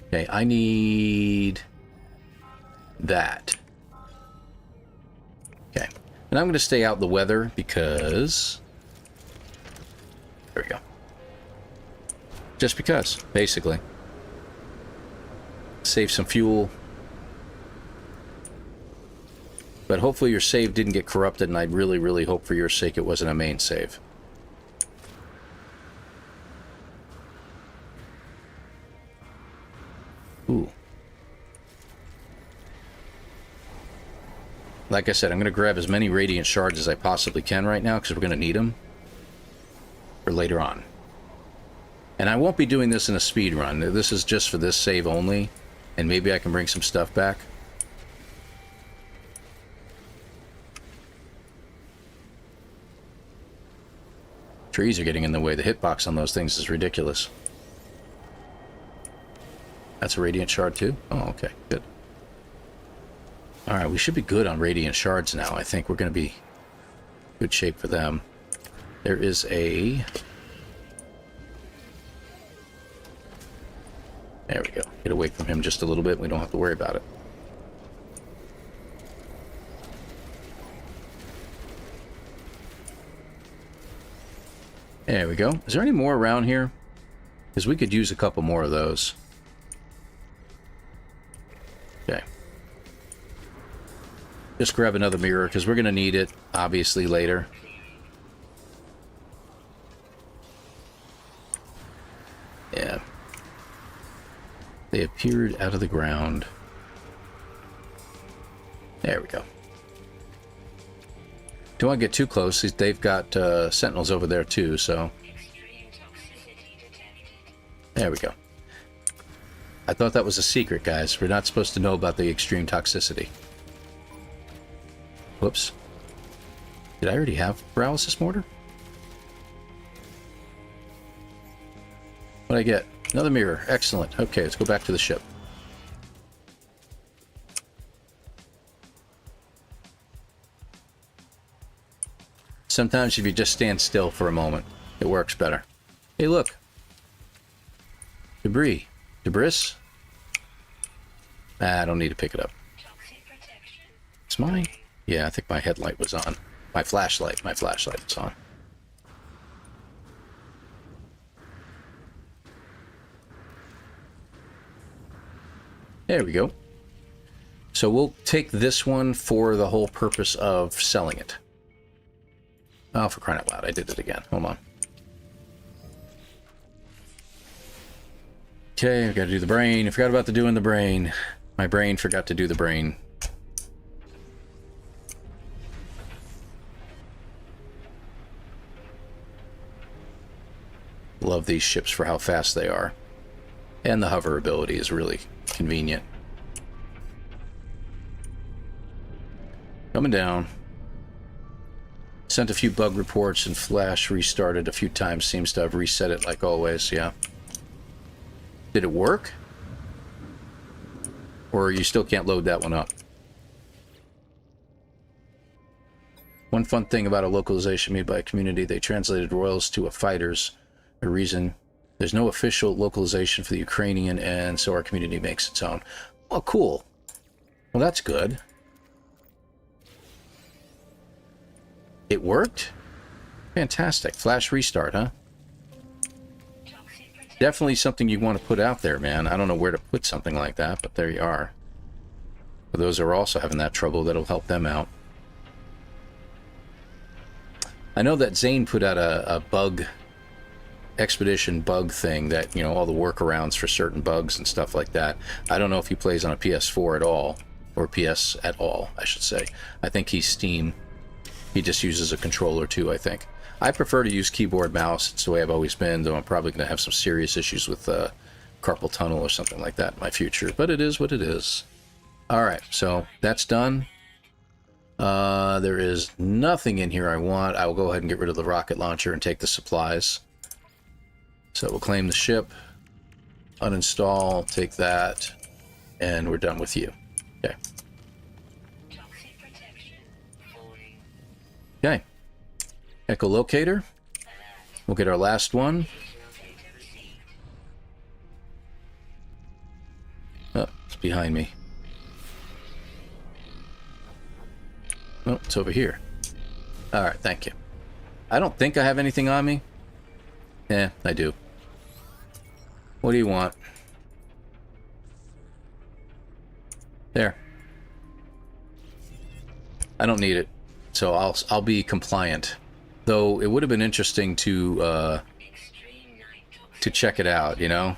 Speaker 1: Okay, I need that. Okay, and I'm going to stay out the weather because... There we go. Just because, basically. Save some fuel. But hopefully your save didn't get corrupted, and I really, really hope for your sake it wasn't a main save. Ooh. Like I said, I'm going to grab as many radiant shards as I possibly can right now, because we're going to need them for later on. And I won't be doing this in a speed run. This is just for this save only, and maybe I can bring some stuff back. Trees are getting in the way. The hitbox on those things is ridiculous. That's a radiant shard too? Oh, okay, good. Alright, we should be good on radiant shards now. I think we're going to be good shape for them. There is a... There we go. Get away from him just a little bit. We don't have to worry about it. There we go. Is there any more around here? Because we could use a couple more of those. Okay. Just grab another mirror, because we're going to need it, obviously, later. Yeah. They appeared out of the ground. There we go. Don't want to get too close. They've got sentinels over there too, so... There we go. I thought that was a secret, guys. We're not supposed to know about the extreme toxicity. Whoops. Did I already have paralysis mortar? What'd I get? Another mirror. Excellent. Okay, let's go back to the ship. Sometimes if you just stand still for a moment, it works better. Hey, look. Debris. Debris? I don't need to pick it up. It's mine. Yeah, I think my headlight was on. My flashlight was on. There we go. So we'll take this one for the whole purpose of selling it. Oh, for crying out loud, I did it again. Hold on. Okay, I've got to do the brain. I forgot about doing the brain. My brain forgot to do the brain. Love these ships for how fast they are. And the hover ability is really convenient. Coming down. Sent a few bug reports and Flash restarted a few times. Seems to have reset it like always, yeah. Did it work? Or you still can't load that one up? One fun thing about a localization made by a community, they translated royals to a fighters. A reason there's no official localization for the Ukrainian, and so our community makes its own. Oh, cool. Well, that's good. It worked? Fantastic. Flash restart, huh? Definitely something you want to put out there, man. I don't know where to put something like that, but there you are. For those who are also having that trouble, that'll help them out. I know that Zane put out a bug... expedition bug thing that, you know, all the workarounds for certain bugs and stuff like that. I don't know if he plays on a PS4 at all, or PS at all, I should say. I think he's Steam. He just uses a controller too, I think. I prefer to use keyboard mouse. It's the way I've always been, though I'm probably going to have some serious issues with carpal tunnel or something like that in my future. But it is what it is. Alright, so that's done. There is nothing in here I want. I will go ahead and get rid of the rocket launcher and take the supplies. So we'll claim the ship, uninstall, take that, and we're done with you. Okay. Okay. Echolocator. We'll get our last one. Oh, it's behind me. Oh, it's over here. Alright, thank you. I don't think I have anything on me. Yeah, I do. What do you want? There. I don't need it, so I'll be compliant. Though it would have been interesting to check it out, you know,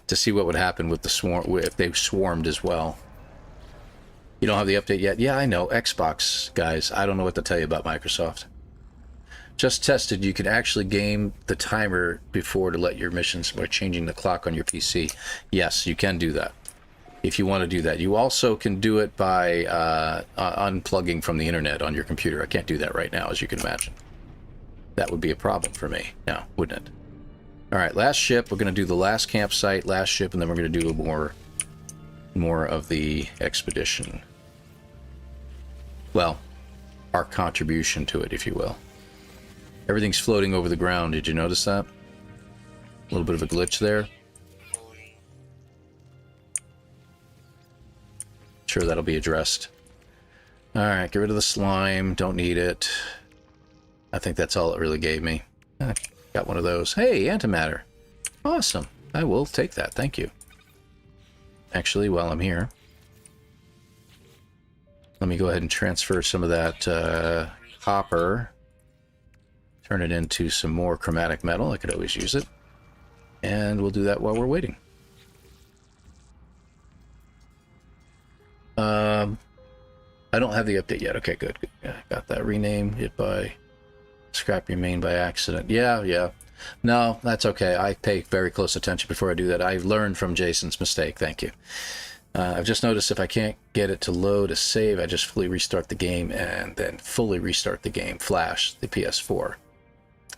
Speaker 1: to see what would happen with the swarm if they swarmed as well. You don't have the update yet? Yeah, I know. Xbox guys, I don't know what to tell you about Microsoft. Just tested, you can actually game the timer before to let your missions by changing the clock on your PC. Yes, you can do that. If you want to do that. You also can do it by unplugging from the internet on your computer. I can't do that right now, as you can imagine. That would be a problem for me now, wouldn't it? Alright, last ship. We're going to do the last campsite, last ship, and then we're going to do more of the expedition. Well, our contribution to it, if you will. Everything's floating over the ground. Did you notice that? A little bit of a glitch there. Sure, that'll be addressed. Alright, get rid of the slime. Don't need it. I think that's all it really gave me. Got one of those. Hey, antimatter. Awesome. I will take that. Thank you. Actually, while I'm here, let me go ahead and transfer some of that copper. Turn it into some more chromatic metal. I could always use it. And we'll do that while we're waiting. I don't have the update yet. Okay, good. Yeah, got that. Rename it by scrap your main by accident. Yeah. No, that's okay. I pay very close attention before I do that. I've learned from Jason's mistake. Thank you. I've just noticed if I can't get it to load a save, I just fully restart the game and then fully restart the game. Flash the PS4.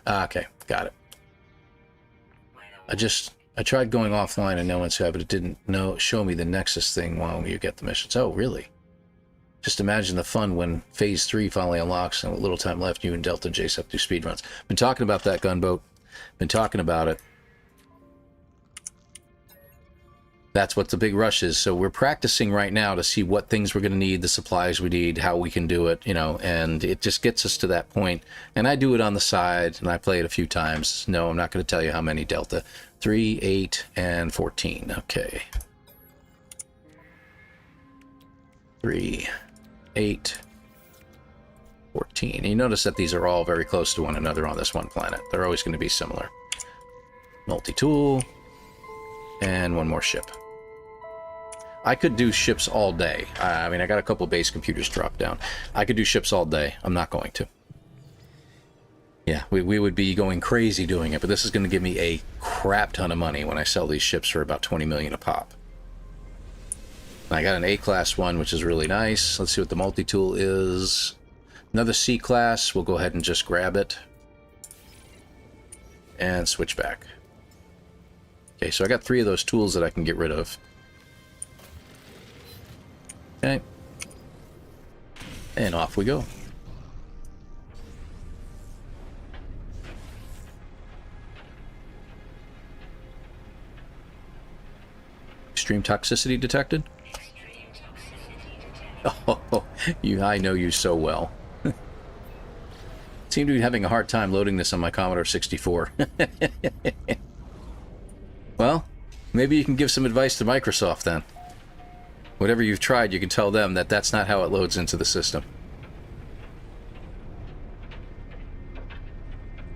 Speaker 1: Okay, got it. I tried going offline in nomanssky, but it didn't show me the Nexus thing while you get the missions. Oh, really? Just imagine the fun when Phase 3 finally unlocks and with little time left, you and Delta and Jace have to do speedruns. Been talking about that, Gunboat. Been talking about it. That's what the big rush is. So we're practicing right now to see what things we're going to need, the supplies we need, how we can do it, you know, and it just gets us to that point. And I do it on the side, and I play it a few times. No, I'm not going to tell you how many, Delta. 3, 8, and 14. Okay. 3, 8, 14. And you notice that these are all very close to one another on this one planet. They're always going to be similar. Multi-tool. And one more ship. I could do ships all day. I mean, I got a couple base computers dropped down. I could do ships all day. I'm not going to. Yeah, we would be going crazy doing it, but this is going to give me a crap ton of money when I sell these ships for about 20 million a pop. I got an A-class one, which is really nice. Let's see what the multi-tool is. Another C-class. We'll go ahead and just grab it. And switch back. Okay, so I got 3 of those tools that I can get rid of. Okay. And off we go. Extreme toxicity detected? Oh, I know you so well. Seem to be having a hard time loading this on my Commodore 64. Well, maybe you can give some advice to Microsoft then. Whatever you've tried, you can tell them that that's not how it loads into the system.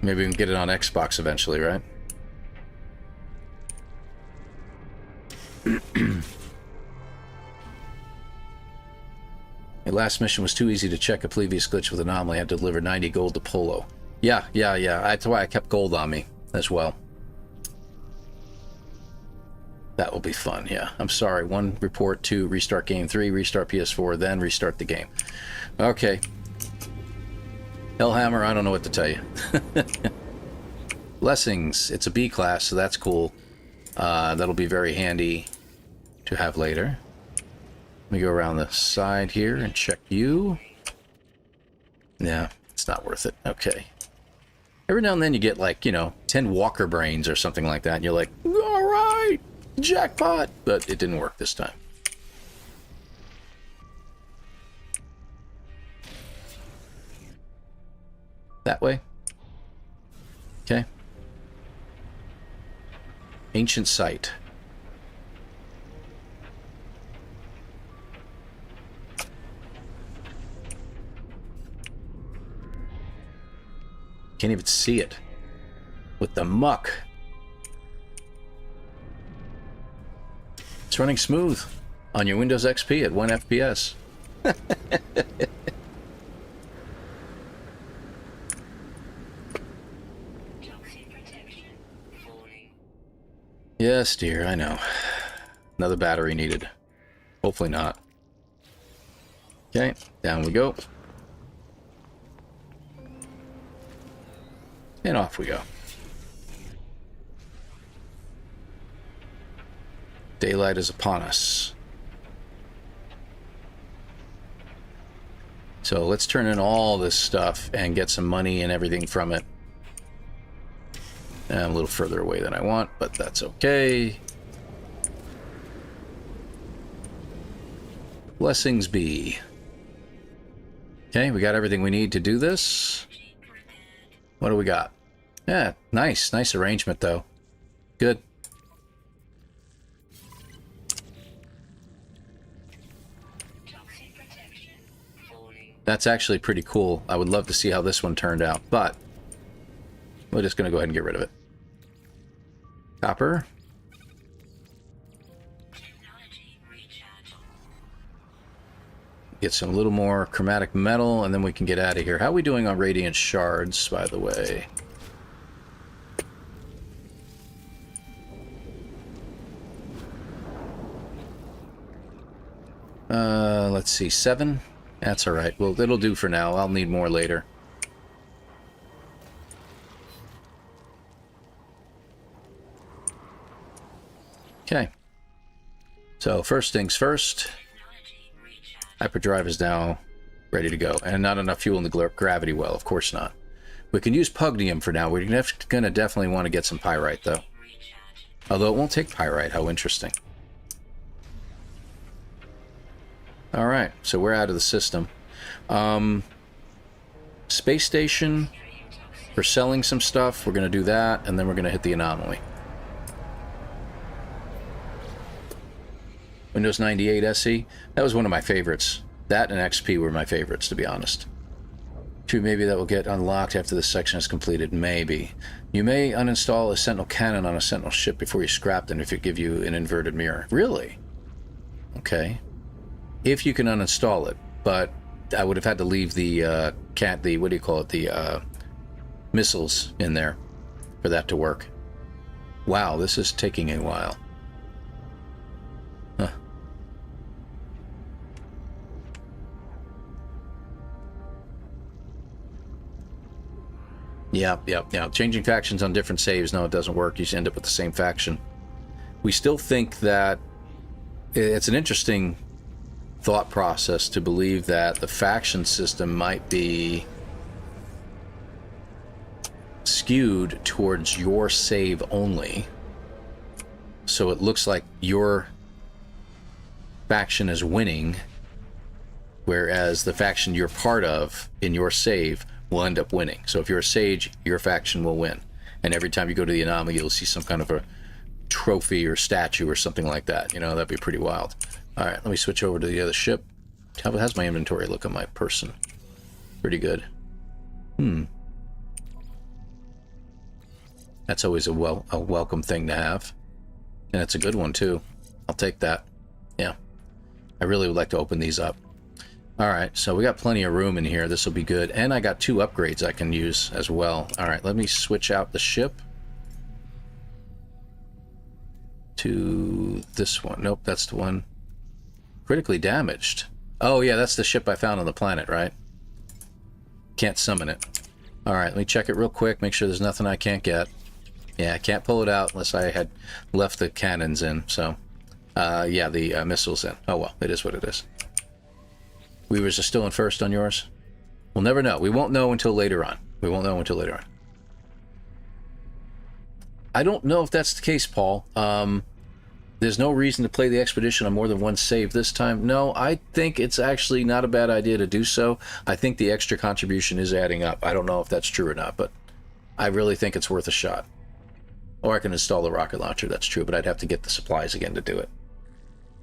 Speaker 1: Maybe we can get it on Xbox eventually, right? My last mission was too easy to check a previous glitch with anomaly. I had to deliver 90 gold to Polo. Yeah. That's why I kept gold on me as well. That will be fun, yeah. I'm sorry. 1, report. 2, restart game. 3, restart PS4, then restart the game. Okay. Hellhammer, I don't know what to tell you. Blessings. It's a B class, so that's cool. That'll be very handy to have later. Let me go around the side here and check you. Yeah, it's not worth it. Okay. Every now and then you get, like, you know, 10 Walker brains or something like that, and you're like, all right, jackpot! But it didn't work this time. That way. Okay. Ancient site. Can't even see it with the muck. It's running smooth on your Windows XP at 1 FPS. Yes, dear, I know. Another battery needed. Hopefully not. Okay, down we go. And off we go. Daylight is upon us. So let's turn in all this stuff and get some money and everything from it. I'm a little further away than I want, but that's okay. Blessings be. Okay, we got everything we need to do this. What do we got? Yeah, nice arrangement though. Good. That's actually pretty cool. I would love to see how this one turned out, but we're just going to go ahead and get rid of it. Copper. Get some little more chromatic metal, and then we can get out of here. How are we doing on radiant shards, by the way? Let's see, 7? That's alright. Well, it'll do for now. I'll need more later. Okay. So, first things first. Hyperdrive is now ready to go. And not enough fuel in the gravity well. Of course not. We can use pugnium for now. We're going to definitely want to get some pyrite, though. Although it won't take pyrite. How interesting. Alright, so we're out of the system. Space station. We're selling some stuff. We're going to do that, and then we're going to hit the anomaly. Windows 98 SE. That was one of my favorites. That and XP were my favorites, to be honest. True, maybe that will get unlocked after this section is completed. Maybe. You may uninstall a Sentinel cannon on a Sentinel ship before you scrap them if it give you an inverted mirror. Really? Okay. If you can uninstall it, but I would have had to leave the what do you call it, the missiles in there for that to work. Wow, this is taking a while. Huh. Yeah. Changing factions on different saves, no, it doesn't work. You just end up with the same faction. We still think that it's an interesting thought process to believe that the faction system might be skewed towards your save only, so it looks like your faction is winning, whereas the faction you're part of in your save will end up winning. So if you're a sage, your faction will win, and every time you go to the anomaly you'll see some kind of a trophy or statue or something like that. You know, that'd be pretty wild. Alright, let me switch over to the other ship. How's my inventory look on my person? Pretty good. That's always a welcome thing to have. And it's a good one, too. I'll take that. Yeah. I really would like to open these up. Alright, so we got plenty of room in here. This will be good. And I got 2 upgrades I can use as well. Alright, let me switch out the ship to this one. Nope, that's the one. Critically damaged. Oh yeah, that's the ship I found on the planet, right? Can't summon it. Alright, let me check it real quick, make sure there's nothing I can't get. Yeah, I can't pull it out unless I had left the cannons in, so... yeah, the missiles in. Oh well, it is what it is. Weavers are still in first on yours? We'll never know. We won't know until later on. We won't know until later on. I don't know if that's the case, Paul. There's no reason to play the expedition on more than one save this time. No, I think it's actually not a bad idea to do so. I think the extra contribution is adding up. I don't know if that's true or not, but I really think it's worth a shot. Or I can install the rocket launcher, that's true, but I'd have to get the supplies again to do it.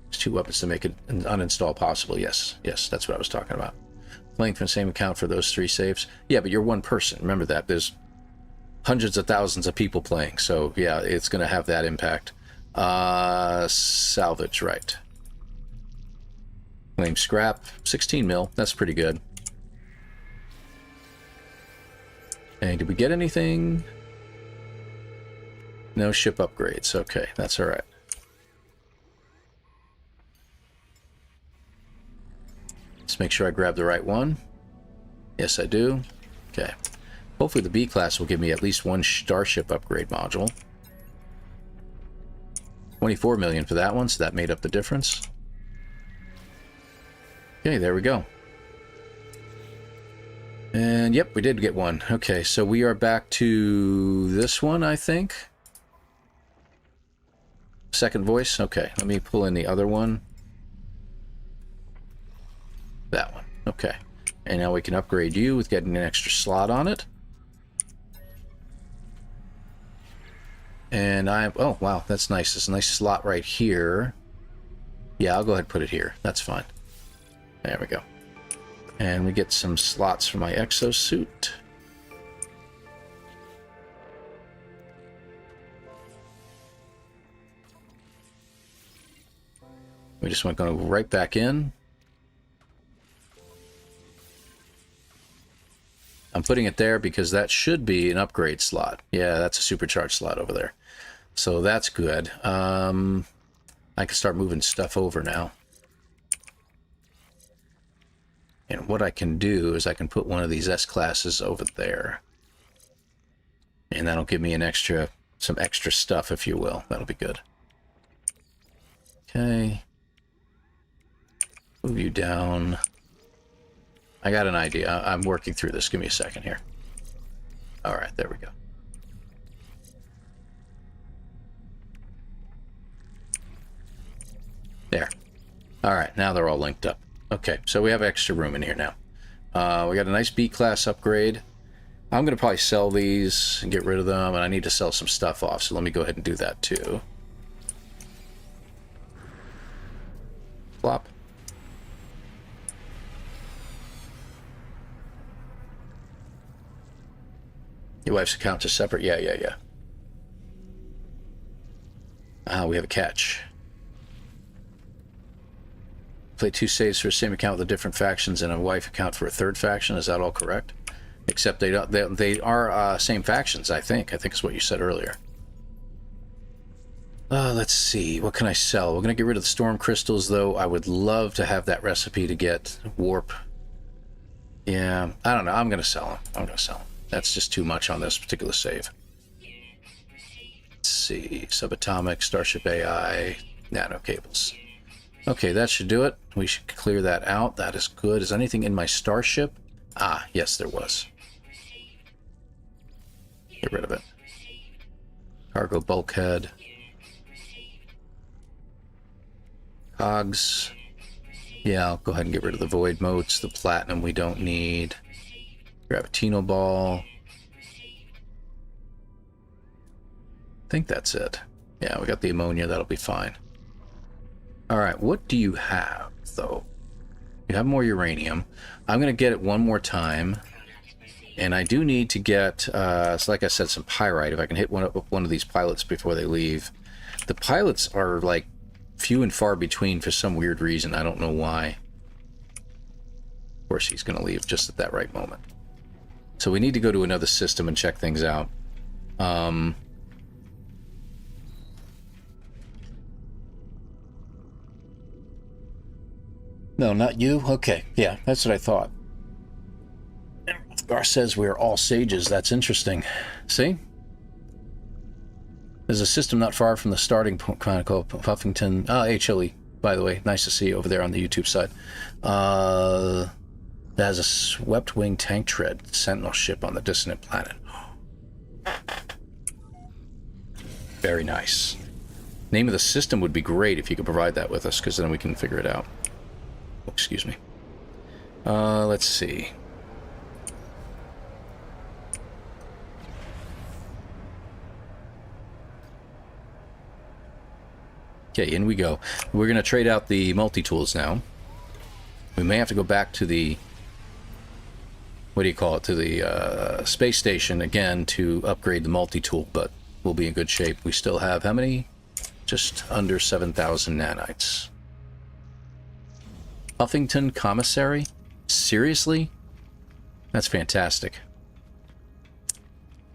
Speaker 1: There's 2 weapons to make it an uninstall possible. Yes, that's what I was talking about. Playing from the same account for those 3 saves. Yeah, but you're one person. Remember that. There's hundreds of thousands of people playing, so yeah, it's going to have that impact. Salvage, right. Claim scrap, 16 mil, that's pretty good. And did we get anything? No ship upgrades, okay, that's alright. Let's make sure I grab the right one. Yes, I do. Okay. Hopefully the B-class will give me at least 1 starship upgrade module. 24 million for that one, so that made up the difference. Okay, there we go. And yep, we did get one. Okay, so we are back to this one, I think. Second voice. Okay, let me pull in the other one. That one. Okay. And now we can upgrade you with getting an extra slot on it. And oh, wow, that's nice. There's a nice slot right here. Yeah, I'll go ahead and put it here. That's fine. There we go. And we get some slots for my exosuit. We just want to go right back in. I'm putting it there because that should be an upgrade slot. Yeah, that's a supercharged slot over there. So that's good. I can start moving stuff over now. And what I can do is I can put one of these S-classes over there. And that'll give me some extra stuff, if you will. That'll be good. Okay. Move you down. I got an idea. I'm working through this. Give me a second here. All right, there we go. There. All right, now they're all linked up. Okay, so we have extra room in here now. We got a nice B-class upgrade. I'm going to probably sell these and get rid of them, and I need to sell some stuff off, so let me go ahead and do that too. Flop. Your wife's account is separate? Yeah. Ah, we have a catch. Play 2 saves for the same account with the different factions and a wife account for a third faction. Is that all correct? Except they are same factions, I think. I think is what you said earlier. Let's see. What can I sell? We're going to get rid of the storm crystals, though. I would love to have that recipe to get warp. Yeah, I don't know. I'm going to sell them. That's just too much on this particular save. Let's see. Subatomic, Starship AI, nano cables. Okay, that should do it. We should clear that out. That is good. Is anything in my starship? Ah, yes, there was. Get rid of it. Cargo bulkhead. Cogs. Yeah, I'll go ahead and get rid of the void motes. The platinum we don't need. Gravitino ball. I think that's it. Yeah, we got the ammonia. That'll be fine. Alright, what do you have, though? You have more uranium. I'm going to get it one more time. And I do need to get, so like I said, some pyrite. If I can hit one of these pilots before they leave. The pilots are, like, few and far between for some weird reason. I don't know why. Of course, he's going to leave just at that right moment. So we need to go to another system and check things out. No, not you? Okay, yeah, that's what I thought. Gar says we're all sages. That's interesting. See? There's a system not far from the starting point, called Puffington. Hey, Chili, by the way. Nice to see you over there on the YouTube side. That has a swept-wing tank tread sentinel ship on the dissonant planet. Very nice. Name of the system would be great if you could provide that with us, because then we can figure it out. Oh, excuse me. Let's see. Okay, in we go. We're going to trade out the multi-tools now. We may have to go back to the, what do you call it, to the space station again to upgrade the multi-tool, but we'll be in good shape. We still have, how many? Just under 7,000 nanites. Huffington Commissary? Seriously? That's fantastic.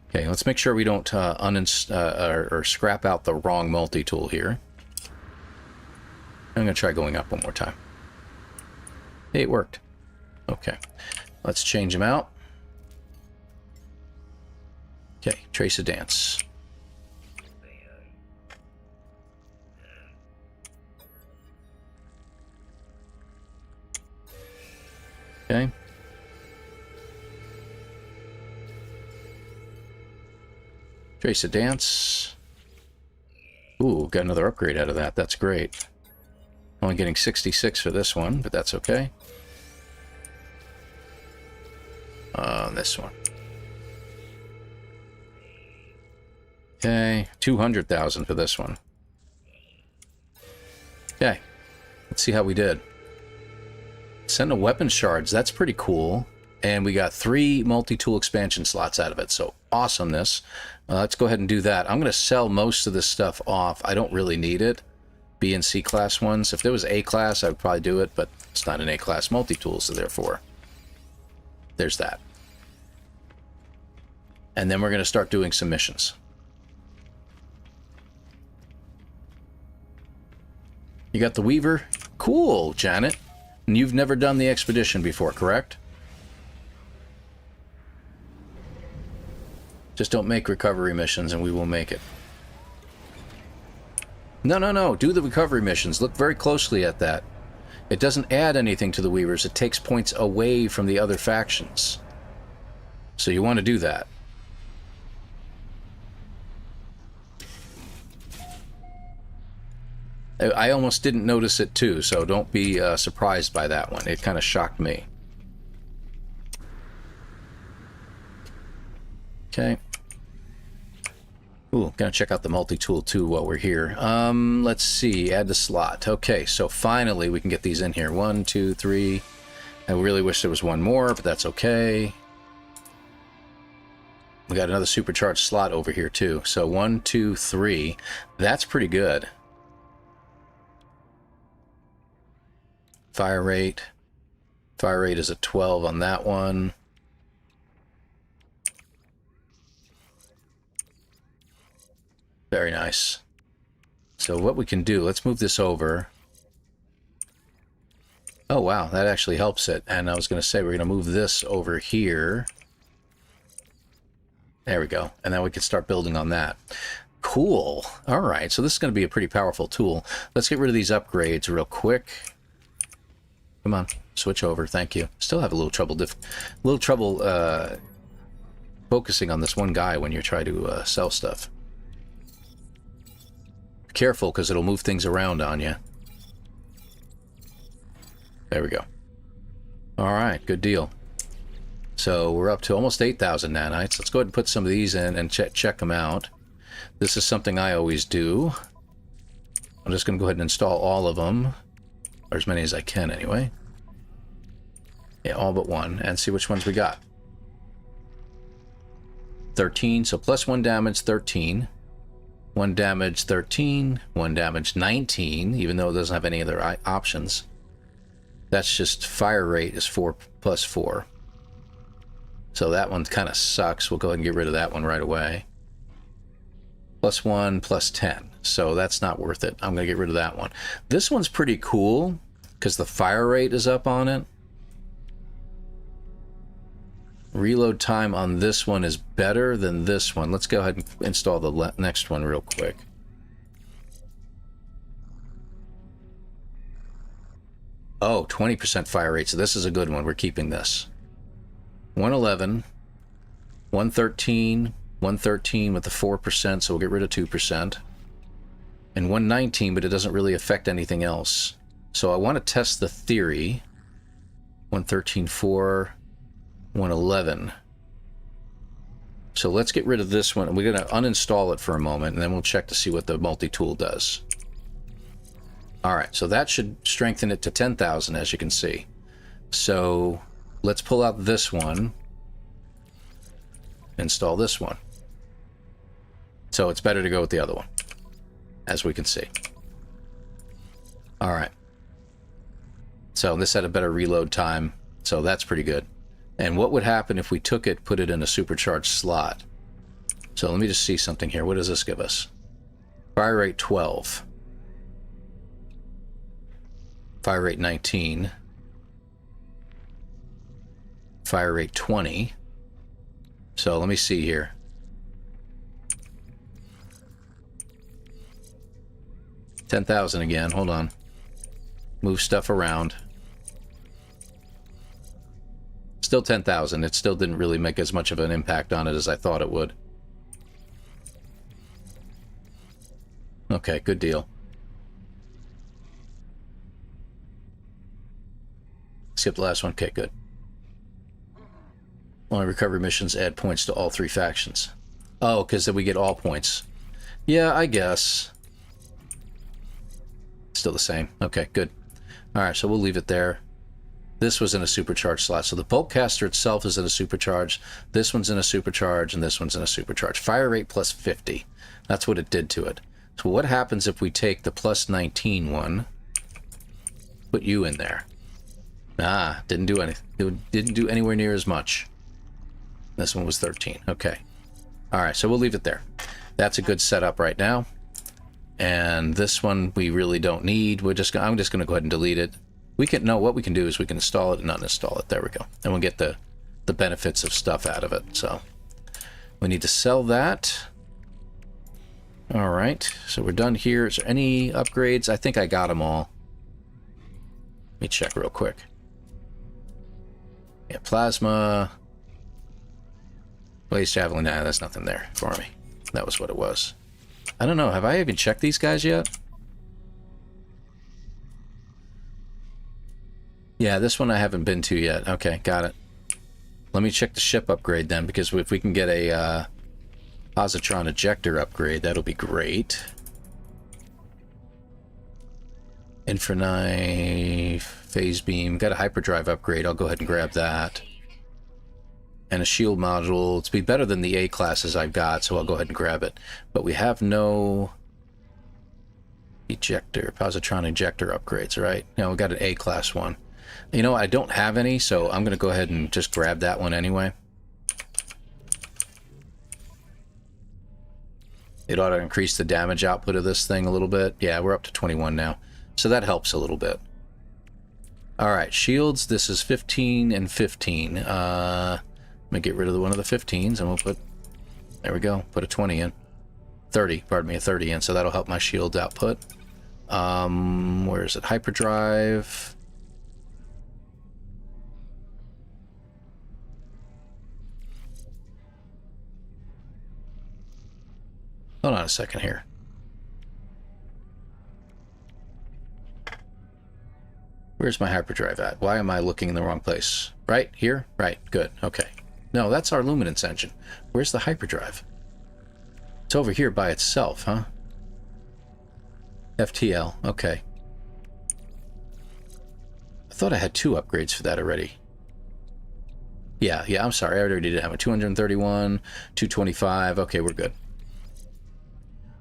Speaker 1: Okay, let's make sure we don't or scrap out the wrong multi-tool here. I'm going to try going up one more time. Hey, it worked. Okay. Let's change them out. Okay, trace a dance. Okay. Trace a dance. Ooh, got another upgrade out of that. That's great. Only getting 66 for this one, but that's okay. This one. Okay, 200,000 for this one. Okay, let's see how we did. Sentinel weapon shards, that's pretty cool. And we got 3 multi-tool expansion slots out of it, so awesomeness. Let's go ahead and do that. I'm going to sell most of this stuff off. I don't really need it. B and C class ones. If there was A class, I would probably do it, but it's not an A class multi-tool, so therefore, there's that. And then we're going to start doing some missions. You got the Weaver? Cool, Janet. And you've never done the expedition before, correct? Just don't make recovery missions and we will make it. No, no, no. Do the recovery missions. Look very closely at that. It doesn't add anything to the Weavers. It takes points away from the other factions. So you want to do that. I almost didn't notice it too, so don't be surprised by that one. It kind of shocked me. Okay. Ooh, gonna check out the multi-tool too while we're here. Let's see, add the slot. Okay, so finally we can get these in here. 1, 2, 3. I really wish there was one more, but that's okay. We got another supercharged slot over here too. So 1, 2, 3. That's pretty good. Fire rate. Fire rate is a 12 on that one. Very nice. So what we can do, let's move this over. Oh wow, that actually helps it. And I was going to say we're going to move this over here. There we go. And then we can start building on that. Cool. All right, so this is going to be a pretty powerful tool. Let's get rid of these upgrades real quick. Come on, switch over. Thank you. Still have a little trouble focusing on this one guy when you're trying to sell stuff. Be careful, because it'll move things around on you. There we go. All right, good deal. So we're up to almost 8,000 nanites. Let's go ahead and put some of these in and check them out. This is something I always do. I'm just going to go ahead and install all of them. Or as many as I can, anyway. Yeah, all but one. And see which ones we got. 13, so plus 1 damage, 13. 1 damage, 13. 1 damage, 19, even though it doesn't have any other options. That's just fire rate is 4 plus 4. So that one kind of sucks. We'll go ahead and get rid of that one right away. Plus 1, plus 10. So that's not worth it. I'm going to get rid of that one. This one's pretty cool because the fire rate is up on it. Reload time on this one is better than this one. Let's go ahead and install the next one real quick. Oh, 20% fire rate. So this is a good one. We're keeping this. 111, 113, 113 with the 4%, so we'll get rid of 2%. And 119, but it doesn't really affect anything else. So I want to test the theory. 113, 4, 111. So let's get rid of this one. We're going to uninstall it for a moment, and then we'll check to see what the multi-tool does. Alright, so that should strengthen it to 10,000, as you can see. So let's pull out this one. Install this one. So it's better to go with the other one, as we can see. Alright. So this had a better reload time, so that's pretty good. And what would happen if we took it, put it in a supercharged slot? So let me just see something here. What does this give us? Fire rate 12. Fire rate 19. Fire rate 20. So let me see here. $10,000 again. Hold on. Move stuff around. Still 10,000. It still didn't really make as much of an impact on it as I thought it would. Okay, good deal. Skip the last one. Okay, good. Only recovery missions add points to all 3 factions. Oh, because then we get all points. Yeah, I guess. Still the same. Okay, good. Alright, so we'll leave it there. This was in a supercharged slot. So the Boltcaster itself is in a supercharge. This one's in a supercharge, and this one's in a supercharge. Fire rate plus 50. That's what it did to it. So what happens if we take the plus 19 one, put you in there? Ah, didn't do anything. It didn't do anywhere near as much. This one was 13. Okay. All right, so we'll leave it there. That's a good setup right now. And this one we really don't need. I'm just going to go ahead and delete it. What we can do is we can install it and uninstall it. There we go. And we'll get the benefits of stuff out of it. So we need to sell that. All right, so we're done here. Is there any upgrades? I think I got them all. Let me check real quick. Yeah, plasma. Blaze javelin. Nah, that's nothing there for me. That was what it was. I don't know. Have I even checked these guys yet? Yeah, this one I haven't been to yet. Okay, got it. Let me check the ship upgrade then, because if we can get a positron ejector upgrade, that'll be great. Infraknife, phase beam. Got a hyperdrive upgrade. I'll go ahead and grab that. And a shield module. It's be better than the A classes I've got, so I'll go ahead and grab it. But we have no ejector, positron ejector upgrades, right? No, we got an A class one. You know, I don't have any, so I'm going to go ahead and just grab that one anyway. It ought to increase the damage output of this thing a little bit. Yeah, we're up to 21 now. So that helps a little bit. All right, shields. This is 15 and 15. Let me get rid of one of the 15s, and we'll put... There we go. Put a 20 in. 30, pardon me, a 30 in. So that'll help my shield output. Where is it? Hyperdrive... Hold on a second here. Where's my hyperdrive at? Why am I looking in the wrong place? Right here? Right, good, okay. No, that's our luminance engine. Where's the hyperdrive? It's over here by itself, huh? FTL, okay. I thought I had 2 upgrades for that already. Yeah, I'm sorry, I already did have a 231, 225, okay, we're good.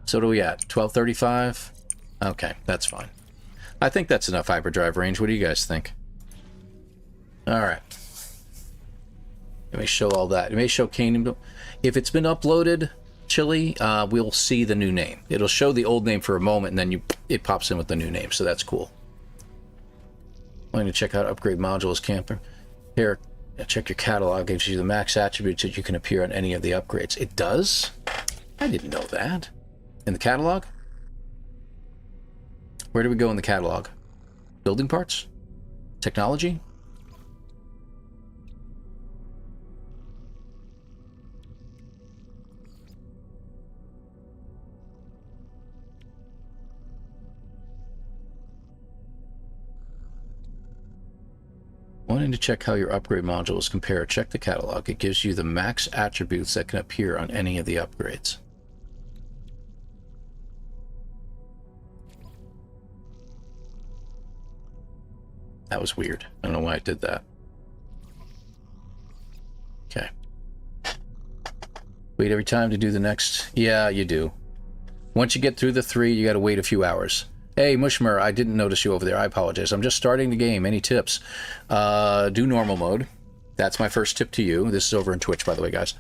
Speaker 1: So what are we at? 1235? Okay, that's fine. I think that's enough hyperdrive range. What do you guys think? Alright. Let me show all that. It may show Kingdom. If it's been uploaded, Chili, we'll see the new name. It'll show the old name for a moment, and then it pops in with the new name, so that's cool. I'm going to check out upgrade modules, camper. Here, check your catalog. It gives you the max attributes that you can appear on any of the upgrades. It does? I didn't know that. In the catalog? Where do we go in the catalog? Building parts? Technology? Wanting to check how your upgrade modules compare, check the catalog. It gives you the max attributes that can appear on any of the upgrades. That was weird. I don't know why I did that. Okay. Wait every time to do the next. Yeah, you do. Once you get through the 3, you gotta wait a few hours. Hey, Mushmer, I didn't notice you over there. I apologize. I'm just starting the game. Any tips? Do normal mode. That's my first tip to you. This is over in Twitch, by the way, guys.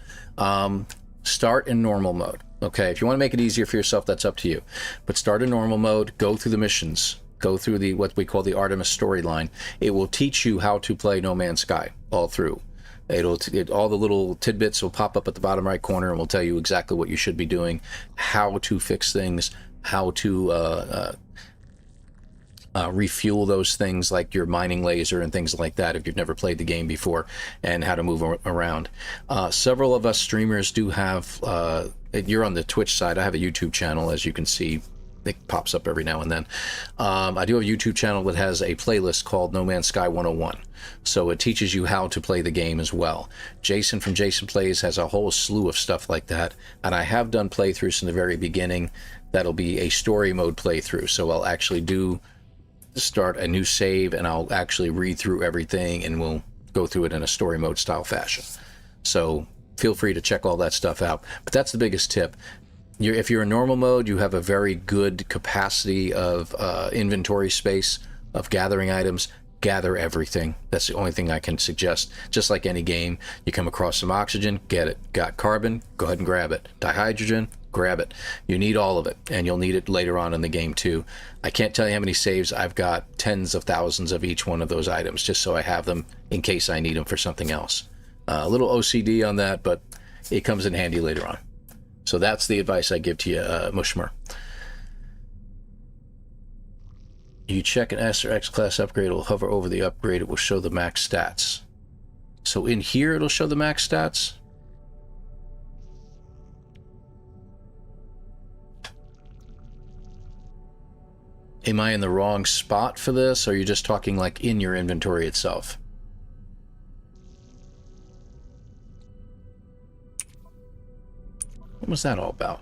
Speaker 1: Start in normal mode. Okay, if you want to make it easier for yourself, that's up to you. But start in normal mode. Go through the missions. Go through the what we call the Artemis storyline. It will teach you how to play No Man's Sky all through. All the little tidbits will pop up at the bottom right corner and will tell you exactly what you should be doing, how to fix things, how to refuel those things like your mining laser and things like that if you've never played the game before, and how to move around. Several of us streamers do have, you're on the Twitch side, I have a YouTube channel, as you can see. It pops up every now and then. I do have a YouTube channel that has a playlist called No Man's Sky 101. So it teaches you how to play the game as well. Jason from Jason Plays has a whole slew of stuff like that. And I have done playthroughs from the very beginning. That'll be a story mode playthrough. So I'll actually start a new save, and I'll actually read through everything, and we'll go through it in a story mode style fashion. So feel free to check all that stuff out. But that's the biggest tip. If you're in normal mode, you have a very good capacity of inventory space, of gathering items. Gather everything. That's the only thing I can suggest. Just like any game, you come across some oxygen, get it. Got carbon, go ahead and grab it. Dihydrogen, grab it. You need all of it, and you'll need it later on in the game too. I can't tell you how many saves. I've got tens of thousands of each one of those items, just so I have them in case I need them for something else. A little OCD on that, but it comes in handy later on. So that's the advice I give to you, Mushmer. You check an S or X class upgrade, it will hover over the upgrade, it will show the max stats. So in here it'll show the max stats? Am I in the wrong spot for this, or are you just talking like in your inventory itself? What was that all about?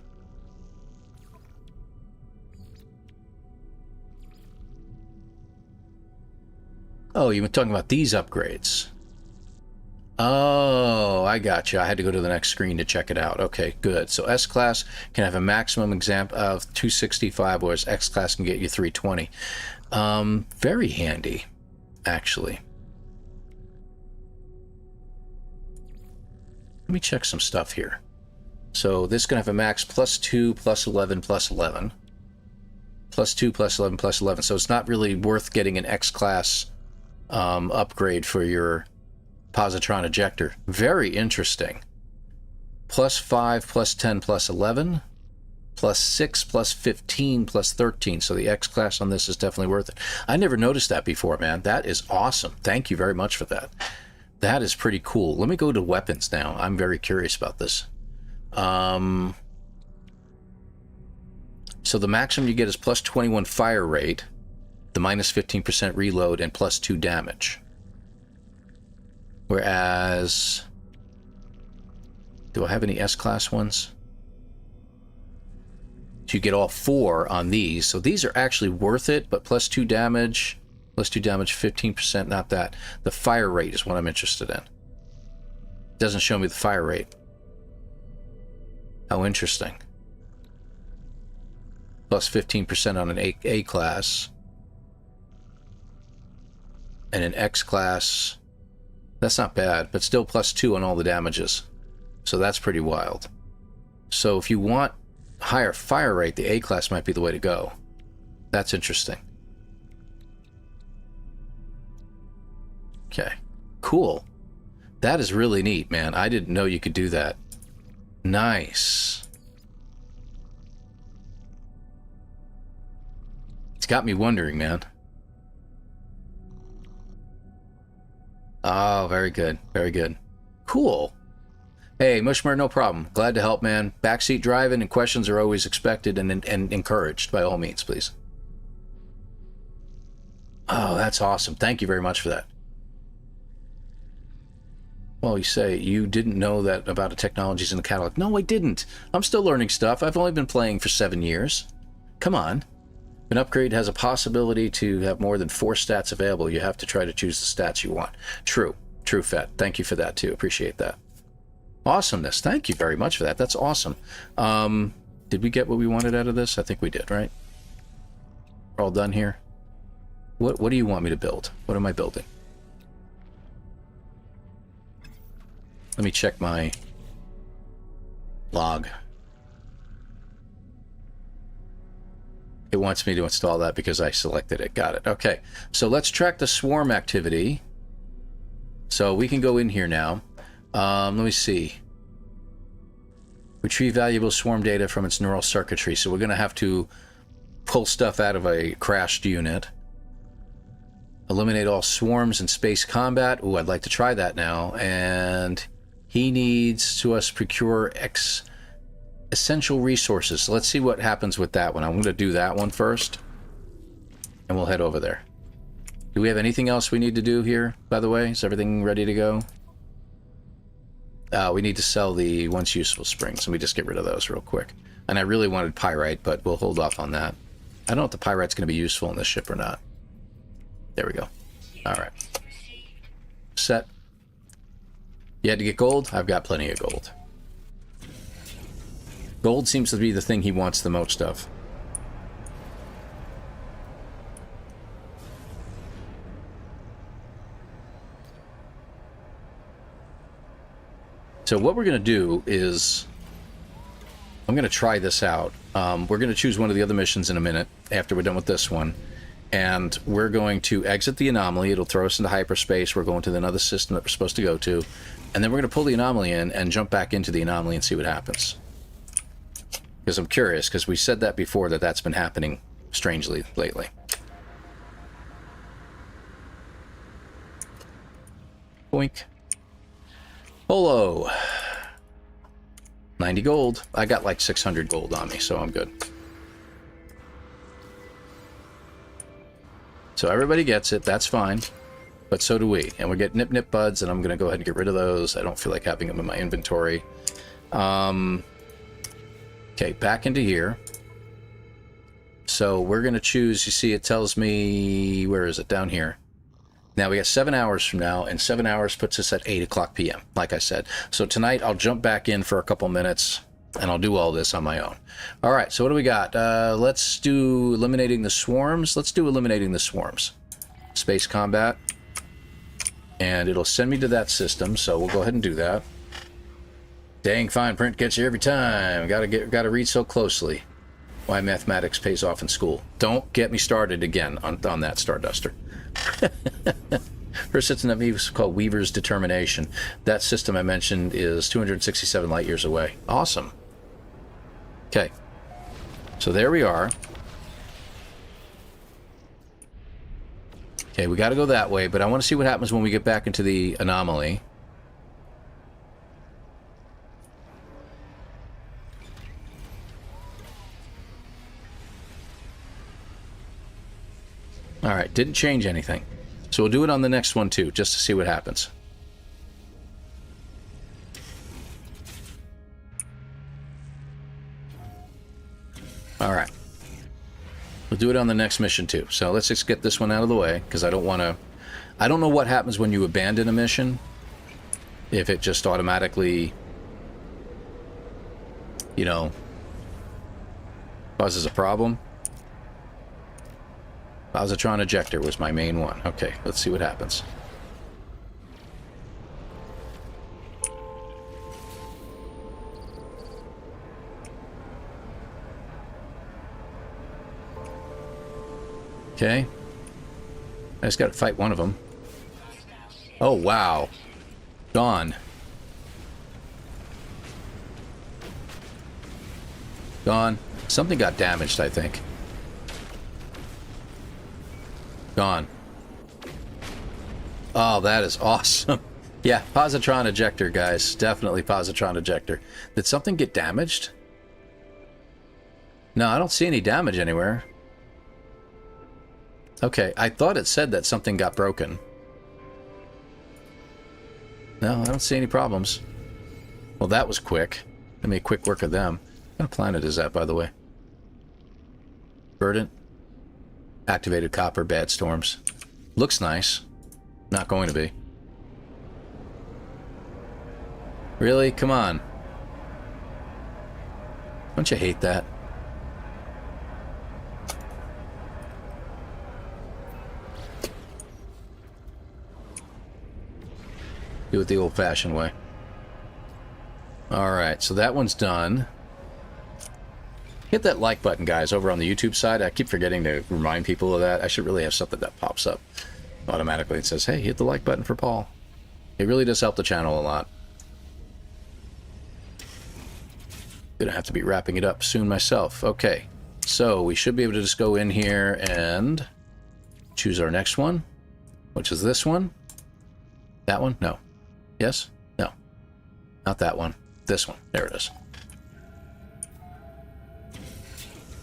Speaker 1: Oh, you were talking about these upgrades. Oh, I got you. I had to go to the next screen to check it out. Okay, good. So S-Class can have a maximum example of 265, whereas X-Class can get you 320. Very handy, actually. Let me check some stuff here. So this is going to have a max +2, +11, +11. +2, +11, +11. So it's not really worth getting an X-Class upgrade for your positron ejector. Very interesting. +5, +10, +11, +6, +15, +13. So the X class on this is definitely worth it. I never noticed that before, man. That is awesome. Thank you very much for that. That is pretty cool. Let me go to weapons now. I'm very curious about this. So the maximum you get is +21 fire rate, the -15% reload, and +2 damage. Whereas, do I have any S-Class ones? So you get all 4 on these. So these are actually worth it, but +2 damage, +2 damage, 15%, not that. The fire rate is what I'm interested in. It doesn't show me the fire rate. How interesting. +15% on an A class. And an X class, that's not bad, but still +2 on all the damages. So that's pretty wild. So if you want higher fire rate, the A class might be the way to go. That's interesting. Okay, cool. That is really neat, man. I didn't know you could do that. Nice. It's got me wondering, man. Oh, very good. Very good. Cool. Hey, Mushmer, no problem. Glad to help, man. Backseat driving and questions are always expected and encouraged, by all means, please. Oh, that's awesome. Thank you very much for that. Well, you say you didn't know that about the technologies in the catalog. No, I didn't. I'm still learning stuff. I've only been playing for 7 years. Come on. An upgrade has a possibility to have more than 4 stats available. You have to try to choose the stats you want. True. True, Fett. Thank you for that, too. Appreciate that. Awesomeness. Thank you very much for that. That's awesome. Did we get what we wanted out of this? I think we did, right? We're all done here. What do you want me to build? What am I building? Let me check my log. It wants me to install that because I selected it. Got it. Okay. So let's track the swarm activity. So we can go in here now. Let me see. Retrieve valuable swarm data from its neural circuitry. So we're going to have to pull stuff out of a crashed unit. Eliminate all swarms in space combat. Ooh, I'd like to try that now. And he needs to us procure essential resources. So let's see what happens with that one. I'm going to do that one first. And we'll head over there. Do we have anything else we need to do here, by the way? Is everything ready to go? We need to sell the once useful springs. Let me just get rid of those real quick. And I really wanted pyrite, but we'll hold off on that. I don't know if the pyrite's going to be useful in this ship or not. There we go. All right. Set. You had to get gold? I've got plenty of gold. Gold seems to be the thing he wants the most of. So what we're going to do is, I'm going to try this out. We're going to choose one of the other missions in a minute after we're done with this one. And we're going to exit the anomaly. It'll throw us into hyperspace. We're going to another system that we're supposed to go to. And then we're going to pull the anomaly in and jump back into the anomaly and see what happens. Because I'm curious, because we said that before, that that's been happening strangely lately. Boink. Polo. 90 gold. I got like 600 gold on me, so I'm good. So everybody gets it, that's fine. But so do we. And we get Nip Nip Buds, and I'm going to go ahead and get rid of those. I don't feel like having them in my inventory. Okay, back into here. So we're going to choose, you see it tells me, where is it? Down here. Now we got 7 hours from now, and 7 hours puts us at 8 o'clock p.m., like I said. So tonight I'll jump back in for a couple minutes, and I'll do all this on my own. All right, so what do we got? Let's do eliminating the swarms. Let's do eliminating the swarms. Space combat. And it'll send me to that system, so we'll go ahead and do that. Dang fine print gets you every time. Gotta read so closely. Why mathematics pays off in school. Don't get me started again on that, Starduster. First system that was called Weaver's Determination. That system I mentioned is 267 light years away. Awesome. Okay. So there we are. Okay, we got to go that way, but I want to see what happens when we get back into the anomaly. Alright, didn't change anything. So we'll do it on the next one too, just to see what happens. Alright. We'll do it on the next mission too. So let's just get this one out of the way, because I don't want to... I don't know what happens when you abandon a mission. If it just automatically, you know, causes a problem. Positron ejector was my main one. Okay, let's see what happens. Okay. I just got to fight one of them. Oh, wow. Gone. Gone. Something got damaged, I think. Gone. Oh, that is awesome. Yeah, positron ejector, guys. Definitely positron ejector. Did something get damaged? No, I don't see any damage anywhere. Okay, I thought it said that something got broken. No, I don't see any problems. Well, that was quick. I made quick work of them. What kind of planet is that, by the way? Verdant. Activated copper, bad storms. Looks nice. Not going to be. Really? Come on. Don't you hate that? Do it the old-fashioned way. Alright, so that one's done. Hit that like button, guys, over on the YouTube side. I keep forgetting to remind people of that. I should really have something that pops up automatically. It says, hey, hit the like button for Paul. It really does help the channel a lot. Gonna have to be wrapping it up soon myself. Okay, so we should be able to just go in here and choose our next one, which is this one. That one? No. Yes? No. Not that one. This one. There it is.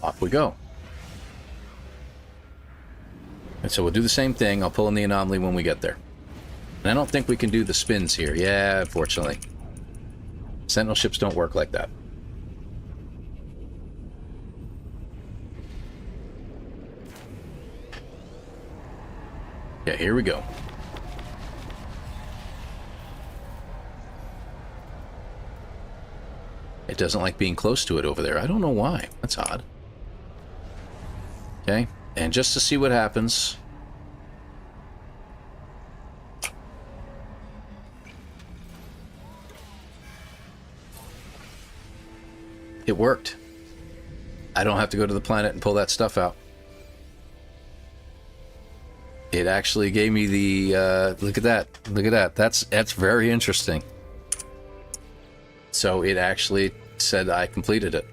Speaker 1: Off we go. And so we'll do the same thing. I'll pull in the anomaly when we get there. And I don't think we can do the spins here. Yeah, unfortunately. Sentinel ships don't work like that. Yeah, here we go. It doesn't like being close to it over there. I don't know why. That's odd. Okay, and just to see what happens... It worked. I don't have to go to the planet and pull that stuff out. It actually gave me the, look at that. Look at that. That's very interesting. So it actually said I completed it.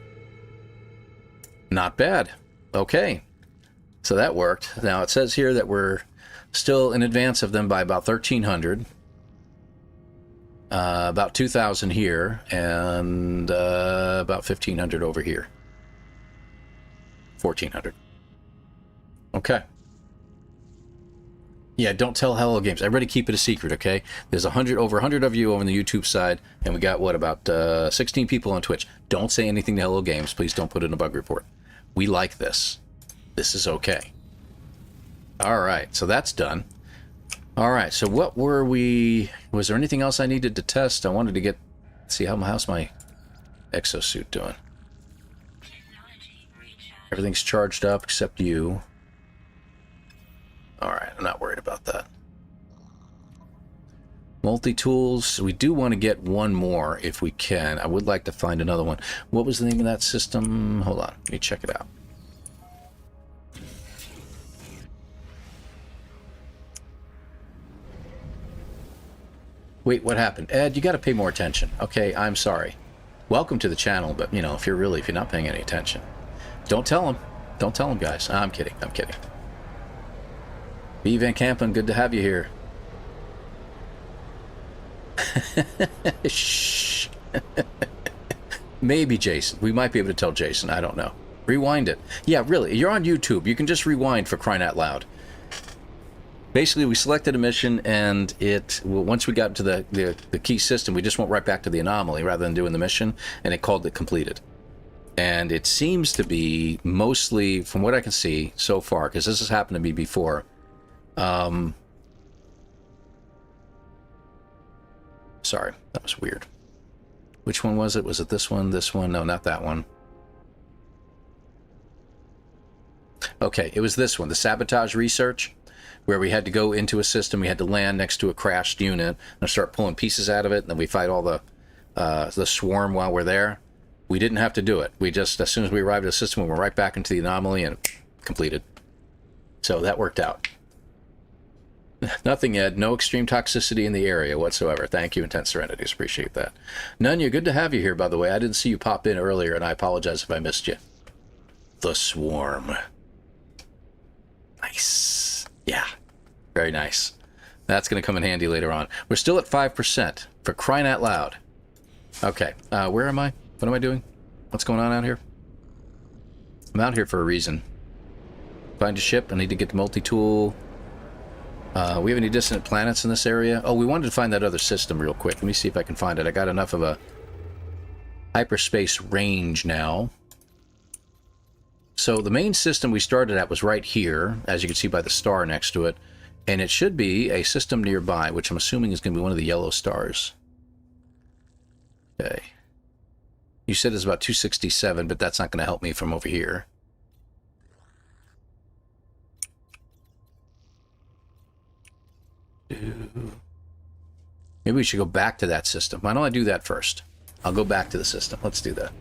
Speaker 1: Not bad. Okay. So that worked. Now it says here that we're still in advance of them by about 1,300. About 2,000 here, and about 1,500 over here. 1,400. Okay. Yeah, don't tell Hello Games. Everybody keep it a secret, okay? There's over 100 of you on the YouTube side, and we got, what, about 16 people on Twitch. Don't say anything to Hello Games. Please don't put it in a bug report. We like this. This is okay. All right, so that's done. All right, so what were we... Was there anything else I needed to test? I wanted to see how's my exosuit doing. Everything's charged up except you. All right, I'm not worried about that. Multi-tools. We do want to get one more if we can. I would like to find another one. What was the name of that system? Hold on, let me check it out. Wait, what happened? Ed, you got to pay more attention. Okay, I'm sorry. Welcome to the channel, but, you know, if you're not paying any attention, don't tell them. Don't tell them, guys. I'm kidding. I'm kidding. B. Van Kampen, good to have you here. Shh. Maybe Jason. We might be able to tell Jason. I don't know. Rewind it. Yeah, really. You're on YouTube. You can just rewind, for crying out loud. Basically, we selected a mission, and once we got to the key system, we just went right back to the anomaly rather than doing the mission, and it called it completed. And it seems to be mostly, from what I can see so far, because this has happened to me before. Sorry, that was weird. Which one was it? Was it this one? This one? No, not that one. Okay, it was this one, the sabotage research, where we had to go into a system, we had to land next to a crashed unit and start pulling pieces out of it, and then we fight all the swarm while we're there. We didn't have to do it. We just, as soon as we arrived at the system, we went right back into the anomaly and completed. So that worked out. Nothing, Ed. No extreme toxicity in the area whatsoever. Thank you, Intense Serenities. Appreciate that. Nunya, good to have you here, by the way. I didn't see you pop in earlier, and I apologize if I missed you. The Swarm. Nice. Yeah. Very nice. That's going to come in handy later on. We're still at 5%, for crying out loud. Okay. Where am I? What am I doing? What's going on out here? I'm out here for a reason. Find a ship. I need to get the multi-tool. We have any distant planets in this area? Oh, we wanted to find that other system real quick. Let me see if I can find it. I got enough of a hyperspace range now. So the main system we started at was right here, as you can see by the star next to it. And it should be a system nearby, which I'm assuming is going to be one of the yellow stars. Okay. You said it's about 267, but that's not going to help me from over here. Maybe we should go back to that system. Why don't I do that first? I'll go back to the system. Let's do that.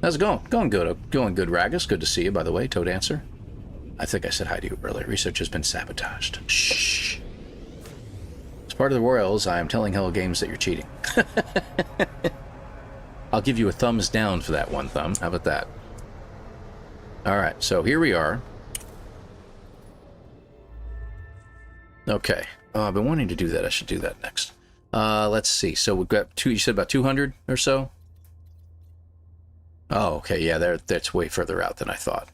Speaker 1: How's it going? Going good. Going good, Ragus. Good to see you, by the way, Toad Answer. I think I said hi to you earlier. Research has been sabotaged. Shh. As part of the Royals, I am telling Hello Games that you're cheating. I'll give you a thumbs down for that one thumb. How about that? Alright, so here we are. Okay. I've been wanting to do that. I should do that next. Let's see. So we've got you said about 200 or so? Oh, okay. Yeah, that's way further out than I thought.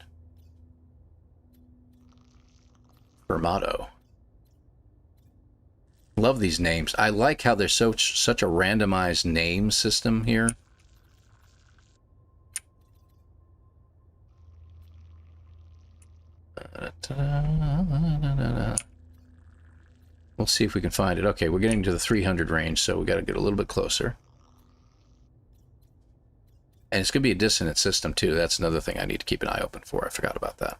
Speaker 1: Fermato. Love these names. I like how there's such a randomized name system here. We'll see if we can find it. Okay, we're getting to the 300 range, so we got to get a little bit closer. And it's going to be a dissonant system, too. That's another thing I need to keep an eye open for. I forgot about that.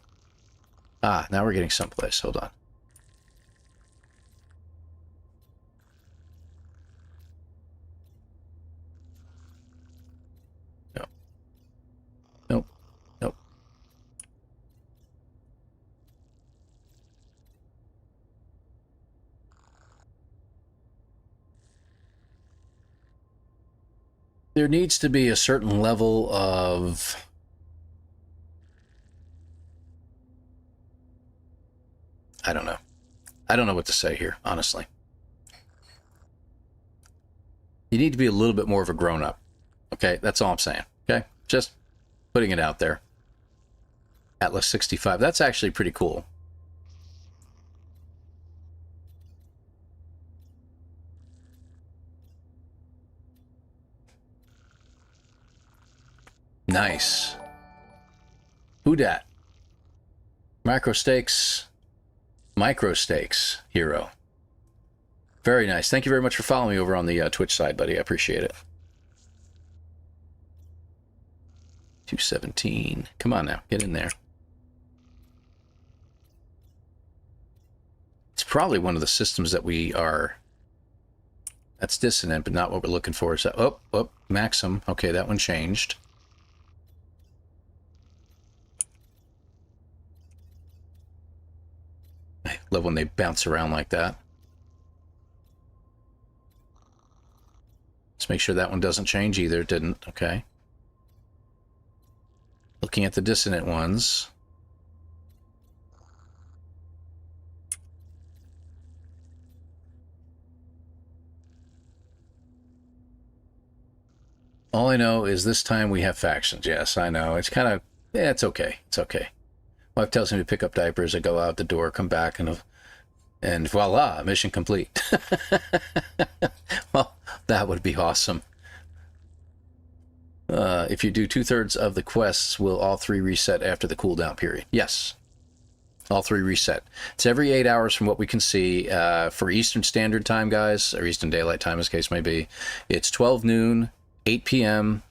Speaker 1: Ah, now we're getting someplace. Hold on. No. Nope. Nope. There needs to be a certain level of... I don't know. I don't know what to say here, honestly. You need to be a little bit more of a grown-up. Okay, that's all I'm saying. Okay, just putting it out there. Atlas 65. That's actually pretty cool. Nice. Who dat? Micro stakes hero. Very nice. Thank you very much for following me over on the Twitch side, buddy. I appreciate it. 217. Come on now, get in there. It's probably one of the systems that we are... That's dissonant, but not what we're looking for. So, oh, Maxim. Okay, that one changed. I love when they bounce around like that. Let's make sure that one doesn't change either. It didn't. Okay. Looking at the dissonant ones. All I know is this time we have factions. Yes, I know. It's kind of... Yeah, it's okay. It's okay. Wife tells me to pick up diapers. I go out the door, come back, and voila, mission complete. Well, that would be awesome. If you do 2/3 of the quests, will all 3 reset after the cooldown period? Yes. All 3 reset. It's every 8 hours from what we can see. For Eastern Standard Time, guys, or Eastern Daylight Time, as the case may be, it's 12 noon, 8 p.m.,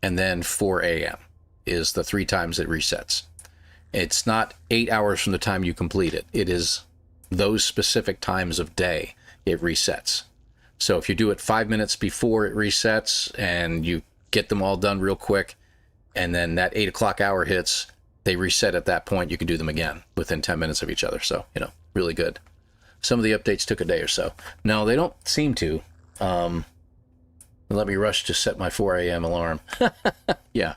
Speaker 1: and then 4 a.m. is the 3 times it resets. It's not 8 hours from the time you complete it. It is those specific times of day it resets. So if you do it 5 minutes before it resets and you get them all done real quick, and then that 8 o'clock hour hits, they reset at that point, you can do them again within 10 minutes of each other. So, you know, really good. Some of the updates took a day or so. No, they don't seem to. Let me rush to set my 4 a.m. alarm. Yeah.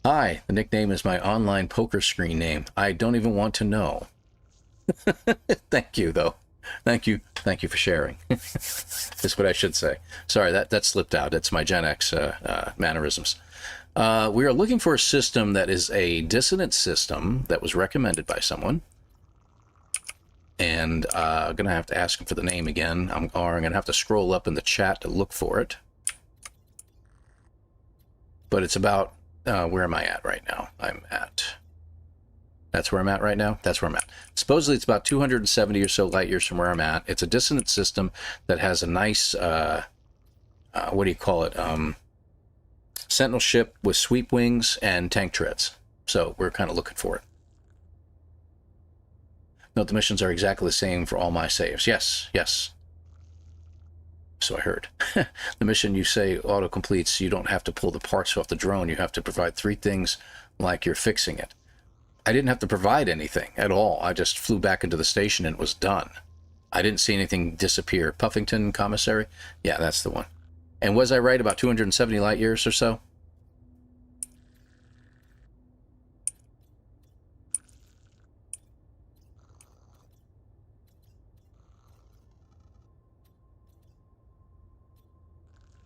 Speaker 1: Hi, the nickname is my online poker screen name. I don't even want to know. Thank you, though. Thank you for sharing. That's what I should say. Sorry, that slipped out. It's my Gen X mannerisms. We are looking for a system that is a dissonant system that was recommended by someone. And I'm going to have to ask him for the name again. I'm going to have to scroll up in the chat to look for it. But it's about... where am I at right now? That's where I'm at right now? That's where I'm at. Supposedly it's about 270 or so light years from where I'm at. It's a dissonant system that has a nice, what do you call it? Sentinel ship with sweep wings and tank turrets. So we're kind of looking for it. Note the missions are exactly the same for all my saves. Yes, yes. So I heard. The mission you say auto-completes, you don't have to pull the parts off the drone. You have to provide 3 things like you're fixing it. I didn't have to provide anything at all. I just flew back into the station and it was done. I didn't see anything disappear. Puffington Commissary? Yeah, that's the one. And was I right about 270 light years or so?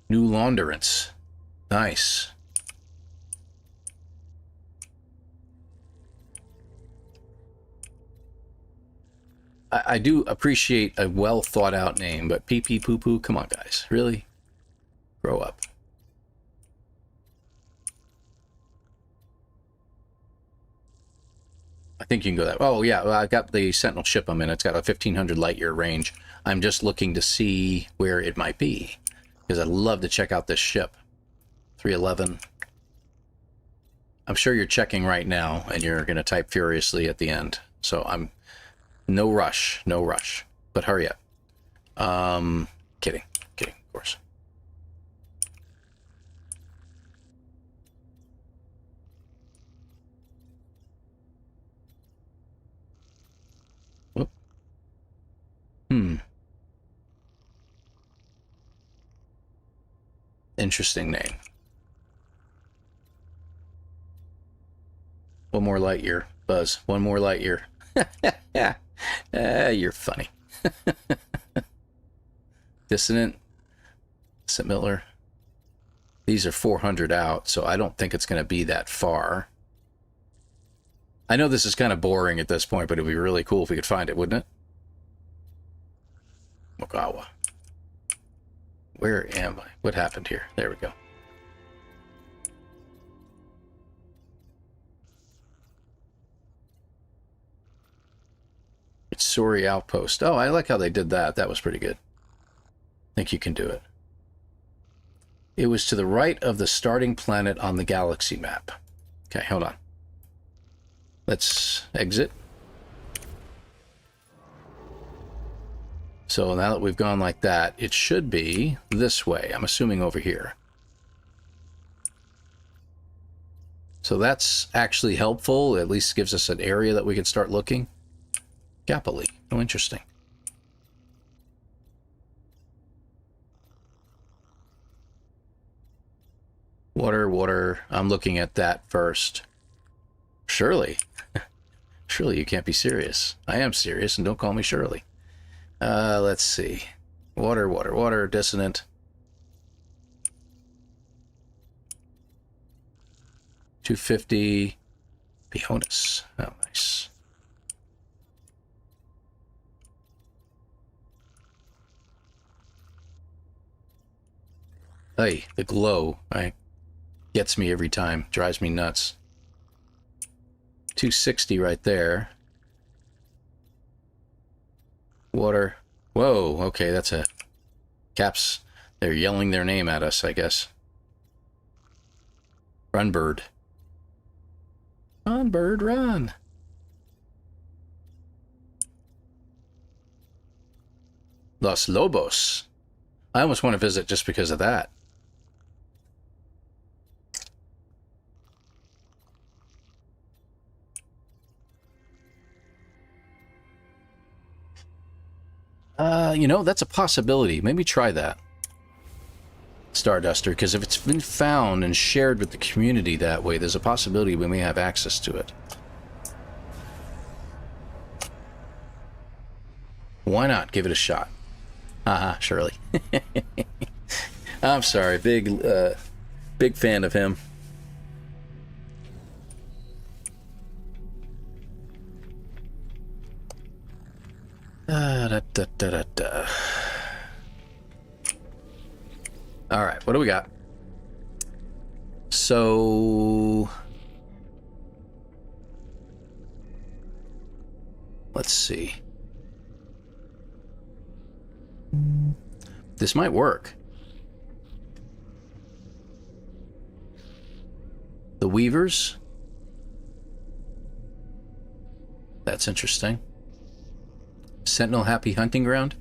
Speaker 1: New launderance. Nice. I do appreciate a well thought out name, but pee pee poo poo, come on guys, really? Grow up. I think you can go that. Oh yeah, well, I got the Sentinel ship I'm in. It's got a 1500 light year range. I'm just looking to see where it might be. because I'd love to check out this ship. 311. I'm sure you're checking right now, and you're going to type furiously at the end. So I'm no rush, no rush. But hurry up. Kidding, of course. Whoop. Interesting name. One more light year, Buzz. One more light year. You're funny. Dissonant. St. Miller. These are 400 out, so I don't think it's going to be that far. I know this is kind of boring at this point, but it'd be really cool if we could find it, wouldn't it? Mokawa. Where am I? What happened here? There we go. It's Suri Outpost. Oh, I like how they did that. That was pretty good. I think you can do it. It was to the right of the starting planet on the galaxy map. Okay, hold on. Let's exit. So now that we've gone like that, it should be this way. I'm assuming over here. So that's actually helpful. At least gives us an area that we can start looking. Gapoli. Oh, interesting. Water, water. I'm looking at that first. Shirley. Shirley, you can't be serious. I am serious, and don't call me Shirley. Let's see. Water, water, water. Dissonant. 250. Pionis. Oh, nice. Hey, the glow. Gets me every time. Drives me nuts. 260 right there. Water. Whoa, okay, that's a... Caps. They're yelling their name at us, I guess. Run, bird. Run, bird, run. Los Lobos. I almost want to visit just because of that. You know, that's a possibility. Maybe try that. Starduster, because if it's been found and shared with the community that way, there's a possibility we may have access to it. Why not give it a shot? Haha, Shirley. I'm sorry, big fan of him. All right, what do we got? So let's see. This might work. The Weavers. That's interesting. Sentinel Happy Hunting Ground.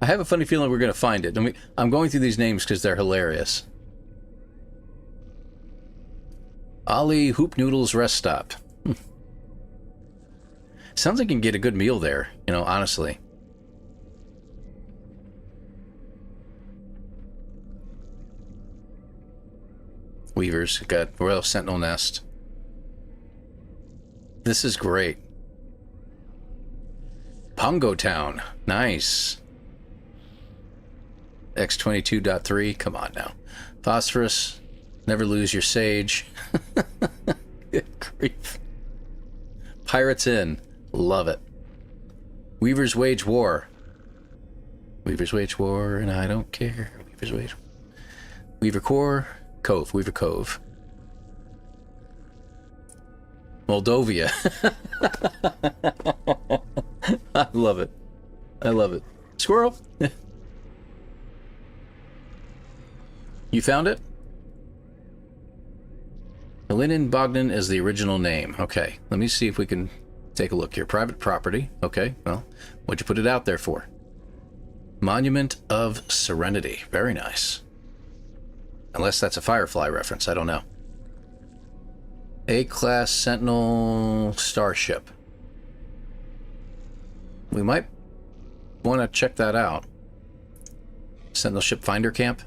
Speaker 1: I have a funny feeling we're going to find it. I'm going through these names because they're hilarious. Ali Hoop Noodles Rest Stop. Sounds like you can get a good meal there, you know, honestly. Weavers, got Royal Sentinel Nest. This is great. Pongo Town, nice. X22.3, come on now. Phosphorus, never lose your sage. Good grief. Pirates Inn, love it. Weavers Wage War. Weavers Wage War, and I don't care. Weavers Wage. Weaver Core, Cove, Weaver Cove. Moldovia. I love it. I love it. Squirrel! You found it? Elinin Bogdan is the original name. Okay, let me see if we can take a look here. Private property. Okay, well, what'd you put it out there for? Monument of Serenity. Very nice. Unless that's a Firefly reference, I don't know. A-class Sentinel starship. We might want to check that out. Sentinel ship finder camp.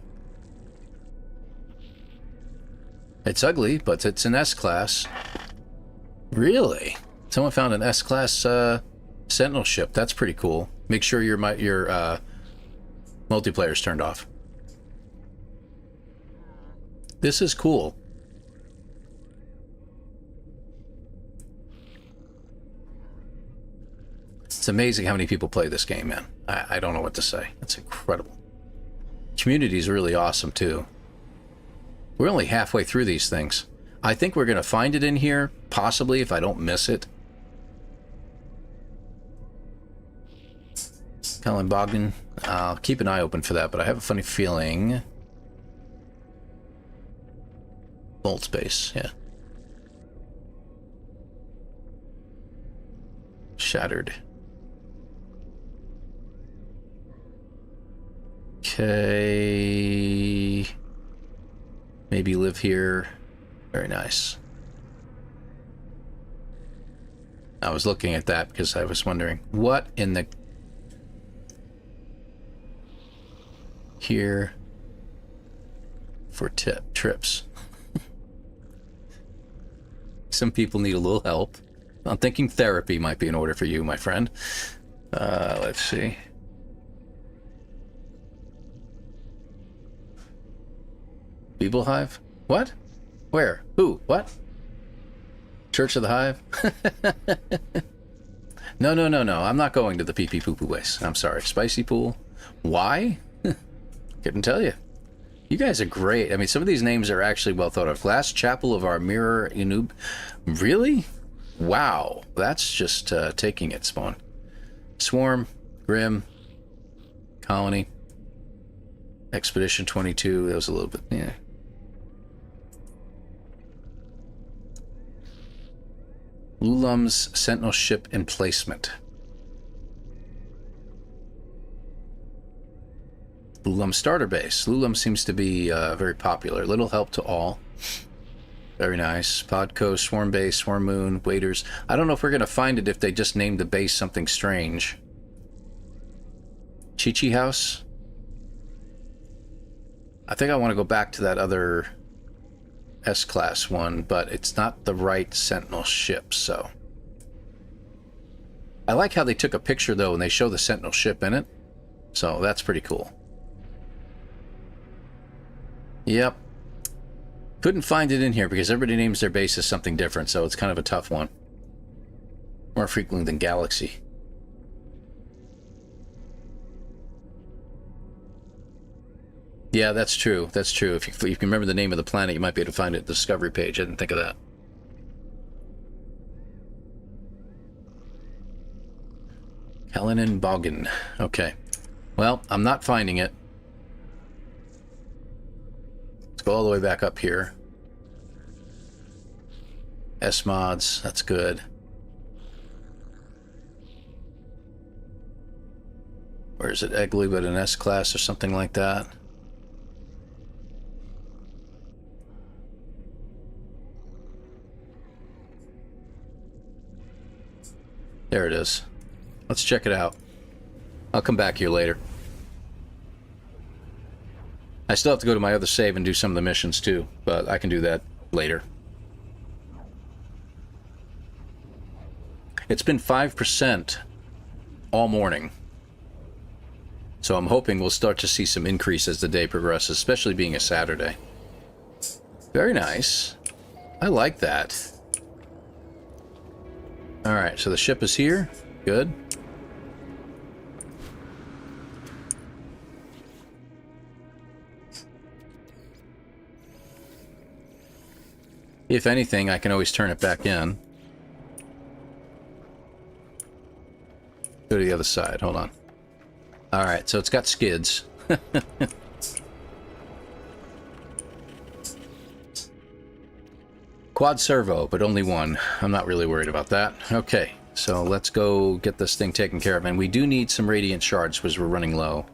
Speaker 1: It's ugly, but it's an S-class. Really? Someone found an S-class Sentinel ship. That's pretty cool. Make sure your multiplayer's turned off. This is cool. It's amazing how many people play this game, man. I don't know what to say. It's incredible. Community is really awesome, too. We're only halfway through these things. I think we're going to find it in here, possibly, if I don't miss it. Colin Bogdan. I'll keep an eye open for that, but I have a funny feeling... Vault space, yeah. Shattered. Okay. Maybe live here. Very nice. I was looking at that because I was wondering what in the... Here for trips. Some people need a little help. I'm thinking therapy might be in order for you, my friend. Let's see. People Hive? What? Where? Who? What? Church of the Hive? No. I'm not going to the pee-pee poo-poo waste. I'm sorry. Spicy pool? Why? Couldn't tell you. You guys are great. I mean, some of these names are actually well thought of. Glass Chapel of our Mirror Inub. Really? Wow. That's just taking it, Spawn. Swarm. Grim. Colony. Expedition 22. That was a little bit... Yeah. Lulum's Sentinel Ship Emplacement. Lulum Starter Base. Lulum seems to be very popular. Little help to all. Very nice. Podco, Swarm Base, Swarm Moon, Waiters. I don't know if we're going to find it if they just named the base something strange. Chi-Chi House. I think I want to go back to that other S-Class one, but it's not the right Sentinel ship, so... I like how they took a picture, though, and they show the Sentinel ship in it. So, that's pretty cool. Yep. Couldn't find it in here because everybody names their bases something different, so it's kind of a tough one. More frequently than Galaxy. Yeah, that's true. That's true. If you can remember the name of the planet, you might be able to find it at the Discovery page. I didn't think of that. Elinin Bogdan. Okay. Well, I'm not finding it. Let's go all the way back up here. S-Mods. That's good. Where is it? Egley, but an S-Class or something like that. There it is. Let's check it out. I'll come back here later. I still have to go to my other save and do some of the missions too, but I can do that later. It's been 5% all morning. So I'm hoping we'll start to see some increase as the day progresses, especially being a Saturday. Very nice. I like that. Alright, so the ship is here. Good. If anything, I can always turn it back in. Go to the other side. Hold on. Alright, so it's got skids. Quad servo, but only one. I'm not really worried about that. Okay, so let's go get this thing taken care of. And we do need some radiant shards because we're running low.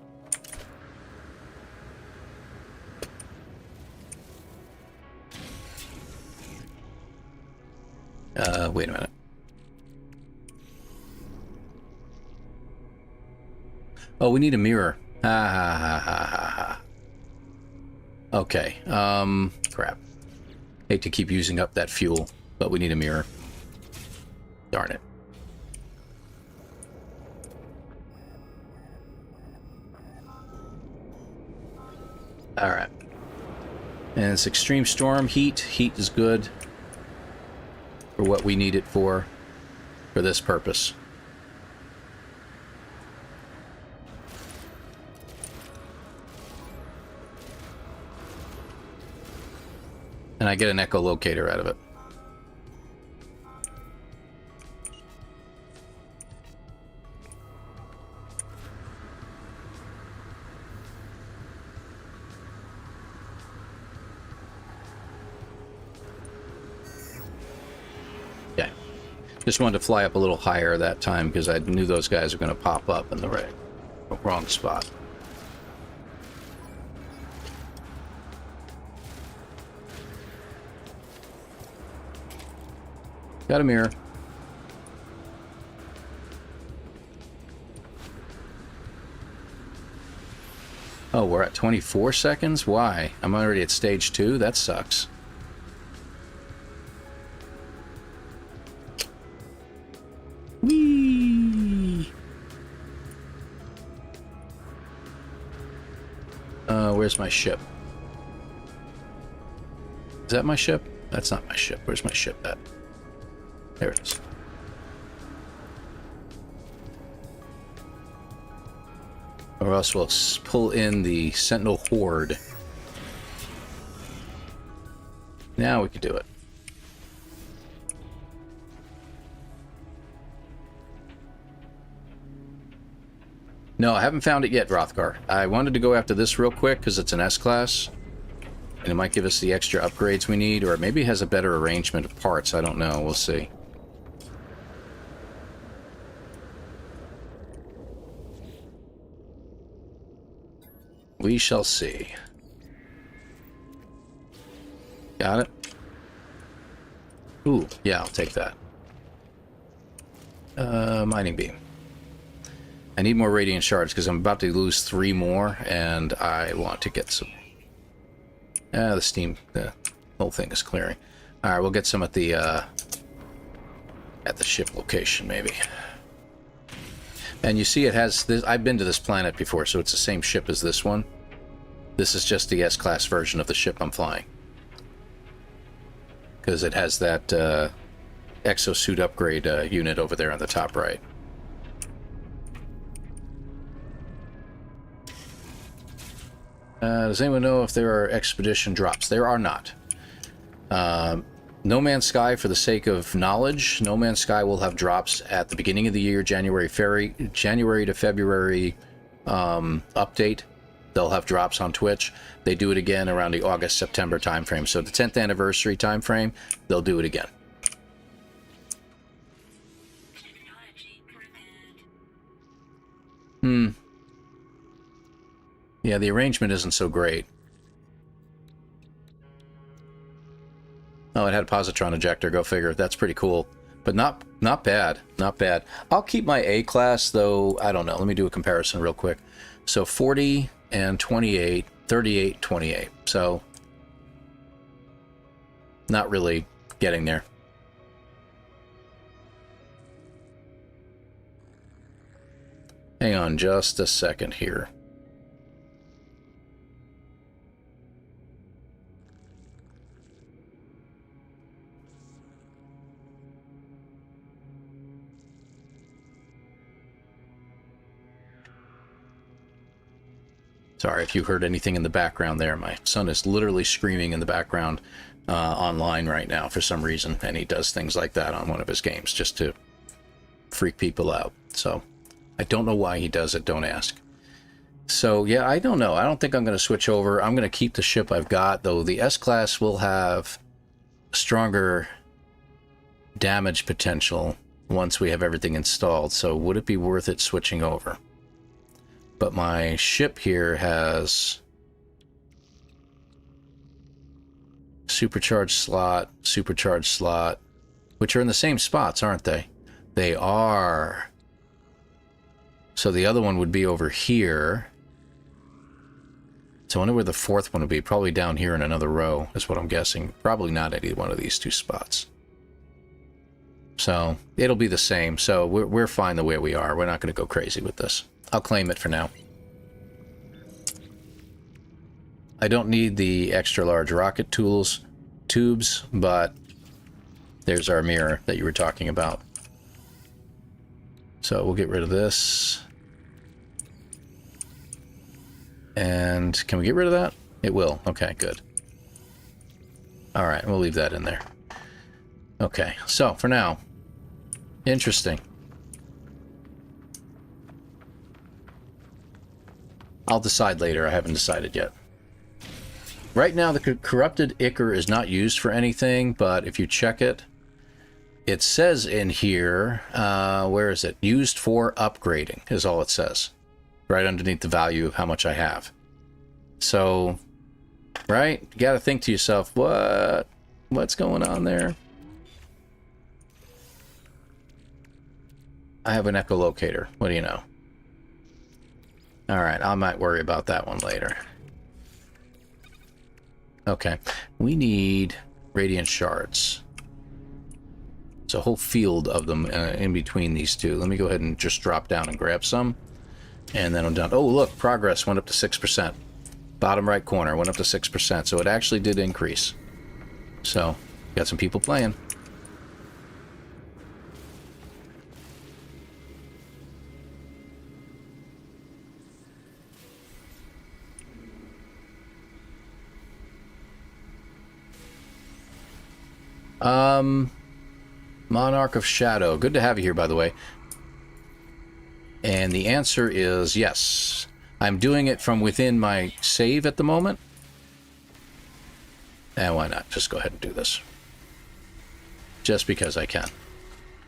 Speaker 1: Wait a minute. Oh, we need a mirror. Ha ha ha ha ha ha. Okay, crap. Hate to keep using up that fuel, but we need a mirror. Darn it. Alright. And it's extreme storm, heat. Heat is good for what we need it for this purpose. And I get an echolocator out of it. Yeah. Just wanted to fly up a little higher that time because I knew those guys were going to pop up in the wrong spot. Got a mirror. Oh, we're at 24 seconds? Why? I'm already at stage 2? That sucks. Whee! Where's my ship? Is that my ship? That's not my ship. Where's my ship at? There it is. Or else we'll pull in the Sentinel Horde. Now we can do it. No, I haven't found it yet, Rothgar. I wanted to go after this real quick because it's an S-Class. And it might give us the extra upgrades we need, or maybe it has a better arrangement of parts. I don't know. We'll see. We shall see. Got it? Ooh, yeah, I'll take that. Mining beam. I need more radiant shards because I'm about to lose 3 more, and I want to get some. The steam, the whole thing is clearing. All right, we'll get some at the ship location, maybe. And you see, it has this. I've been to this planet before, so it's the same ship as this one. This is just the S-Class version of the ship I'm flying, because it has that exosuit upgrade unit over there on the top right. Does anyone know if there are expedition drops? There are not. No Man's Sky, for the sake of knowledge, No Man's Sky will have drops at the beginning of the year, January to February update. They'll have drops on Twitch. They do it again around the August-September timeframe. So the 10th anniversary timeframe, they'll do it again. Yeah, the arrangement isn't so great. Oh, it had a positron ejector. Go figure. That's pretty cool. But not bad. Not bad. I'll keep my A class, though. I don't know. Let me do a comparison real quick. So 40 and 28, 38, 28. So not really getting there. Hang on just a second here. Sorry if you heard anything in the background there. My son is literally screaming in the background online right now for some reason, and he does things like that on one of his games just to freak people out. So I don't know why he does it. Don't ask. So, yeah, I don't know. I don't think I'm going to switch over. I'm going to keep the ship I've got, though the S-Class will have stronger damage potential once we have everything installed. So would it be worth it switching over? But my ship here has supercharged slot, which are in the same spots, aren't they? They are. So the other one would be over here. So I wonder where the fourth one would be. Probably down here in another row, is what I'm guessing. Probably not any one of these two spots. So it'll be the same. So we're fine the way we are. We're not going to go crazy with this. I'll claim it for now. I don't need the extra large rocket tubes, but there's our mirror that you were talking about. So we'll get rid of this. And can we get rid of that? It will. Okay, good. All right, we'll leave that in there. Okay, so for now, interesting. I'll decide later. I haven't decided yet. Right now, the corrupted ichor is not used for anything, but if you check it, it says in here, where is it? Used for upgrading is all it says. Right underneath the value of how much I have. So, right? You got to think to yourself, what's going on there? I have an echolocator. What do you know? All right, I might worry about that one later. Okay, we need radiant shards. There's a whole field of them in between these two. Let me go ahead and just drop down and grab some. And then I'm done. Oh, look, progress went up to 6%. Bottom right corner went up to 6%. So it actually did increase. So, got some people playing. Monarch of Shadow. Good to have you here, by the way. And the answer is yes. I'm doing it from within my save at the moment. And why not? Just go ahead and do this. Just because I can.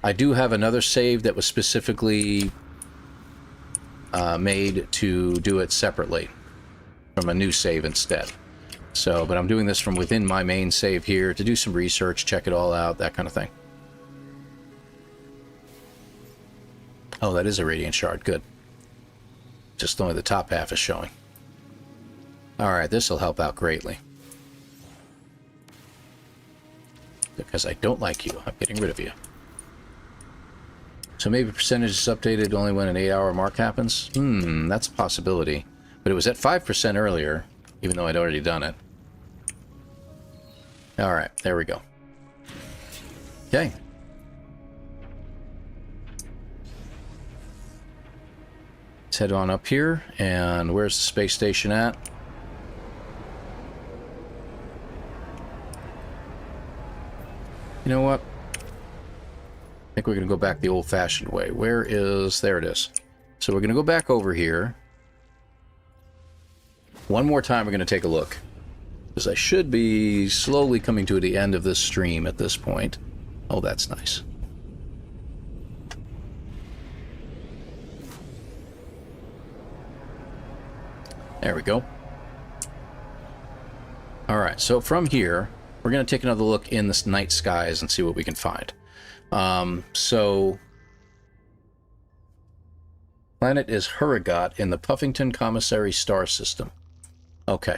Speaker 1: I do have another save that was specifically made to do it separately from a new save instead. So, but I'm doing this from within my main save here to do some research, check it all out, that kind of thing. Oh, that is a radiant shard. Good. Just only the top half is showing. Alright, this will help out greatly. Because I don't like you, I'm getting rid of you. So maybe percentage is updated only when an 8-hour mark happens? That's a possibility. But it was at 5% earlier, even though I'd already done it. Alright, there we go. Okay. Let's head on up here, and where's the space station at? You know what? I think we're going to go back the old-fashioned way. Where is... There it is. So we're going to go back over here. One more time we're going to take a look. Because I should be slowly coming to the end of this stream at this point. Oh, that's nice. There we go. Alright, so from here, we're going to take another look in the night skies and see what we can find. So, planet is Hurrigot in the Puffington Commissary star system. Okay.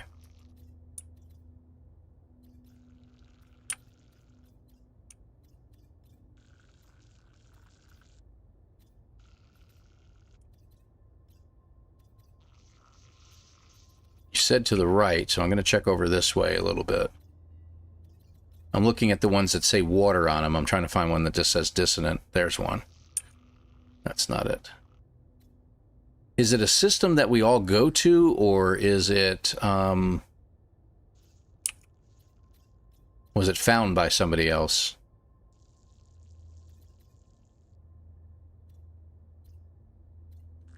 Speaker 1: You said to the right, so I'm going to check over this way a little bit. I'm looking at the ones that say water on them. I'm trying to find one that just says dissonant. There's one. That's not it. Is it a system that we all go to, or is it, was it found by somebody else?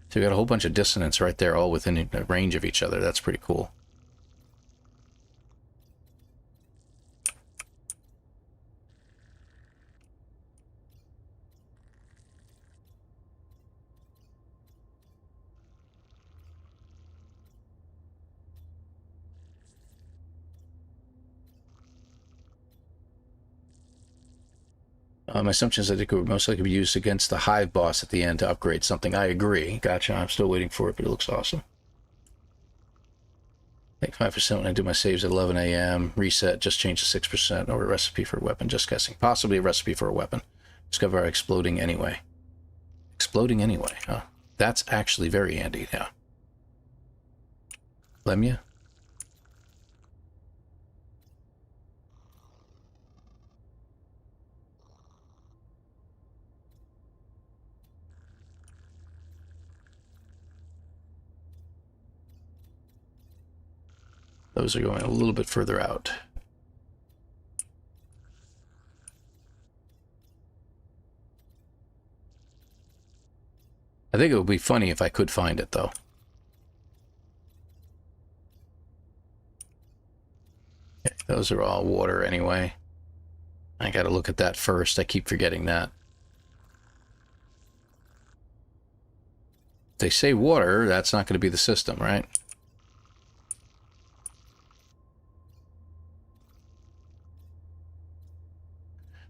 Speaker 1: So we got a whole bunch of dissonance right there, all within a range of each other. That's pretty cool. My assumption is that it could most likely be used against the hive boss at the end to upgrade something. I agree. Gotcha. I'm still waiting for it, but it looks awesome. Take 5% when I do my saves at 11 a.m. Reset, just change to 6%. Or a recipe for a weapon, just guessing. Possibly a recipe for a weapon. Discover exploding anyway. Exploding anyway, huh? That's actually very handy, yeah. Lemia? Those are going a little bit further out. I think it would be funny if I could find it, though. Okay, those are all water anyway. I gotta look at that first. I keep forgetting that. They say water, that's not going to be the system, right?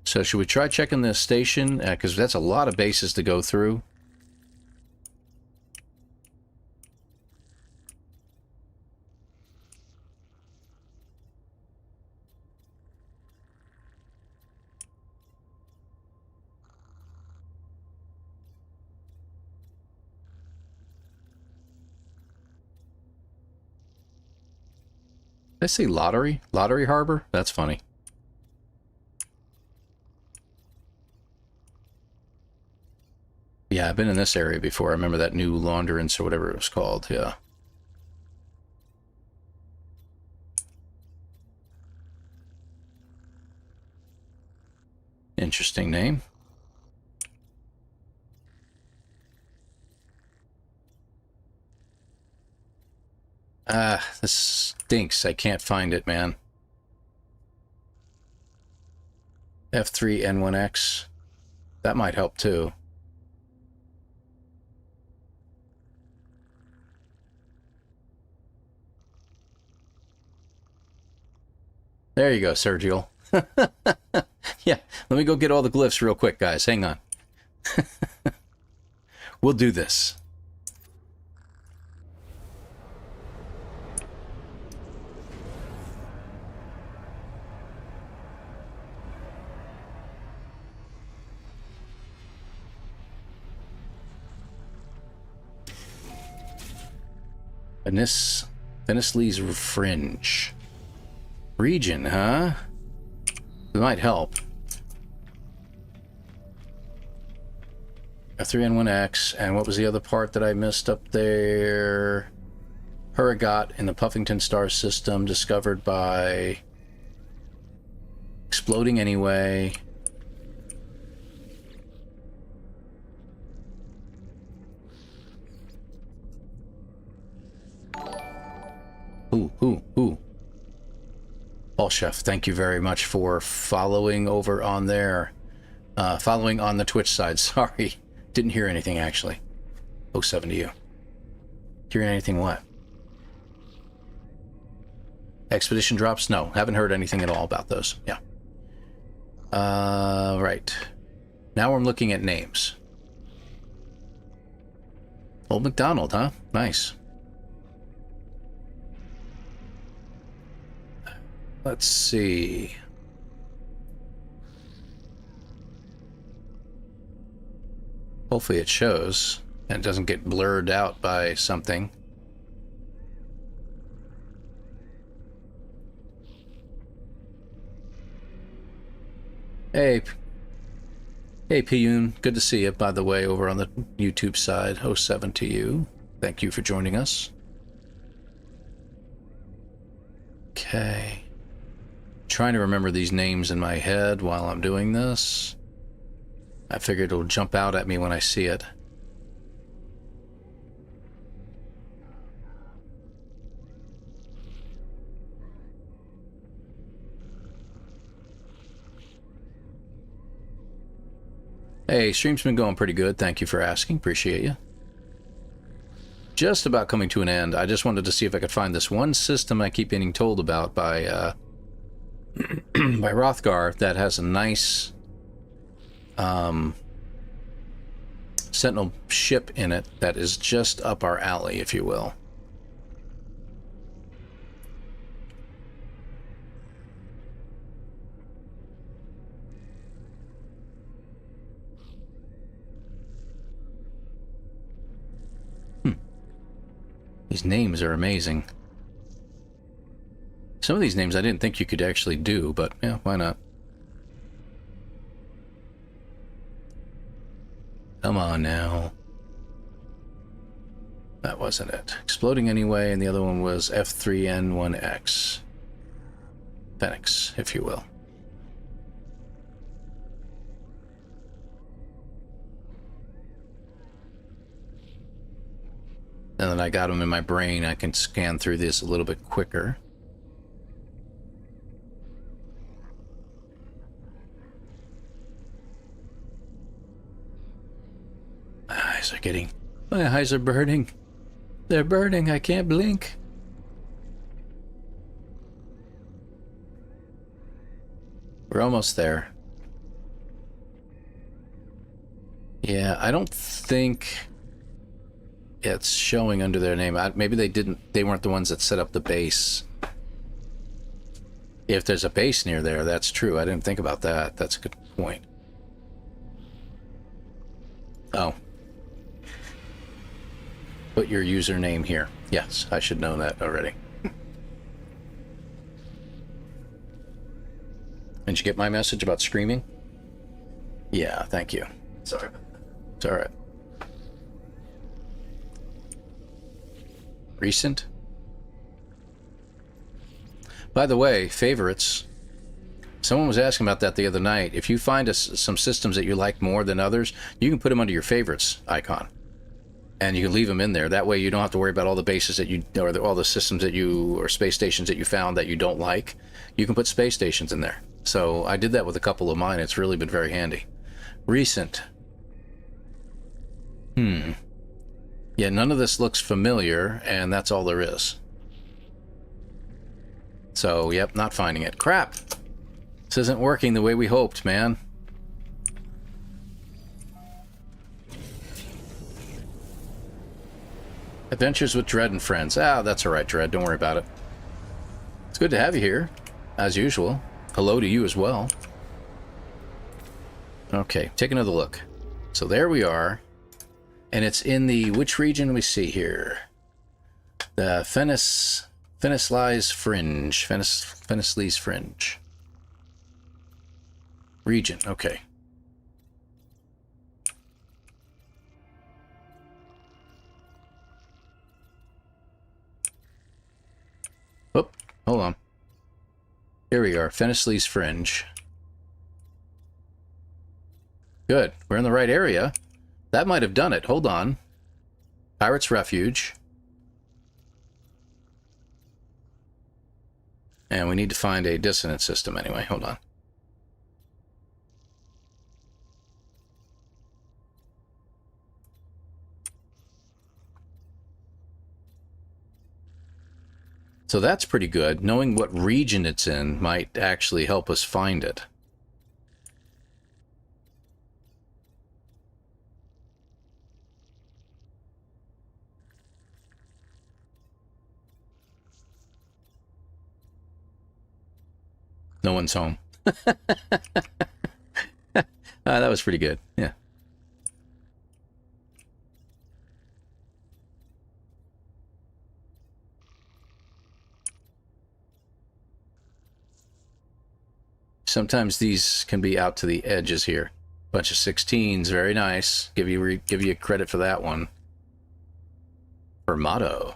Speaker 1: So should we try checking the station? Because that's a lot of bases to go through. Did I say lottery? Lottery Harbor? That's funny. Yeah, I've been in this area before. I remember that new laundrance or whatever it was called, yeah. Interesting name. Ah, this stinks. I can't find it, man. F3N1X. That might help too. There you go, Sergio. Yeah, let me go get all the glyphs real quick, guys. Hang on. We'll do this. Venice-Lee's Fringe. Region, huh? It might help. F3N1X, and what was the other part that I missed up there? Hurrigot in the Puffington star system, discovered by exploding anyway. Ooh. Paul Chef, thank you very much for following over on there. Following on the Twitch side. Sorry. Didn't hear anything, actually. 07 to you. Hearing anything what? Expedition drops? No, haven't heard anything at all about those. Yeah. Right. Now I'm looking at names. Old McDonald, huh? Nice. Let's see. Hopefully it shows and it doesn't get blurred out by something. Hey Piyun, good to see you, by the way, over on the YouTube side. 07 to you. Thank you for joining us. Okay. Trying to remember these names in my head while I'm doing this. I figured it'll jump out at me when I see it. Hey, stream's been going pretty good. Thank you for asking. Appreciate you. Just about coming to an end. I just wanted to see if I could find this one system I keep getting told about by by Rothgar that has a nice Sentinel ship in it that is just up our alley, if you will. These names are amazing. Some of these names I didn't think you could actually do, but yeah, why not? Come on now. That wasn't it. Exploding anyway, and the other one was F3N1X. Phoenix, if you will. Now that I got them in my brain, I can scan through this a little bit quicker. My eyes are getting... My eyes are burning. They're burning. I can't blink. We're almost there. Yeah, I don't think it's showing under their name. Maybe they weren't the ones that set up the base. If there's a base near there, that's true. I didn't think about that. That's a good point. Oh. Put your username here. Yes, I should know that already. Did you get my message about screaming? Yeah, thank you.
Speaker 2: Sorry.
Speaker 1: It's all right. Recent? By the way, favorites. Someone was asking about that the other night. If you find some systems that you like more than others, you can put them under your favorites icon. And you can leave them in there. That way you don't have to worry about all the bases that you, or all the systems that you, or space stations that you found that you don't like. You can put space stations in there. So I did that with a couple of mine. It's really been very handy. Recent. Yeah, none of this looks familiar, and that's all there is. So, yep, not finding it. Crap! This isn't working the way we hoped, man. Adventures with Dread and Friends. Ah, that's alright, Dread. Don't worry about it. It's good to have you here, as usual. Hello to you as well. Okay, take another look. So there we are. And it's in the, which region we see here? The Fennislee's Fringe. Fennislee's Fringe. Region, okay. Oh, hold on. Here we are, Fennislee's Fringe. Good, we're in the right area. That might have done it. Hold on. Pirate's Refuge. And we need to find a dissonance system anyway. Hold on. So that's pretty good. Knowing what region it's in might actually help us find it. No one's home. That was pretty good. Yeah. Sometimes these can be out to the edges here. Bunch of 16s, very nice. Give you credit for that one. Fermato.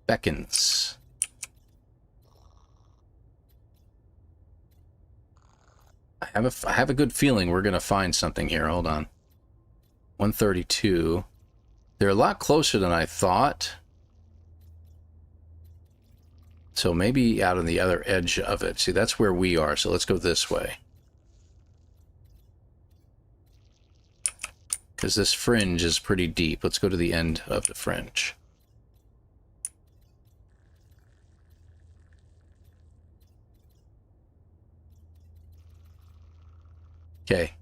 Speaker 1: Beckons. I have a good feeling we're going to find something here. Hold on. 132. They're a lot closer than I thought. So maybe out on the other edge of it. See, that's where we are. So let's go this way. because this fringe is pretty deep. Let's go to the end of the fringe. Okay,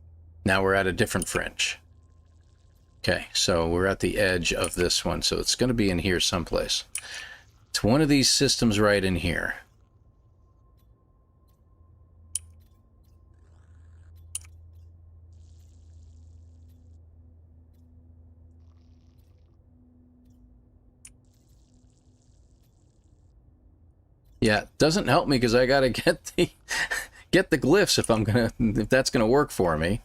Speaker 1: now we're at a different fringe. Okay, so we're at the edge of this one, so it's going to be in here someplace. It's one of these systems right in here. Yeah, doesn't help me because I gotta get the get the glyphs if that's gonna work for me.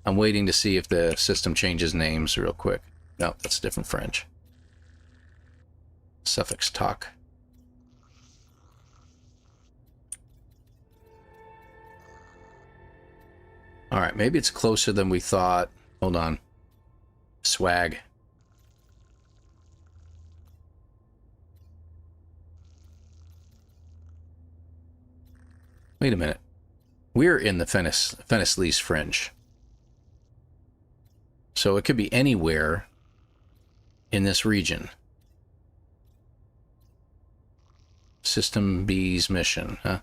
Speaker 1: I'm waiting to see if the system changes names real quick. No, that's a different fringe. Suffix talk. All right, maybe it's closer than we thought. Hold on. Swag. Wait a minute. We're in the Fennis-Lease fringe. So it could be anywhere in this region. System B's mission, huh?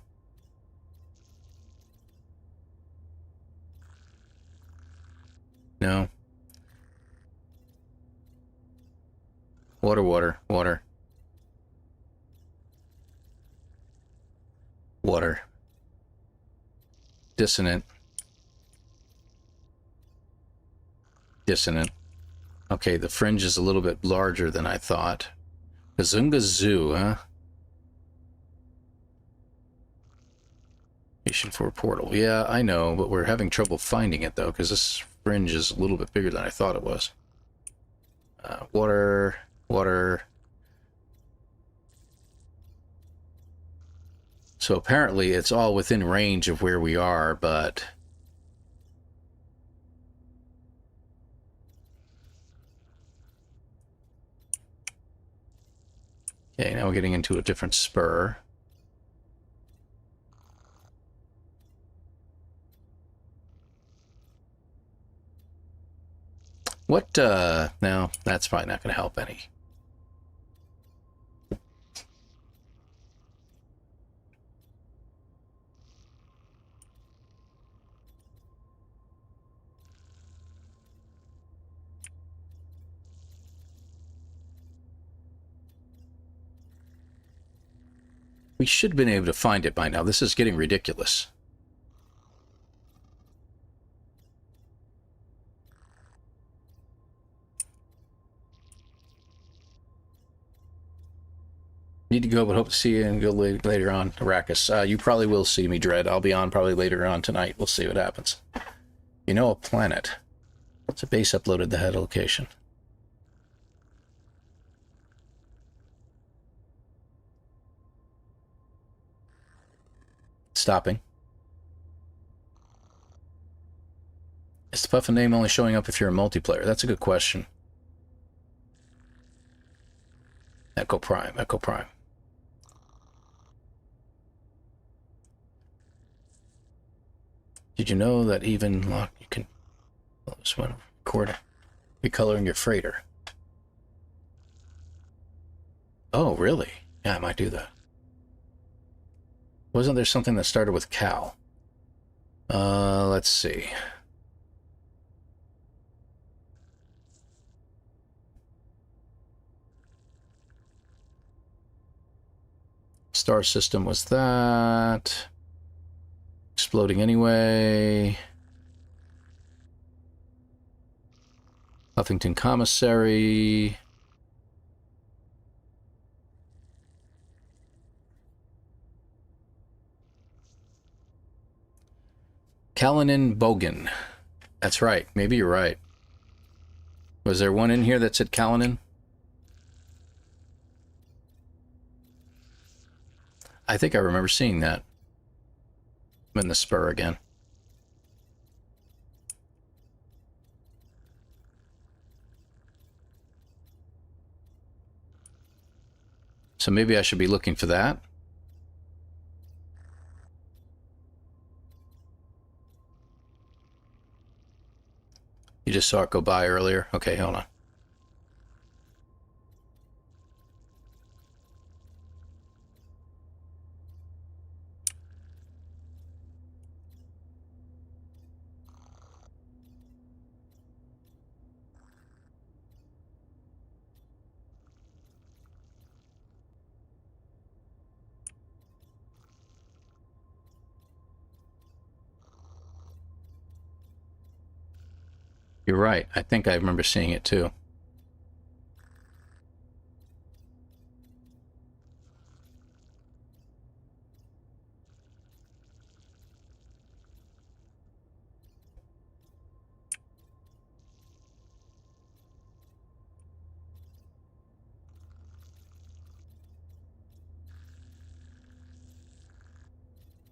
Speaker 1: No. Water, water, water. Water. Dissonant. Dissonant. Okay, the fringe is a little bit larger than I thought. Kazunga Zoo, huh? Mission for a portal. Yeah, I know, but we're having trouble finding it, though, because this fringe is a little bit bigger than I thought it was. Water, water. So apparently it's all within range of where we are, but... Okay, now we're getting into a different spur. What, no, that's probably not going to help any. We should have been able to find it by now. This is getting ridiculous. Need to go, but hope to see you and go later on. Arrakis, you probably will see me, Dread. I'll be on probably later on tonight. We'll see what happens. You know, a planet. What's a base uploaded the head location? Stopping. Is the puffin name only showing up if you're a multiplayer? That's a good question. Echo Prime, Echo Prime. Did you know that even lock you can this one record recoloring your freighter? Oh, really? Yeah, I might do that. Wasn't there something that started with Cal? Let's see. Star system was that. Exploding anyway. Huffington Commissary. Kalinin Bogan. That's right. Maybe you're right. Was there one in here that said Kalinin? I think I remember seeing that. I'm in the spur again. So maybe I should be looking for that. You just saw it go by earlier? Okay, hold on. You're right. I think I remember seeing it too.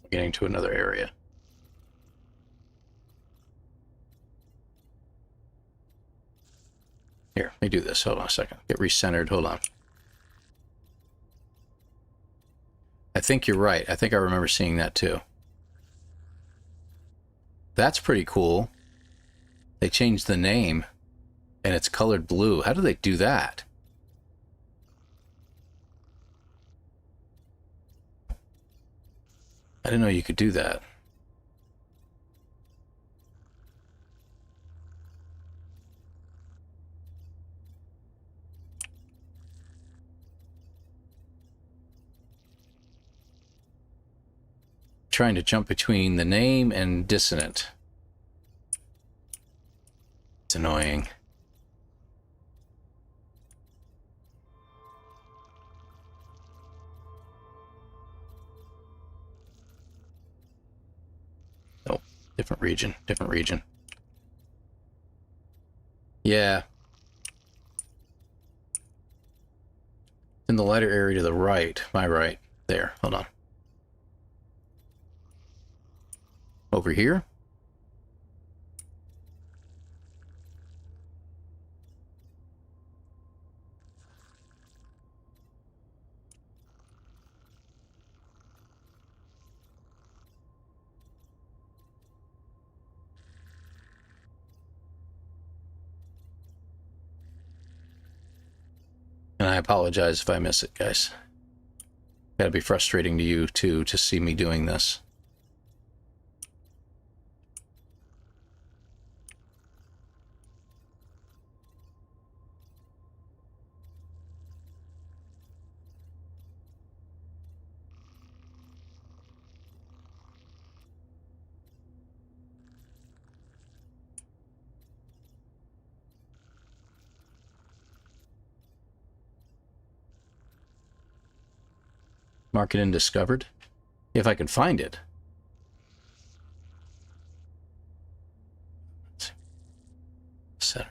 Speaker 1: Getting to another area. Here, let me do this. Hold on a second. Get recentered. Hold on. I think you're right. I think I remember seeing that too. That's pretty cool. They changed the name and it's colored blue. How do they do that? I didn't know you could do that. Trying to jump between the name and dissonant. It's annoying. Oh, different region, different region. Yeah. In the lighter area to the right, my right. There, hold on. Over here. And I apologize if I miss it, guys. Gotta be frustrating to you, too, to see me doing this. Mark it undiscovered. If I can find it. Let's see. Centered.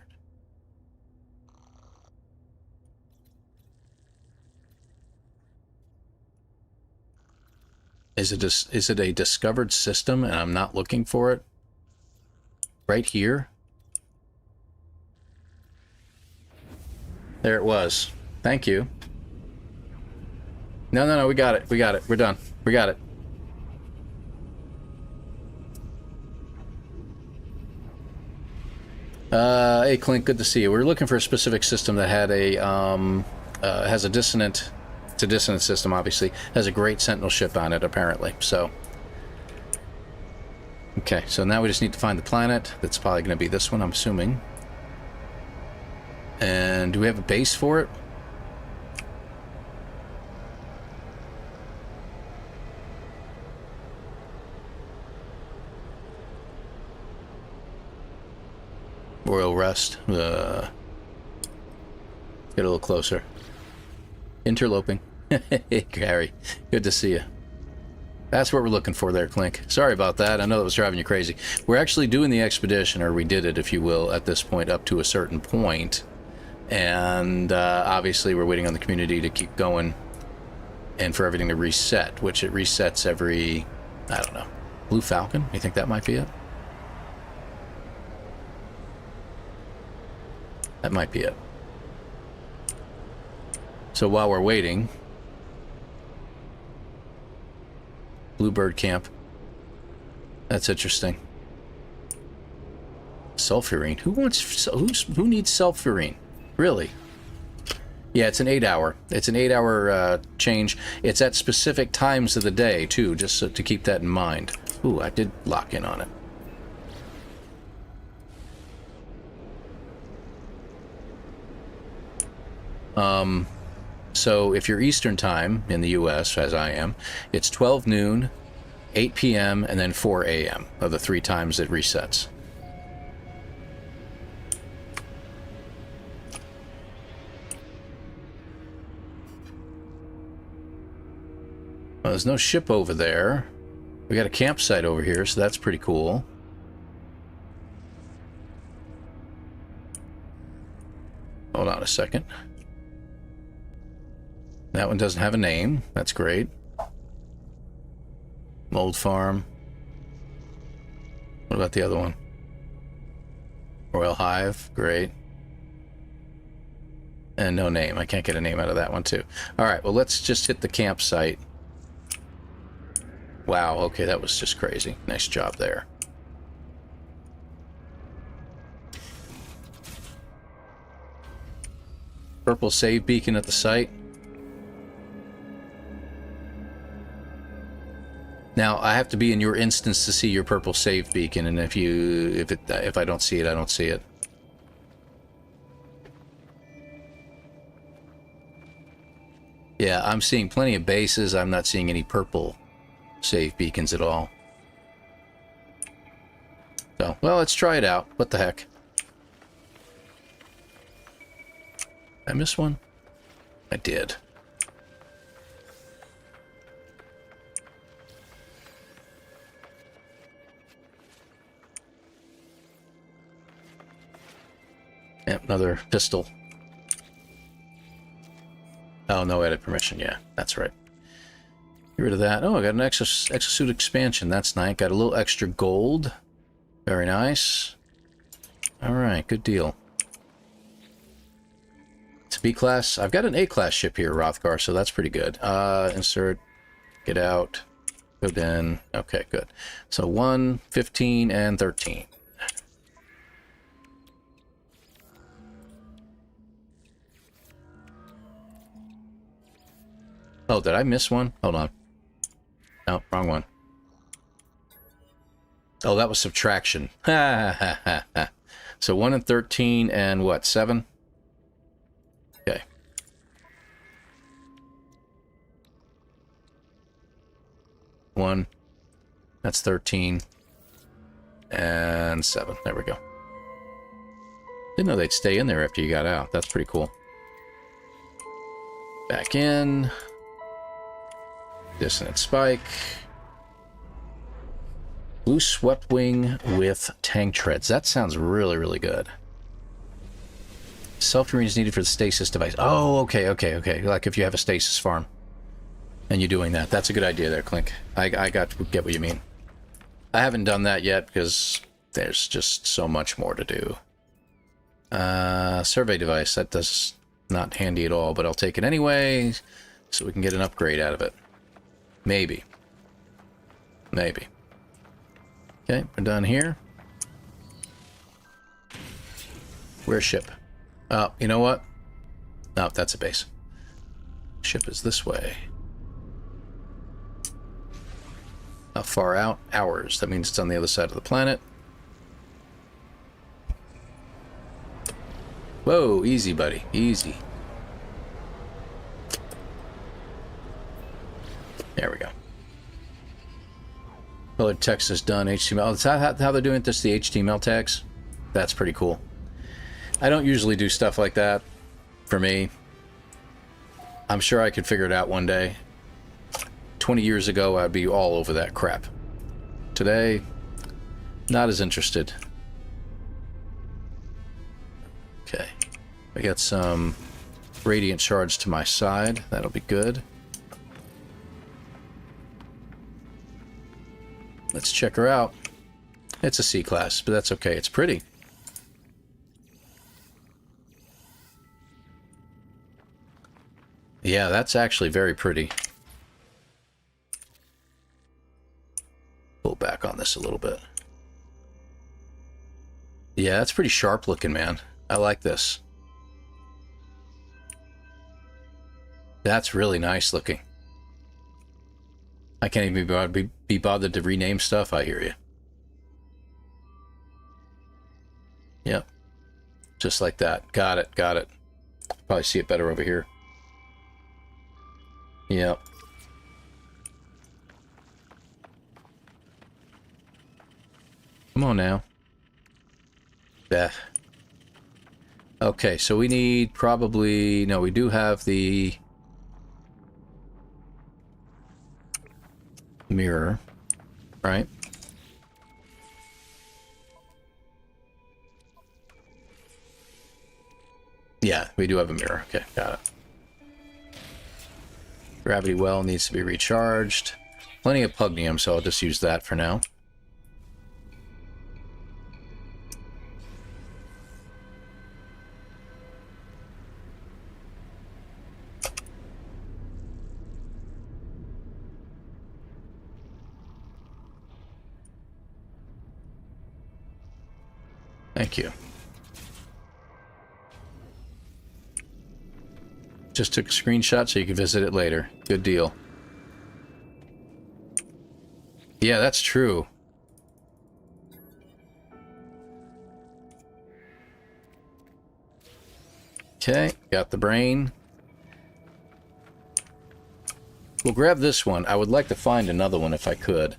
Speaker 1: Is it a discovered system and I'm not looking for it? Right here? There it was. Thank you. No, we got it. We got it. We're done. We got it. Hey, Clint, good to see you. We're looking for a specific system that had a, has a dissonant, it's a dissonant system, obviously, has a great sentinel ship on it, apparently, so. Okay, so now we just need to find the planet. That's probably going to be this one, I'm assuming. And do we have a base for it? Royal Rest. Get a little closer. Interloping. Hey, Gary. Good to see you. That's what we're looking for there, Clink. Sorry about that. I know that was driving you crazy. We're actually doing the expedition, or we did it, if you will, at this point up to a certain point. And obviously we're waiting on the community to keep going and for everything to reset, which it resets every, I don't know. Blue Falcon? You think that might be it? That might be it. So while we're waiting, Bluebird Camp. That's interesting. Sulfurine? Who needs sulfurine? Really? Yeah, it's an 8-hour. It's an 8-hour change. It's at specific times of the day, too, just so, to keep that in mind. Ooh, I did lock in on it. So if you're Eastern time in the U.S., as I am, it's 12 noon, 8 p.m., and then 4 a.m. are the 3 times it resets. Well, there's no ship over there. We got a campsite over here, so that's pretty cool. Hold on a second. That one doesn't have a name. That's great. Mold farm. What about the other one? Royal Hive. Great. And no name. I can't get a name out of that one, too. All right, well, let's just hit the campsite. Wow, okay, that was just crazy. Nice job there. Purple save beacon at the site. Now, I have to be in your instance to see your purple save beacon, and if I don't see it, I don't see it. Yeah, I'm seeing plenty of bases. I'm not seeing any purple save beacons at all. So, well, let's try it out. What the heck? Did I miss one? I did. Yep, another pistol. Oh, no edit permission. Yeah, that's right. Get rid of that. Oh, I got an exosuit expansion. That's nice. Got a little extra gold. Very nice. All right, good deal. It's a B class. I've got an A class ship here, Rothgar, so that's pretty good. Insert. Get out. Go in. Okay, good. So 1, 15, and 13. Oh, did I miss one? Hold on. No, wrong one. Oh, that was subtraction. Ha ha ha ha. So 1 and 13 and what, 7? Okay. One. That's 13. And 7. There we go. Didn't know they'd stay in there after you got out. That's pretty cool. Back in. Dissonant Spike. Blue Swept Wing with tank treads. That sounds really, really good. Self-urine is needed for the stasis device. Oh, okay. Like if you have a stasis farm and you're doing that. That's a good idea there, Clink. I get what you mean. I haven't done that yet because there's just so much more to do. Survey device. That does not handy at all, but I'll take it anyway so we can get an upgrade out of it. Maybe. Maybe. Okay, we're done here. Where's ship? Oh, you know what? No, that's a base. Ship is this way. How far out? Hours. That means it's on the other side of the planet. Whoa, easy, buddy. Easy. There we go. Colored text is done. HTML. Is that how they're doing it? Just the HTML tags? That's pretty cool. I don't usually do stuff like that for me. I'm sure I could figure it out one day. 20 years ago, I'd be all over that crap. Today, not as interested. Okay. I got some radiant shards to my side. That'll be good. Let's check her out. It's a C class, but that's okay. It's pretty. Yeah, that's actually very pretty. Pull back on this a little bit. Yeah, that's pretty sharp looking, man. I like this. That's really nice looking. I can't even be bothered to rename stuff. I hear you. Yep. Just like that. Got it. Got it. Probably see it better over here. Yep. Come on now. Yeah. Okay, so we need probably... No, we do have the... mirror, right? Yeah, we do have a mirror. Okay, got it. Gravity well needs to be recharged. Plenty of pugnium, so I'll just use that for now. Thank you. Just took a screenshot so you can visit it later. Good deal. Yeah, that's true. Okay, got the brain. We'll grab this one. I would like to find another one if I could.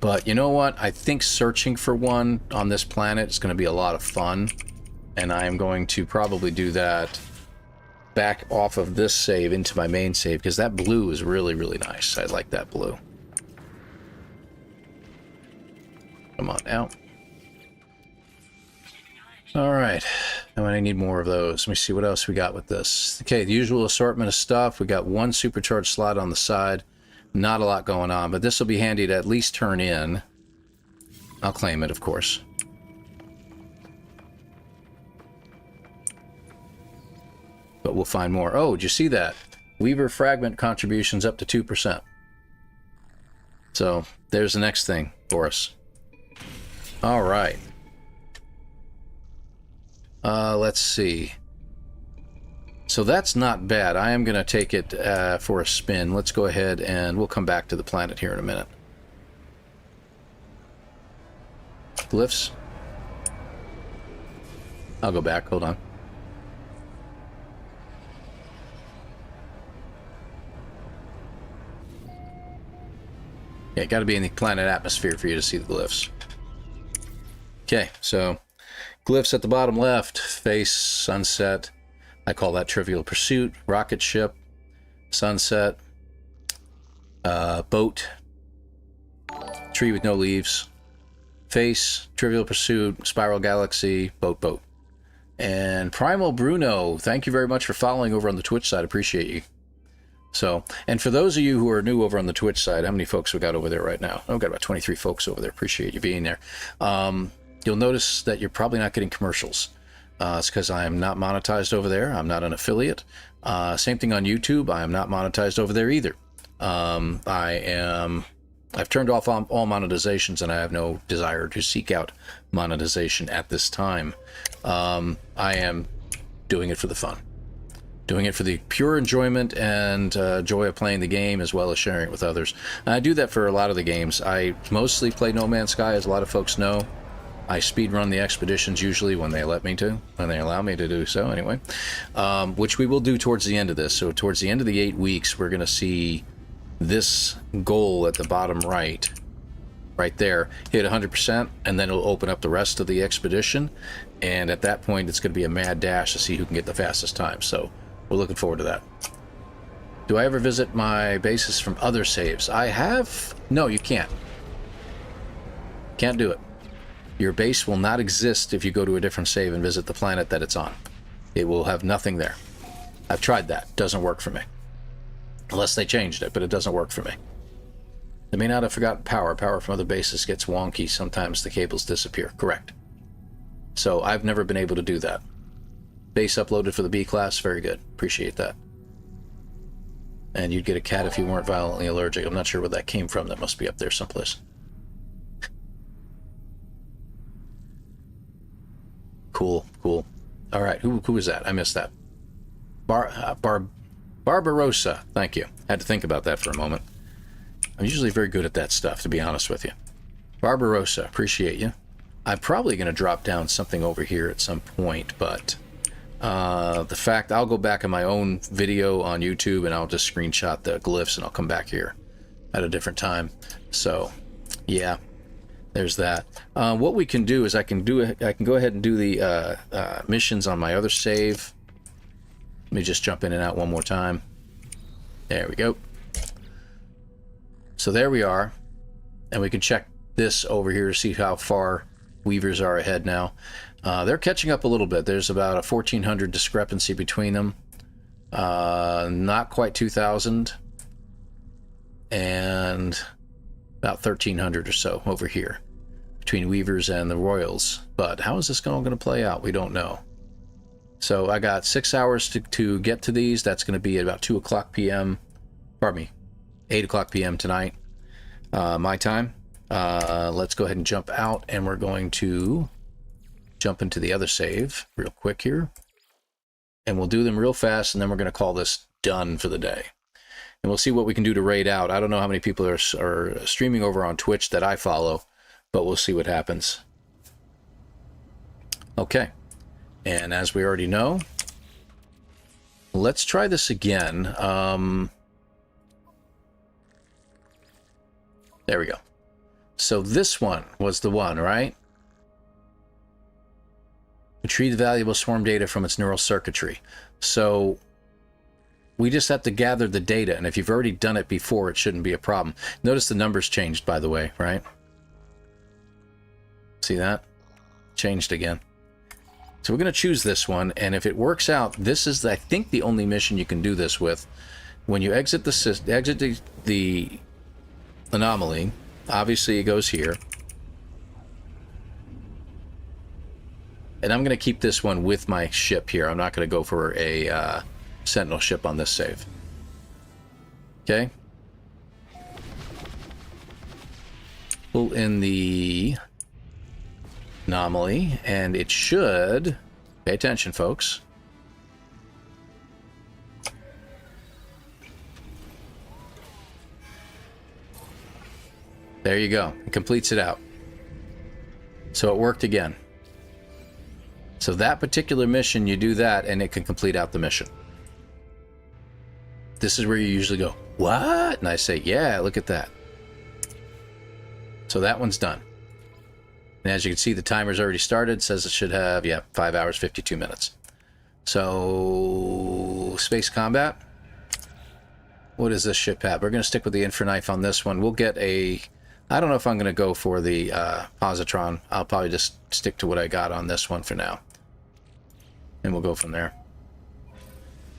Speaker 1: But you know what? I think searching for one on this planet is going to be a lot of fun. And I am going to probably do that back off of this save into my main save, because that blue is really, really nice. I like that blue. Come on now. Alright. Now I need more of those. Let me see what else we got with this. Okay, the usual assortment of stuff. We got one supercharged slot on the side. Not a lot going on, but this will be handy to at least turn in. I'll claim it, of course. But we'll find more. Oh, did you see that? Weaver fragment contributions up to 2%. So, there's the next thing for us. All right. Let's see. So that's not bad. I am going to take it for a spin. Let's go ahead and we'll come back to the planet here in a minute. Glyphs. I'll go back. Hold on. Yeah, got to be in the planet atmosphere for you to see the glyphs. Okay, so glyphs at the bottom left. Face, sunset. I call that Trivial Pursuit, rocket ship, sunset, boat, tree with no leaves, face, Trivial Pursuit, Spiral Galaxy, boat. And Primal Bruno, thank you very much for following over on the Twitch side. Appreciate you. So, and for those of you who are new over on the Twitch side, how many folks we got over there right now? Oh, we've got about 23 folks over there. Appreciate you being there. You'll notice that you're probably not getting commercials. It's because I am not monetized over there. I'm not an affiliate. Same thing on YouTube. I am not monetized over there either. I've turned off all monetizations, and I have no desire to seek out monetization at this time. I am doing it for the fun. Doing it for the pure enjoyment and joy of playing the game, as well as sharing it with others. And I do that for a lot of the games. I mostly play No Man's Sky, as a lot of folks know. I speedrun the expeditions usually when they let me to, when they allow me to do so anyway, which we will do towards the end of this. So towards the end of the 8 weeks, we're going to see this goal at the bottom right there, hit 100%, and then it'll open up the rest of the expedition. And at that point, it's going to be a mad dash to see who can get the fastest time. So we're looking forward to that. Do I ever visit my bases from other saves? I have. No, you can't. Can't do it. Your base will not exist if you go to a different save and visit the planet that it's on. It will have nothing there. I've tried that. Doesn't work for me. Unless they changed it, but it doesn't work for me. They may not have forgotten power. Power from other bases gets wonky. Sometimes the cables disappear. Correct. So I've never been able to do that. Base uploaded for the B class. Very good. Appreciate that. And you'd get a cat if you weren't violently allergic. I'm not sure where that came from. That must be up there someplace. Cool, cool. All right, who was that? I missed that. Barbarossa. Thank you. Had to think about that for a moment. I'm usually very good at that stuff, to be honest with you. Barbarossa, appreciate you. I'm probably going to drop down something over here at some point, but the fact I'll go back in my own video on YouTube and I'll just screenshot the glyphs and I'll come back here at a different time. So, yeah, there's that. What we can do is I can go ahead and do the missions on my other save. Let me just jump in and out one more time. There we go. So there we are, and we can check this over here to see how far weavers are ahead now. They're catching up a little bit. There's about a 1,400 discrepancy between them. Not quite 2,000. And about 1,300 or so over here between weavers and the royals. But how is this all going to play out? We don't know. So I got 6 hours to get to these. That's going to be at about 2 o'clock p.m. Pardon me, 8 o'clock p.m. tonight, my time. Let's go ahead and jump out, and we're going to jump into the other save real quick here. And we'll do them real fast, and then we're going to call this done for the day. And we'll see what we can do to raid out. I don't know how many people are streaming over on Twitch that I follow, but we'll see what happens. Okay. And as we already know, let's try this again. There we go. So this one was the one, right? Retrieve valuable swarm data from its neural circuitry. So we just have to gather the data, and if you've already done it before, it shouldn't be a problem. Notice the numbers changed, by the way, right? See that? Changed again. So we're going to choose this one, and if it works out, this is, I think, the only mission you can do this with. When you exit the anomaly, obviously it goes here. And I'm going to keep this one with my ship here. I'm not going to go for a sentinel ship on this save. Okay. Pull in the anomaly, and it should, pay attention folks, there you go, it completes it out. So it worked again. So that particular mission, you do that and it can complete out the mission. This is where you usually go, what? And I say, yeah, look at that. So that one's done. And as you can see, the timer's already started. It says it should have, yeah, 5 hours, 52 minutes. So, space combat. What does this ship have? We're going to stick with the Infraknife on this one. We'll get a... I don't know if I'm going to go for the positron. I'll probably just stick to what I got on this one for now. And we'll go from there.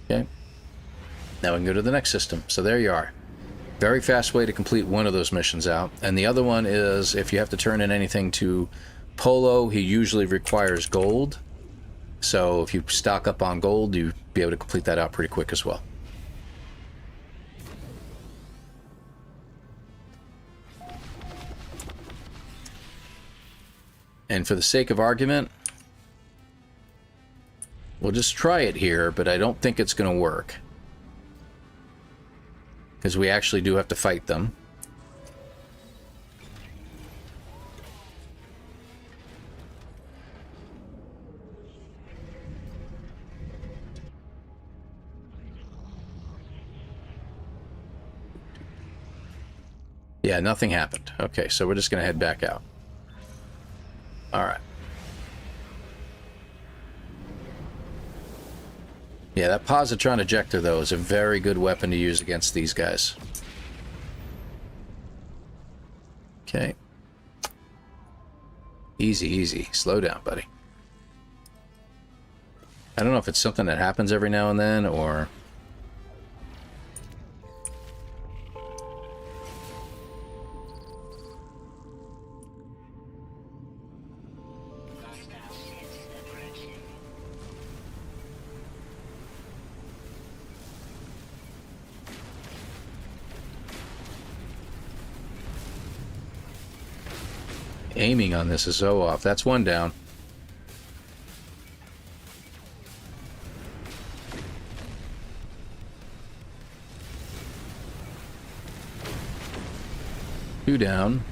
Speaker 1: Okay. Now we can go to the next system. So there you are. Very fast way to complete one of those missions out. And the other one is if you have to turn in anything to Polo, he usually requires gold. So if you stock up on gold, you'll be able to complete that out pretty quick as well. And for the sake of argument, we'll just try it here, but I don't think it's going to work. Because we actually do have to fight them. Yeah, nothing happened. Okay, so we're just going to head back out. Alright. Yeah, that positron ejector, though, is a very good weapon to use against these guys. Okay. Easy, easy. Slow down, buddy. I don't know if it's something that happens every now and then, or... Aiming on this is so off. That's one down. Two down.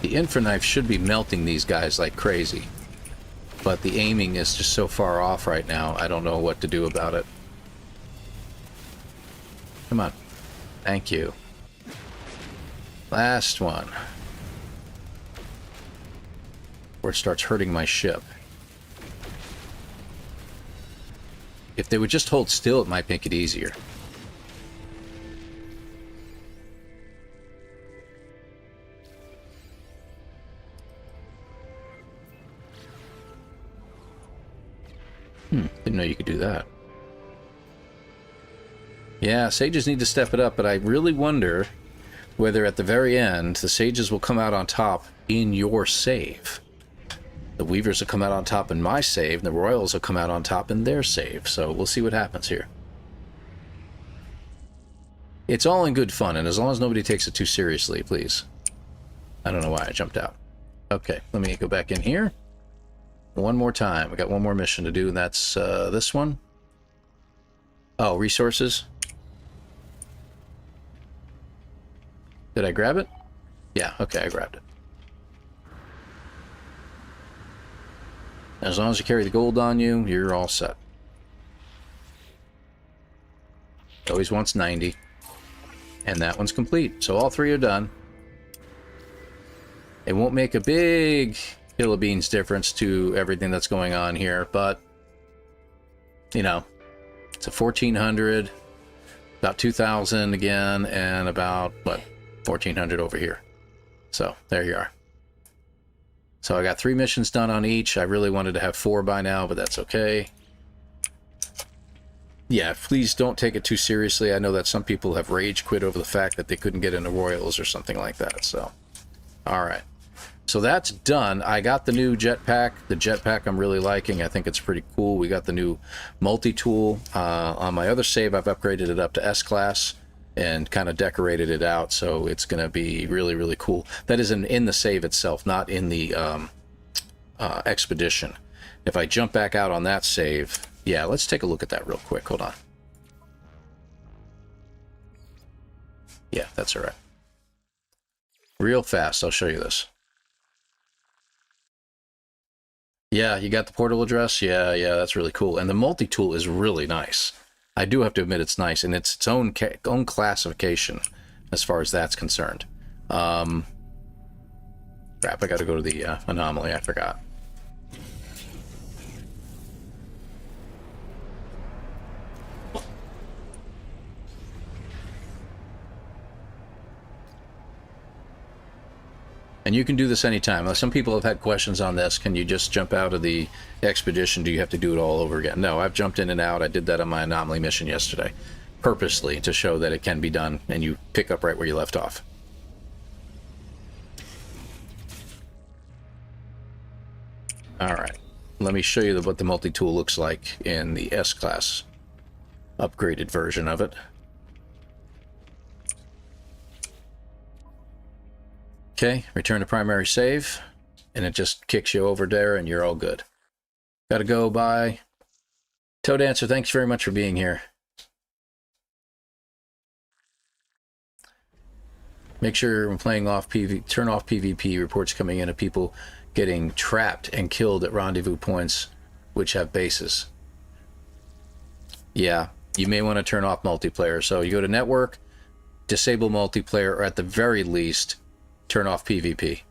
Speaker 1: The infra knife should be melting these guys like crazy, but the aiming is just so far off right now, I don't know what to do about it. Come on. Thank you. Last one. Where it starts hurting my ship. If they would just hold still, it might make it easier. Didn't know you could do that. Yeah, sages need to step it up, but I really wonder whether at the very end the sages will come out on top in your save. The weavers will come out on top in my save, and the royals will come out on top in their save. So we'll see what happens here. It's all in good fun, and as long as nobody takes it too seriously, please. I don't know why I jumped out. Okay, let me go back in here. One more time. We got one more mission to do, and that's this one. Oh, resources. Did I grab it? Yeah, okay, I grabbed it. As long as you carry the gold on you, you're all set. Always wants 90. And that one's complete. So all three are done. It won't make a big hill of beans difference to everything that's going on here, but, you know, it's a 1400, about 2000 again, and about, what, 1400 over here. So there you are. So I got 3 missions done on each. I really wanted to have 4 by now, but that's okay. Yeah, please don't take it too seriously. I know that some people have rage quit over the fact that they couldn't get into Royals or something like that. So, all right. So that's done. I got the new jetpack. The jetpack I'm really liking. I think it's pretty cool. We got the new multi-tool. On my other save, I've upgraded it up to S-Class and kind of decorated it out, so it's going to be really, really cool. That is in the save itself, not in the expedition. If I jump back out on that save, yeah, let's take a look at that real quick. Hold on. Yeah, that's all right. Real fast, I'll show you this. Yeah, you got the portal address? Yeah, that's really cool. And the multi-tool is really nice. I do have to admit it's nice, and it's its own classification as far as that's concerned. Crap, I gotta go to the anomaly, I forgot. And you can do this anytime. Now, some people have had questions on this. Can you just jump out of the expedition? Do you have to do it all over again? No, I've jumped in and out. I did that on my anomaly mission yesterday, purposely to show that it can be done, and you pick up right where you left off. All right, let me show you what the multi-tool looks like in the S-Class upgraded version of it. Okay, return to primary save, and it just kicks you over there, and you're all good. Gotta go, bye. Toad Answer, thanks very much for being here. Make sure when playing off PvP, turn off PvP reports coming in of people getting trapped and killed at rendezvous points which have bases. Yeah, you may want to turn off multiplayer. So you go to network, disable multiplayer, or at the very least, turn off PvP.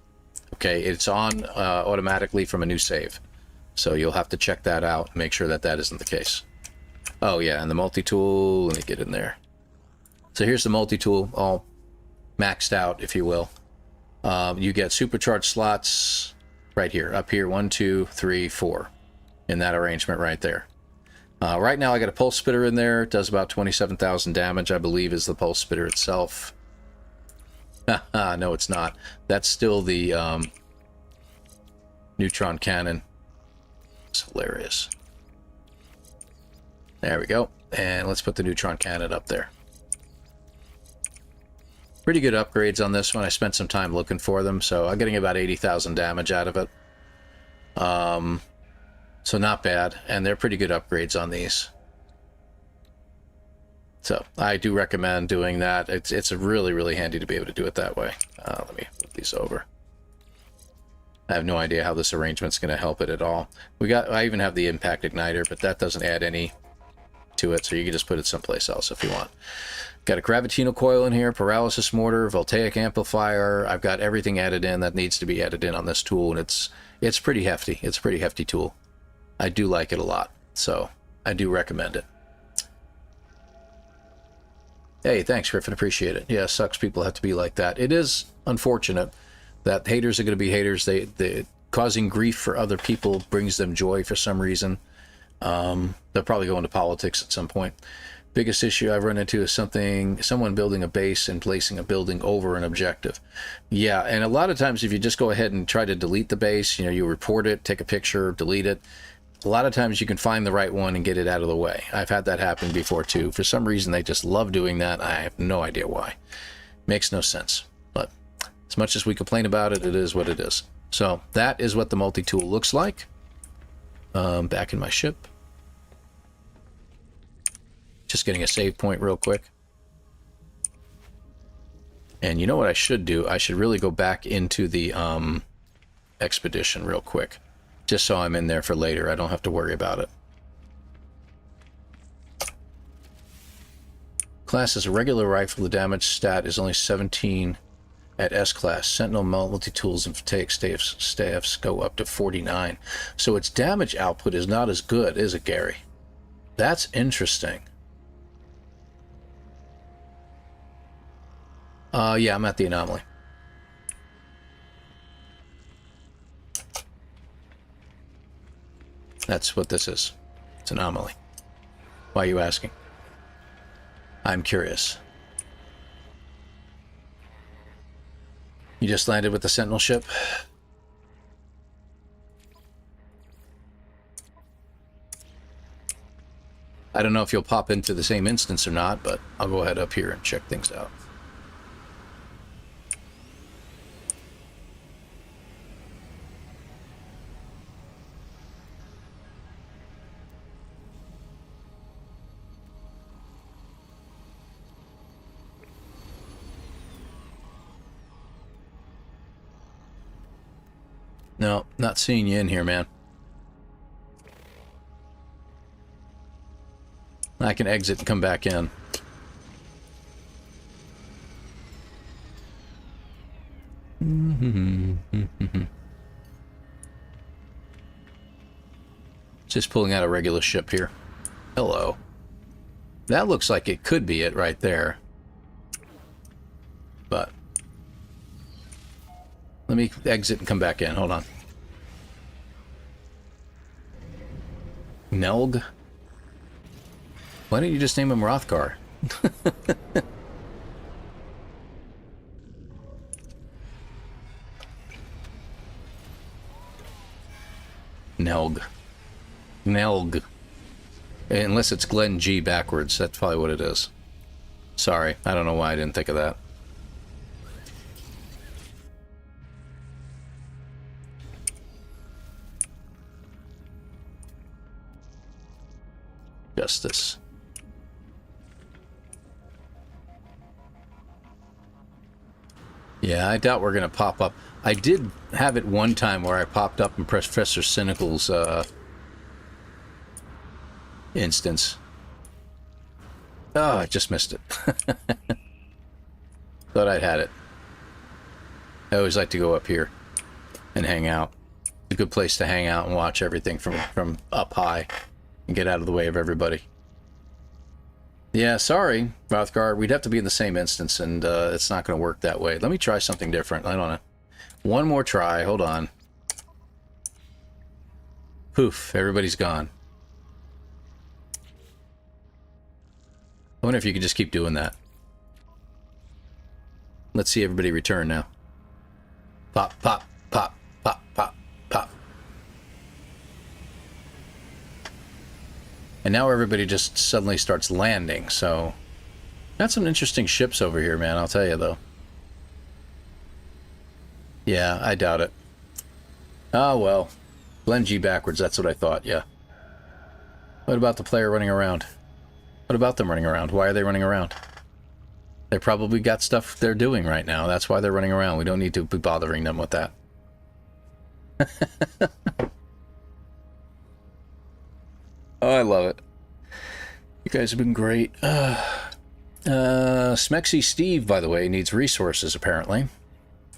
Speaker 1: Okay, it's on automatically from a new save. So you'll have to check that out and make sure that that isn't the case. Oh yeah, and the multi-tool, let me get in there. So here's the multi-tool, all maxed out, if you will. You get supercharged slots right here, up here, 1, 2, 3, 4, in that arrangement right there. Right now I got a pulse spitter in there. It does about 27,000 damage, I believe, is the pulse spitter itself. No, it's not. That's still the neutron cannon. It's hilarious. There we go. And let's put the neutron cannon up there. Pretty good upgrades on this one. I spent some time looking for them, so I'm getting about 80,000 damage out of it. So not bad, and they're pretty good upgrades on these. So I do recommend doing that. It's really, really handy to be able to do it that way. Let me move these over. I have no idea how this arrangement's going to help it at all. I even have the impact igniter, but that doesn't add any to it, so you can just put it someplace else if you want. Got a gravitino coil in here, paralysis mortar, voltaic amplifier. I've got everything added in that needs to be added in on this tool, and it's pretty hefty. It's a pretty hefty tool. I do like it a lot, so I do recommend it. Hey, thanks, Griffin. Appreciate it. Yeah, sucks people have to be like that. It is unfortunate that haters are going to be haters. They causing grief for other people brings them joy for some reason. They'll probably go into politics at some point. Biggest issue I've run into is someone building a base and placing a building over an objective. Yeah, and a lot of times if you just go ahead and try to delete the base, you report it, take a picture, delete it. A lot of times you can find the right one and get it out of the way. I've had that happen before too. For some reason they just love doing that. I have no idea why. Makes no sense. But as much as we complain about it, it is what it is. So that is what the multi-tool looks like. Back in my ship. Just getting a save point real quick. And you know what I should do? I should really go back into the expedition real quick. Just so I'm in there for later. I don't have to worry about it. Class is a regular rifle. The damage stat is only 17 at S-class. Sentinel multi-tools and take staffs go up to 49. So its damage output is not as good, is it, Gary? That's interesting. Yeah, I'm at the anomaly. That's what this is. It's an anomaly. Why are you asking? I'm curious. You just landed with the Sentinel ship? I don't know if you'll pop into the same instance or not, but I'll go ahead up here and check things out. No, not seeing you in here, man. I can exit and come back in. Just pulling out a regular ship here. Hello. That looks like it could be it right there. But let me exit and come back in. Hold on. Nelg? Why don't you just name him Rothgar? Nelg. Nelg. Unless it's Glenn G backwards. That's probably what it is. Sorry. I don't know why I didn't think of that. Justice. Yeah, I doubt we're going to pop up. I did have it one time where I popped up in Professor Cynical's instance. Oh, I just missed it. Thought I'd had it. I always like to go up here and hang out. It's a good place to hang out and watch everything from up high and get out of the way of everybody. Yeah, sorry, Rothgar. We'd have to be in the same instance, and it's not going to work that way. Let me try something different. I don't know. One more try. Hold on. Poof. Everybody's gone. I wonder if you could just keep doing that. Let's see everybody return now. Pop, pop, pop, pop, pop, pop. And now everybody just suddenly starts landing, so... Got some interesting ships over here, man, I'll tell you, though. Yeah, I doubt it. Oh, well. Blend G backwards, that's what I thought, yeah. What about the player running around? What about them running around? Why are they running around? They probably got stuff they're doing right now. That's why they're running around. We don't need to be bothering them with that. Oh, I love it. You guys have been great. Smexy Steve, by the way, needs resources, apparently.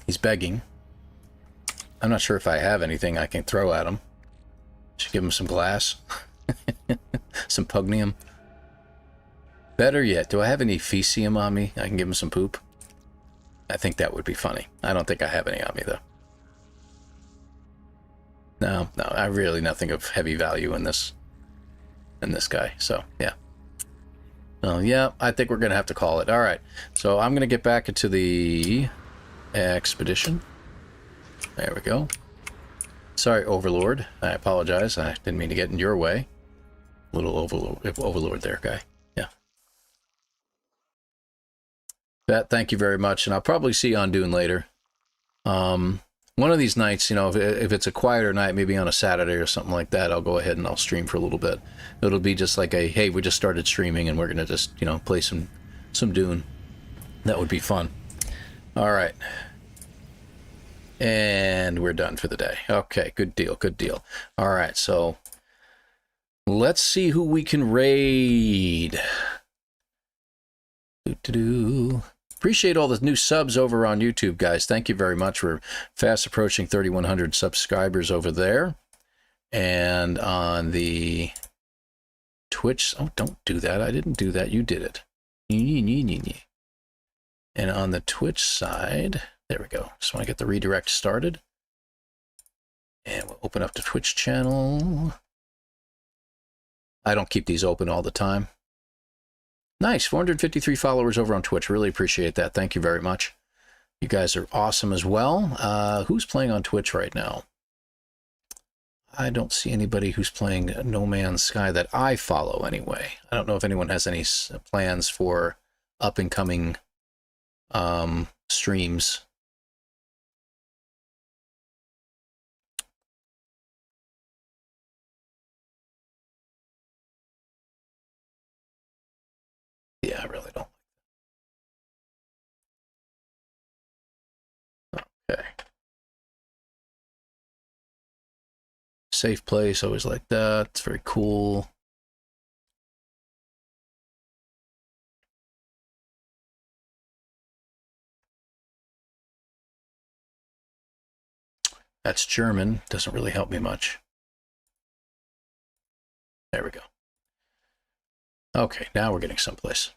Speaker 1: He's begging. I'm not sure if I have anything I can throw at him. Should give him some glass. Some pugnium. Better yet, do I have any fecium on me? I can give him some poop. I think that would be funny. I don't think I have any on me, though. No, I really nothing of heavy value in this guy, so yeah. Yeah, I think we're gonna have to call it. All right, so I'm gonna get back into the expedition. There we go. Sorry, Overlord. I apologize. I didn't mean to get in your way. Little Overlord there, guy. Yeah. Bet, thank you very much, and I'll probably see you on Dune later. One of these nights, you know, if it's a quieter night, maybe on a Saturday or something like that, I'll go ahead and I'll stream for a little bit. It'll be just like a, hey, we just started streaming and we're going to just, you know, play some Dune. That would be fun. All right. And we're done for the day. Okay, good deal, good deal. All right, so let's see who we can raid. Appreciate all the new subs over on YouTube, guys. Thank you very much. We're fast approaching 3,100 subscribers over there. And on the Twitch... Oh, don't do that. I didn't do that. You did it. And on the Twitch side... There we go. Just want to get the redirect started. And we'll open up the Twitch channel. I don't keep these open all the time. Nice, 453 followers over on Twitch. Really appreciate that. Thank you very much. You guys are awesome as well. Who's playing on Twitch right now? I don't see anybody who's playing No Man's Sky that I follow anyway. I don't know if anyone has any plans for up-and-coming streams. Yeah, I really don't. Okay. Safe place, always like that. It's very cool. That's German. Doesn't really help me much. There we go. Okay, now we're getting someplace.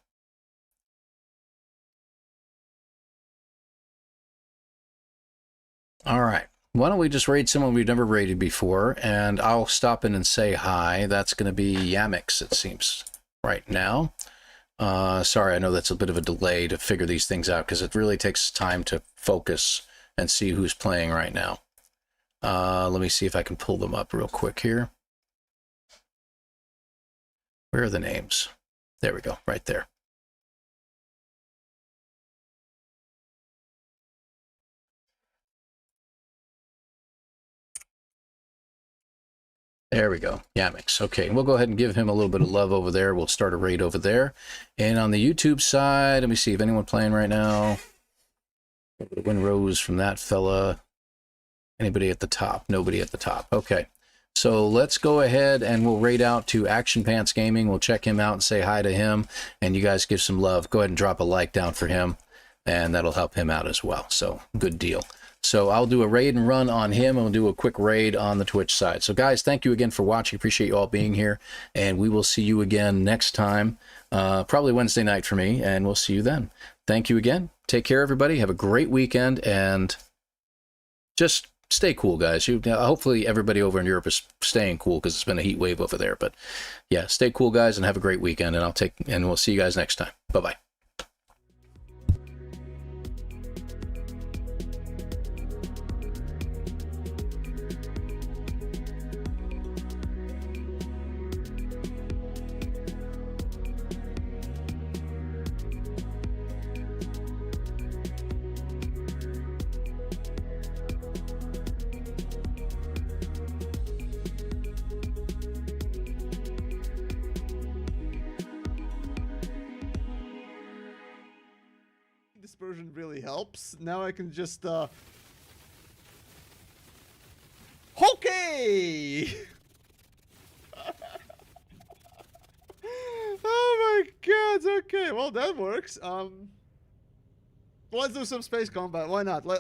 Speaker 1: All right. Why don't we just raid someone we've never raided before, and I'll stop in and say hi. That's going to be Yamix, it seems, right now. Sorry, I know that's a bit of a delay to figure these things out, because it really takes time to focus and see who's playing right now. Let me see if I can pull them up real quick here. Where are the names? There we go, right there. There we go, Yamix. Okay, we'll go ahead and give him a little bit of love over there. We'll start a raid over there. And on the YouTube side, let me see if anyone playing right now. Win Rose from that fella. Anybody at the top? Nobody at the top. Okay. So let's go ahead and we'll raid out to Action Pants Gaming. We'll check him out and say hi to him. And you guys give some love. Go ahead and drop a like down for him. And that'll help him out as well. So good deal. So I'll do a raid and run on him, and we'll do a quick raid on the Twitch side. So guys, thank you again for watching. Appreciate you all being here. And we will see you again next time. Probably Wednesday night for me. And we'll see you then. Thank you again. Take care, everybody. Have a great weekend. And just... stay cool, guys. Hopefully everybody over in Europe is staying cool because it's been a heat wave over there. But yeah, stay cool, guys, and have a great weekend. And we'll see you guys next time. Bye-bye.
Speaker 2: version really helps. Now I can just, Okay! Oh my god, okay, well that works. Let's do some space combat, why not?